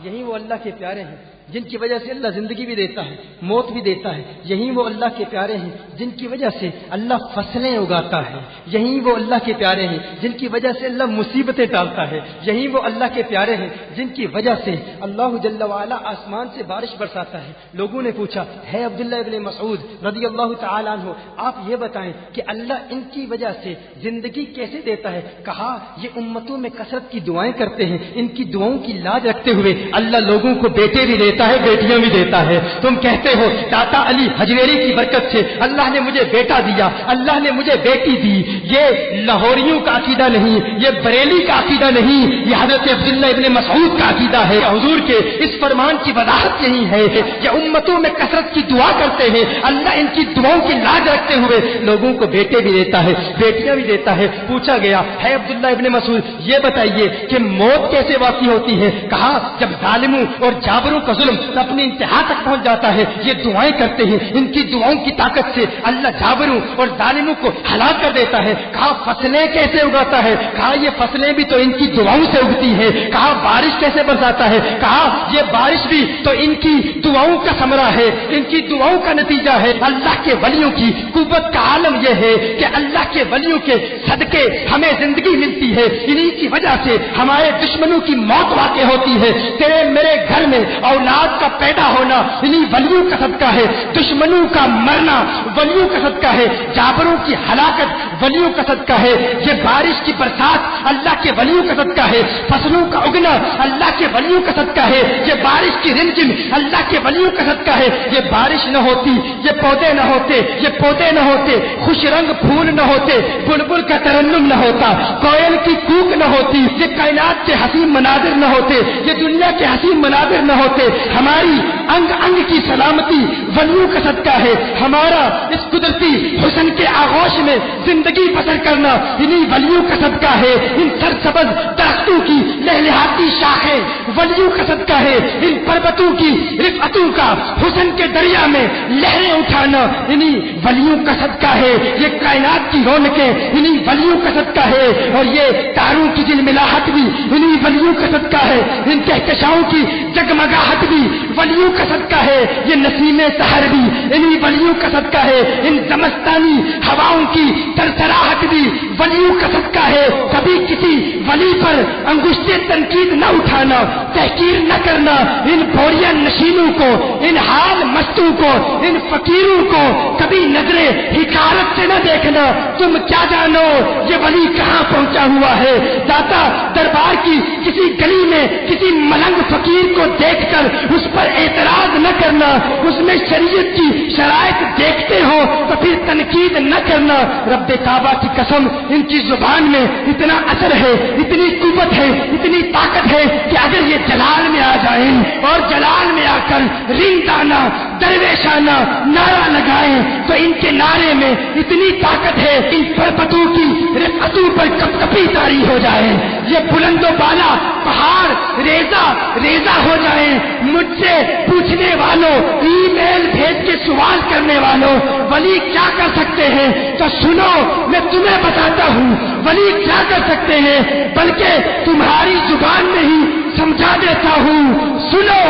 یہی وہ اللہ کے پیارے ہیں جن کی وجہ سے اللہ زندگی بھی دیتا ہے موت بھی دیتا ہے. یہی وہ اللہ کے پیارے ہیں جن کی وجہ سے اللہ فصلیں اگاتا ہے. یہی وہ اللہ کے پیارے ہیں جن کی وجہ سے اللہ مصیبتیں ٹالتا ہے. یہی وہ اللہ کے پیارے ہیں جن کی وجہ سے اللہ جل وعلا آسمان سے بارش برساتا ہے. لوگوں نے پوچھا ہے عبداللہ ابن مسعود رضی اللہ تعالیٰ عنہ آپ یہ بتائیں کہ اللہ ان کی وجہ سے زندگی کیسے دیتا ہے؟ کہا یہ امتوں میں کثرت کی دعائیں کرتے ہیں, ان کی دعاؤں کی لاج رکھتے ہوئے اللہ لوگوں کو بیٹے بھی دیتا ہے بیٹیاں بھی دیتا ہے. تم کہتے ہو داتا علی حجویری کی برکت سے اللہ نے مجھے بیٹا دیا اللہ نے مجھے بیٹی دی. یہ لاہوریوں کا عقیدہ نہیں, یہ بریلی کا عقیدہ نہیں, یہ حضرت عبداللہ ابن مسعود کا عقیدہ ہے. حضور کے اس فرمان کی وضاحت یہی ہے کہ امتوں میں کثرت کی دعا کرتے ہیں اللہ ان کی دعاؤں کی لاج رکھتے ہوئے لوگوں کو بیٹے بھی دیتا ہے بیٹیاں بھی دیتا ہے. پوچھا گیا ہے عبداللہ ابن مسعود یہ بتائیے کہ موت کیسے واقع ہوتی ہے؟ کہا جب ظالموں اور جابروں کا ظلم اپنی انتہا تک پہنچ جاتا ہے یہ دعائیں کرتے ہیں ان کی دعاؤں کی طاقت سے اللہ جابروں اور ظالموں کو ہلاک کر دیتا ہے. کہا فصلیں کیسے اگاتا ہے؟ کہا یہ فصلیں بھی تو ان کی دعاؤں سے اگتی ہے. کہا بارش کیسے برساتا ہے؟ کہا یہ بارش بھی تو ان کی دعاؤں کا ثمرہ ہے ان کی دعاؤں کا نتیجہ ہے. اللہ کے ولیوں کی قوت کا عالم یہ ہے کہ اللہ کے ولیوں کے صدقے ہمیں زندگی ملتی ہے. انہی کی وجہ سے ہمارے دشمنوں کی موت واقع ہوتی ہے. تیرے میرے گھر میں اولاد کا پیدا ہونا انہی ولیوں کا صدقہ ہے. دشمنوں کا مرنا ولیوں کا صدقہ ہے. جابروں کی ہلاکت ولیوں کا صدقہ ہے. یہ بارش کی برسات اللہ کے ولیوں کا صدقہ ہے. فصلوں کا اگنا اللہ کے ولیوں کا صدقہ ہے. یہ بارش کی رمجم اللہ کے ولیوں کا صدقہ ہے. یہ بارش نہ ہوتی یہ پودے نہ ہوتے یہ پودے نہ ہوتے خوش رنگ پھول نہ ہوتے بلبل کا ترنم نہ ہوتا کوئل کی کوک نہ ہوتی یہ کائنات کے حسین مناظر نہ ہوتے یہ دنیا کے حسین مناظر نہ ہوتے. ہماری انگ انگ کی سلامتی ولیوں کا صدقہ ہے. ہمارا اس قدرتی حسن کے آغوش میں زندگی بسر کرنا انہی ولیوں کا صدقہ ہے. ان سرسبز درختوں کی لہلہاتی شاخیں ولیوں کا صدقہ ہے. ان پربتوں کی رفعتوں کا حسن کے دریا میں لہریں اٹھانا انہی ولیوں کا صدقہ ہے. یہ کائنات کی رونقیں انہی ولیوں کا صدقہ ہے. اور یہ تاروں کی جلملاہٹ بھی انہی ولیوں کا صدقہ ہے. ان کہکشاؤں کی جگمگاہٹ بھی ولیوں کا صدقہ ہے. یہ نسیم سحر بھی انہی ولیوں کا صدقہ ہے. ان زمستانی ہواؤں کی ترتراہٹ بھی ولیوں کا صدقہ ہے. کبھی کسی ولی پر انگشت تنقید نہ اٹھانا تحقیر نہ کرنا. ان بوریا نشینوں کو ان حال مستوں کو ان فقیروں کو کبھی نظریں حکارت سے نہ دیکھنا. تم کیا جانو یہ ولی کہاں پہنچا ہوا ہے. داتا دربار کی کسی گلی میں کسی ملنگ فقیر کو دیکھ کر اس پر اعتراض نہ کرنا. اس میں شریعت کی شرائط دیکھتے ہو تو پھر تنقید نہ کرنا. رب کعبہ کی قسم ان کی زبان میں اتنا اثر ہے اتنی قوت ہے اتنی طاقت ہے کہ اگر یہ جلال میں آ جائیں اور جلال میں آ کر رندانہ درویشانہ نعرہ لگائیں تو ان کے نعرے میں اتنی طاقت ہے ان پربتوں کی رفعتوں پر کپ کپی طاری ہو جائے. یہ بلند و بالا پہاڑ ریزہ ریزہ ہو جائیں. مجھ سے پوچھنے والوں ای میل بھیج کے سوال کرنے والوں ولی کیا کر سکتے ہیں تو سنو میں تمہیں بتاتا ہوں ولی کیا کر سکتے ہیں بلکہ تمہاری زبان میں ہی سمجھا دیتا ہوں. سنو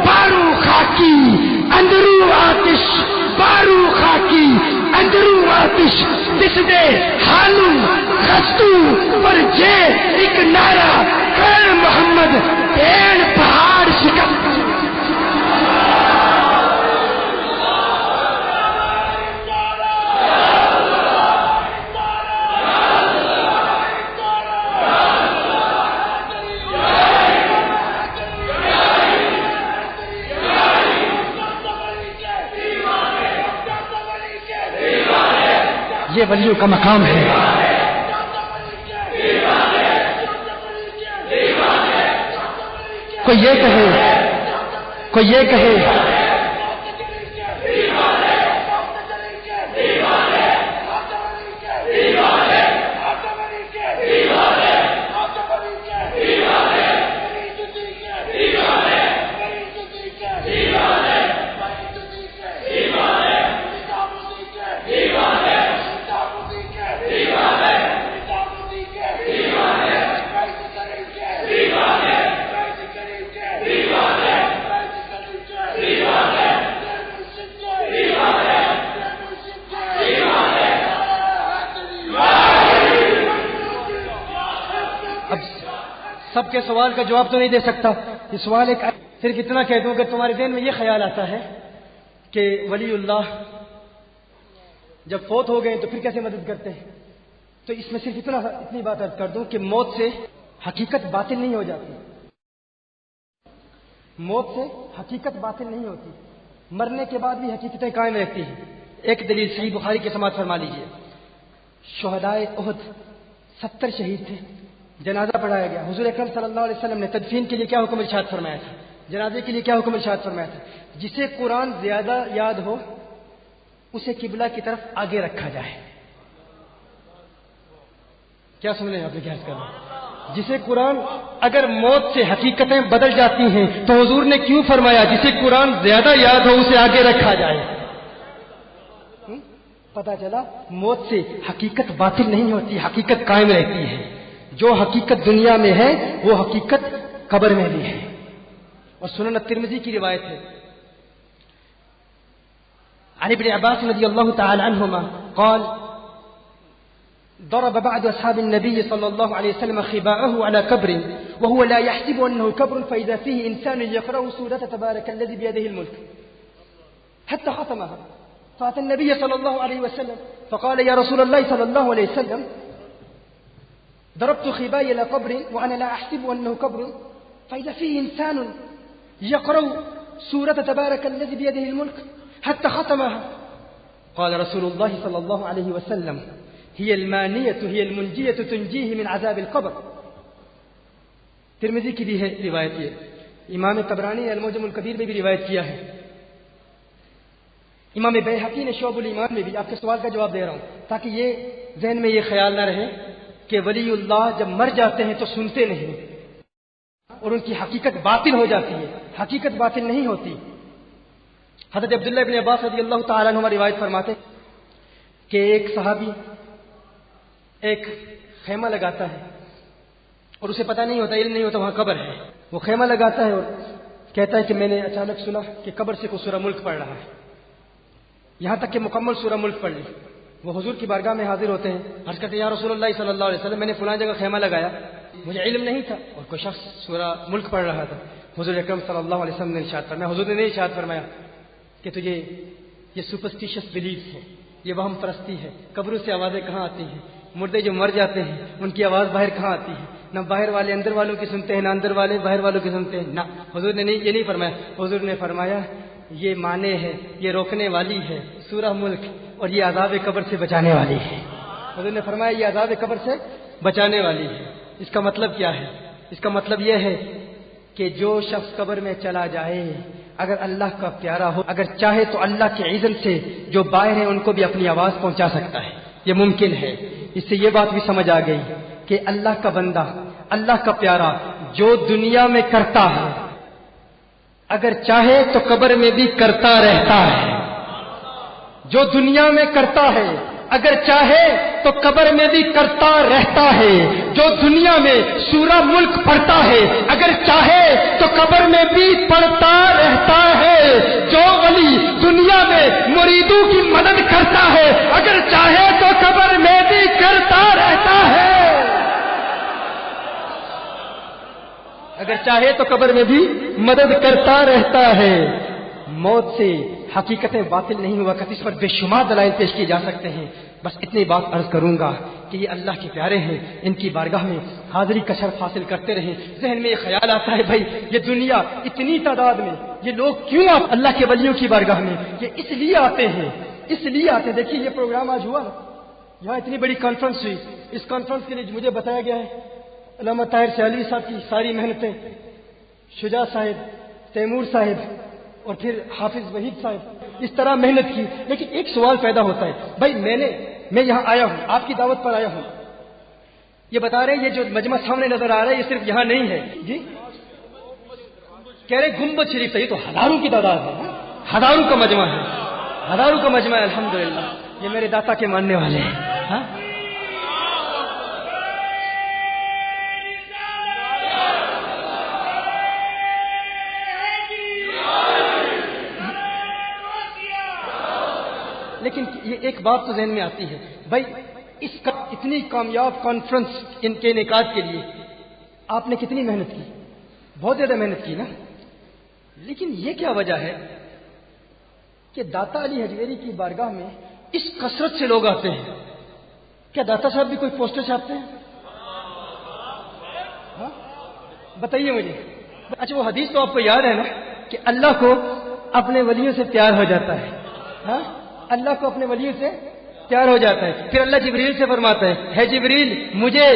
بارو خاکی اندرو آتش بارو خاکی اندرو آتش دس دے حالو خستو پر جے ایک نعرہ اے محمد پیڑ پہاڑ شکست. یہ ولیوں کا مقام ہے. کوئی یہ کہے، کوئی یہ کہے سب کے سوال کا جواب تو نہیں دے سکتا. یہ سوال ایک صرف اتنا کہہ دوں کہ تمہارے ذہن میں یہ خیال آتا ہے کہ ولی اللہ جب فوت ہو گئے تو پھر کیسے مدد کرتے ہیں، تو اس میں صرف اتنی بات عرض کر دوں کہ موت سے حقیقت باطل نہیں ہو جاتی. موت سے حقیقت باطل نہیں ہوتی، مرنے کے بعد بھی حقیقتیں قائم رہتی ہیں. ایک دلیل صحیح بخاری کی سماعت فرما لیجیے. شہدائے احد 70 شہید تھے، جنازہ پڑھایا گیا. حضور اکرم صلی اللہ علیہ وسلم نے تدفین کے لیے کیا حکم ارشاد فرمایا تھا، جنازے کے لیے کیا حکم ارشاد فرمایا تھا؟ جسے قرآن زیادہ یاد ہو اسے قبلہ کی طرف آگے رکھا جائے. کیا سن رہے ہیں آپ نے، کیا کرنا؟ جسے قرآن، اگر موت سے حقیقتیں بدل جاتی ہیں تو حضور نے کیوں فرمایا جسے قرآن زیادہ یاد ہو اسے آگے رکھا جائے؟ پتا چلا موت سے حقیقت باطل نہیں ہوتی، حقیقت قائم رہتی ہے. جو حقیقت دنیا میں ہے وہ حقیقت قبر میں بھی ہے. اور سنن الترمذی کی روایت ہے عن ابن عباس رضی اللہ تعالی عنہما قال ضرب بعض أصحاب النبي صلى الله عليه وسلم خباءه على قبر وهو لا يحسب أنه قبر فإذا فيه إنسان يقرأ سورة تبارك الذي بيده الملك حتى ختمها. فأتى النبي صلى الله عليه وسلم فقال يا رسول الله صلى الله عليه وسلم ضربت خباي إلى قبر وأنا لا أحسب أنه قبر فإذا فيه إنسان يقرأ سورة تبارك الذي بيده الملك حتى ختمها. قال رسول الله صلى الله عليه وسلم هي المانية هي المنجية تنجيه من عذاب القبر. ترمذی کی بھی ہے روایت، یہ امام طبرانی نے المعجم الکبیر میں بھی روایت کیا ہے. امام بیہقی نے شعب الایمان میں بھی. آپ کے سوال کا جواب دے رہا ہوں تاکہ یہ ذہن میں یہ خیال نہ رہے کہ ولی اللہ جب مر جاتے ہیں تو سنتے نہیں اور ان کی حقیقت باطل ہو جاتی ہے. حقیقت باطل نہیں ہوتی. حضرت عبداللہ ابن عباس رضی اللہ تعالیٰ عنہ روایت فرماتے کہ ایک صحابی ایک خیمہ لگاتا ہے اور اسے پتہ نہیں ہوتا، علم نہیں ہوتا وہاں قبر ہے. وہ خیمہ لگاتا ہے اور کہتا ہے کہ میں نے اچانک سنا کہ قبر سے کوئی سورہ ملک پڑھ رہا ہے، یہاں تک کہ مکمل سورہ ملک پڑھ لی. وہ حضور کی بارگاہ میں حاضر ہوتے ہیں، عرض کرتے ہیں یا رسول اللہ صلی اللہ علیہ وسلم میں نے فلاں جگہ خیمہ لگایا، مجھے علم نہیں تھا اور کوئی شخص سورہ ملک پڑھ رہا تھا. حضور اکرم صلی اللہ علیہ وسلم نے ارشاد فرمایا، حضور نے نہیں ارشاد فرمایا کہ تجھے یہ سپرسٹیشس بلیفز ہے، یہ وہم پرستی ہے، قبروں سے آوازیں کہاں آتی ہیں، مردے جو مر جاتے ہیں ان کی آواز باہر کہاں آتی ہے، نہ باہر والے اندر والوں کی سنتے ہیں، نہ اندر والے باہر والوں کی سنتے ہیں. نہ، حضور نے یہ نہیں فرمایا. حضور نے فرمایا یہ مانے ہے، یہ روکنے والی ہے سورہ ملک، اور یہ عذاب قبر سے بچانے والی ہے. حضور نے فرمایا یہ عذاب قبر سے بچانے والی ہے. اس کا مطلب کیا ہے؟ اس کا مطلب یہ ہے کہ جو شخص قبر میں چلا جائے اگر اللہ کا پیارا ہو، اگر چاہے تو اللہ کے اذن سے جو باہر ہیں ان کو بھی اپنی آواز پہنچا سکتا ہے. یہ ممکن ہے. اس سے یہ بات بھی سمجھ آ گئی کہ اللہ کا بندہ، اللہ کا پیارا جو دنیا میں کرتا ہے اگر چاہے تو قبر میں بھی کرتا رہتا ہے. جو دنیا میں کرتا ہے اگر چاہے تو قبر میں بھی کرتا رہتا ہے. جو دنیا میں سورہ ملک پڑھتا ہے اگر چاہے تو قبر میں بھی پڑھتا رہتا ہے. جو ولی دنیا میں مریدوں کی مدد کرتا ہے اگر چاہے تو قبر میں بھی کرتا رہتا ہے. اگر چاہے تو قبر میں بھی مدد کرتا رہتا ہے. موت سے حقیقتیں باطل نہیں ہوا کرتی. اس پر بے شمار دلائل پیش کیے جا سکتے ہیں. بس اتنی بات عرض کروں گا کہ یہ اللہ کے پیارے ہیں، ان کی بارگاہ میں حاضری کا شرف حاصل کرتے رہیں. ذہن میں یہ خیال آتا ہے بھائی یہ دنیا اتنی تعداد میں یہ لوگ کیوں آتے اللہ کے ولیوں کی بارگاہ میں؟ یہ اس لیے آتے ہیں، اس لیے آتے ہیں. دیکھیے یہ پروگرام آج ہوا، یہاں اتنی بڑی کانفرنس ہوئی. اس کانفرنس کے لیے مجھے بتایا گیا ہے علامہ طاہر سیالوی صاحب کی ساری محنتیں شجاع صاحب، تیمور صاحب اور پھر حافظ وحید صاحب، اس طرح محنت کی. لیکن ایک سوال پیدا ہوتا ہے، بھائی میں یہاں آیا ہوں، آپ کی دعوت پر آیا ہوں، یہ بتا رہے ہیں یہ جو مجمع سامنے نظر آ رہا ہے یہ صرف یہاں نہیں ہے جی، کہہ رہے گنبد شریف ہے، یہ تو ہزاروں کی تعداد ہے، ہزاروں کا مجمع ہے، ہزاروں کا مجمع ہے. الحمدللہ یہ میرے داتا کے ماننے والے ہیں. ہاں لیکن یہ ایک بات تو ذہن میں آتی ہے، بھائی اس کا اتنی کامیاب کانفرنس ان کے انعقاد کے لیے آپ نے کتنی محنت کی؟ بہت زیادہ محنت کی نا. لیکن یہ کیا وجہ ہے کہ داتا علی حجویری کی بارگاہ میں اس کثرت سے لوگ آتے ہیں؟ کیا داتا صاحب بھی کوئی پوسٹر چھاپتے ہیں؟ ہاں بتائیے مجھے. اچھا وہ حدیث تو آپ کو یاد ہے نا کہ اللہ کو اپنے ولیوں سے پیار ہو جاتا ہے. ہاں اللہ کو اپنے ولیوں سے پیار ہو جاتا ہے. پھر اللہ جبریل سے فرماتا ہے جبریل مجھے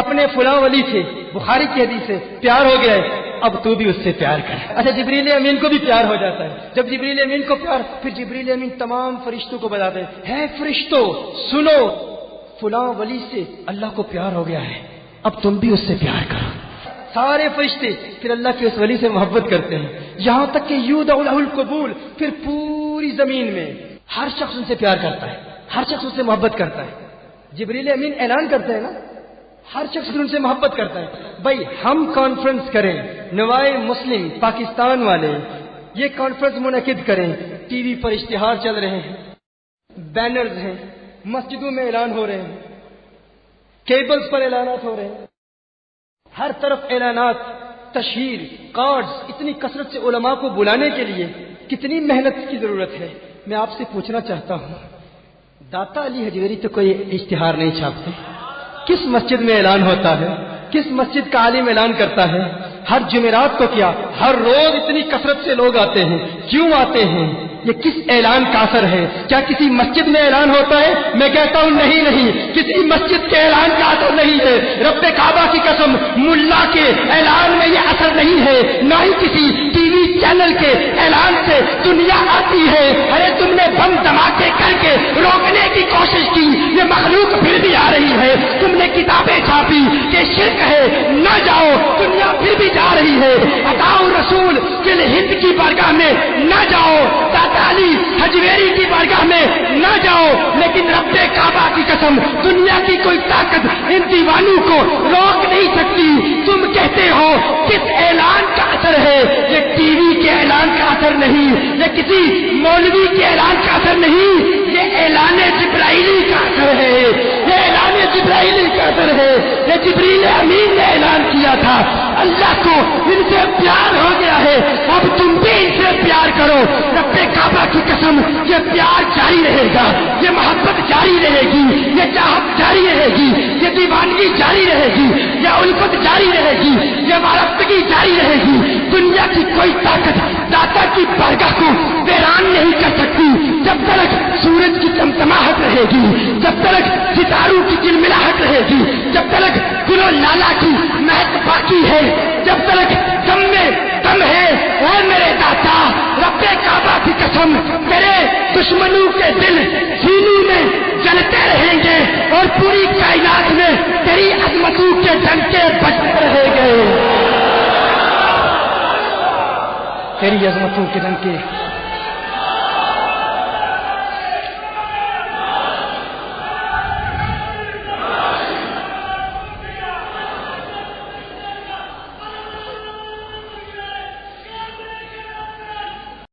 اپنے فلاں ولی سے، بخاری کی حدیث سے، پیار ہو گیا ہے، اب تو بھی اس سے پیار کر. اچھا جبریل امین کو بھی پیار ہو جاتا ہے. جب جبریل امین کو پیار، پھر جبریل امین تمام فرشتوں کو بتاتے ہیں فرشتوں سنو، فلاں ولی سے اللہ کو پیار ہو گیا ہے، اب تم بھی اس سے پیار کرو. سارے فرشتے پھر اللہ کے اس ولی سے محبت کرتے ہیں، یہاں تک کہ یودع لہ القبول، پھر پوری زمین میں ہر شخص ان سے پیار کرتا ہے، ہر شخص ان سے محبت کرتا ہے. جبریل امین اعلان کرتے ہیں نا، ہر شخص ان سے محبت کرتا ہے. بھائی ہم کانفرنس کریں، نوائے مسلم پاکستان والے یہ کانفرنس منعقد کریں، ٹی وی پر اشتہار چل رہے ہیں، بینرز ہیں، مسجدوں میں اعلان ہو رہے ہیں، کیبلز پر اعلانات ہو رہے ہیں، ہر طرف اعلانات، تشہیر، کارڈز، اتنی کثرت سے علماء کو بلانے کے لیے کتنی محنت کی ضرورت ہے. میں آپ سے پوچھنا چاہتا ہوں داتا علی حجویری تو کوئی اشتہار نہیں چھاپتے، کس مسجد میں اعلان ہوتا ہے؟ کس مسجد کا عالم اعلان کرتا ہے؟ ہر جمعرات کو کیا ہر روز اتنی کثرت سے لوگ آتے ہیں؟ کیوں آتے ہیں؟ یہ کس اعلان کا اثر ہے؟ کیا کسی مسجد میں اعلان ہوتا ہے؟ میں کہتا ہوں نہیں، کسی مسجد کے اعلان کا اثر نہیں ہے. رب کعبہ کی قسم ملا کے اعلان میں یہ اثر نہیں ہے، نہ ہی کسی ٹی وی چینل کے اعلان سے دنیا آتی ہے. ارے تم نے بم دھماکے کر کے روکنے کی کوشش کی، یہ مخلوق پھر بھی آ رہی ہے. تم نے کتابیں چھاپی کہ شرک ہے نہ جاؤ، دنیا پھر بھی جا رہی ہے. عطاء الرسول کے ہند کی بارگاہ میں نہ جاؤ، داتا علی حجویری کی بارگاہ میں نہ جاؤ، لیکن رب کعبہ کی قسم دنیا کی کوئی طاقت ان دیوانوں کو روک نہیں سکتی. تم کہتے ہو کس اعلان کا اثر ہے؟ یہ ٹی وی کے اعلان کا اثر نہیں، یہ کسی مولوی کے اعلان کا اثر نہیں، یہ اعلان جبرائیلی کا اثر ہے. یہ اعلان جبرائیلی کا اثر ہے. یہ جبریل امین نے اعلان کیا تھا اللہ کو ان سے پیار ہو گیا ہے، اب تم بھی ان سے پیار کرو. رب کعبہ کی قسم یہ پیار جاری رہے گا، یہ محبت جاری رہے گی، یہ چاہت جاری رہے گی، یہ دیوانگی جاری رہے گی، یہ الفت جاری رہے گی، یہ وابستگی جاری رہے گی. دنیا کی کوئی طاقت داتا کی بارگاہ کو ویران نہیں کر سکتی. جب تک سورج کی چمچماہٹ رہے گی، جب تک ستاروں کی چلملاہٹ رہے گی، جب تک گل و لالا کی مہک باقی ہے، جب تک دم میں دم ہے، اے میرے داتا رب کعبہ کی قسم تیرے دشمنوں کے دل سینوں میں جلتے رہیں گے اور پوری کائنات میں تیری عظمتوں کے ڈنکے بجتے رہیں گے. تیری عظمتوں کے ڈنکے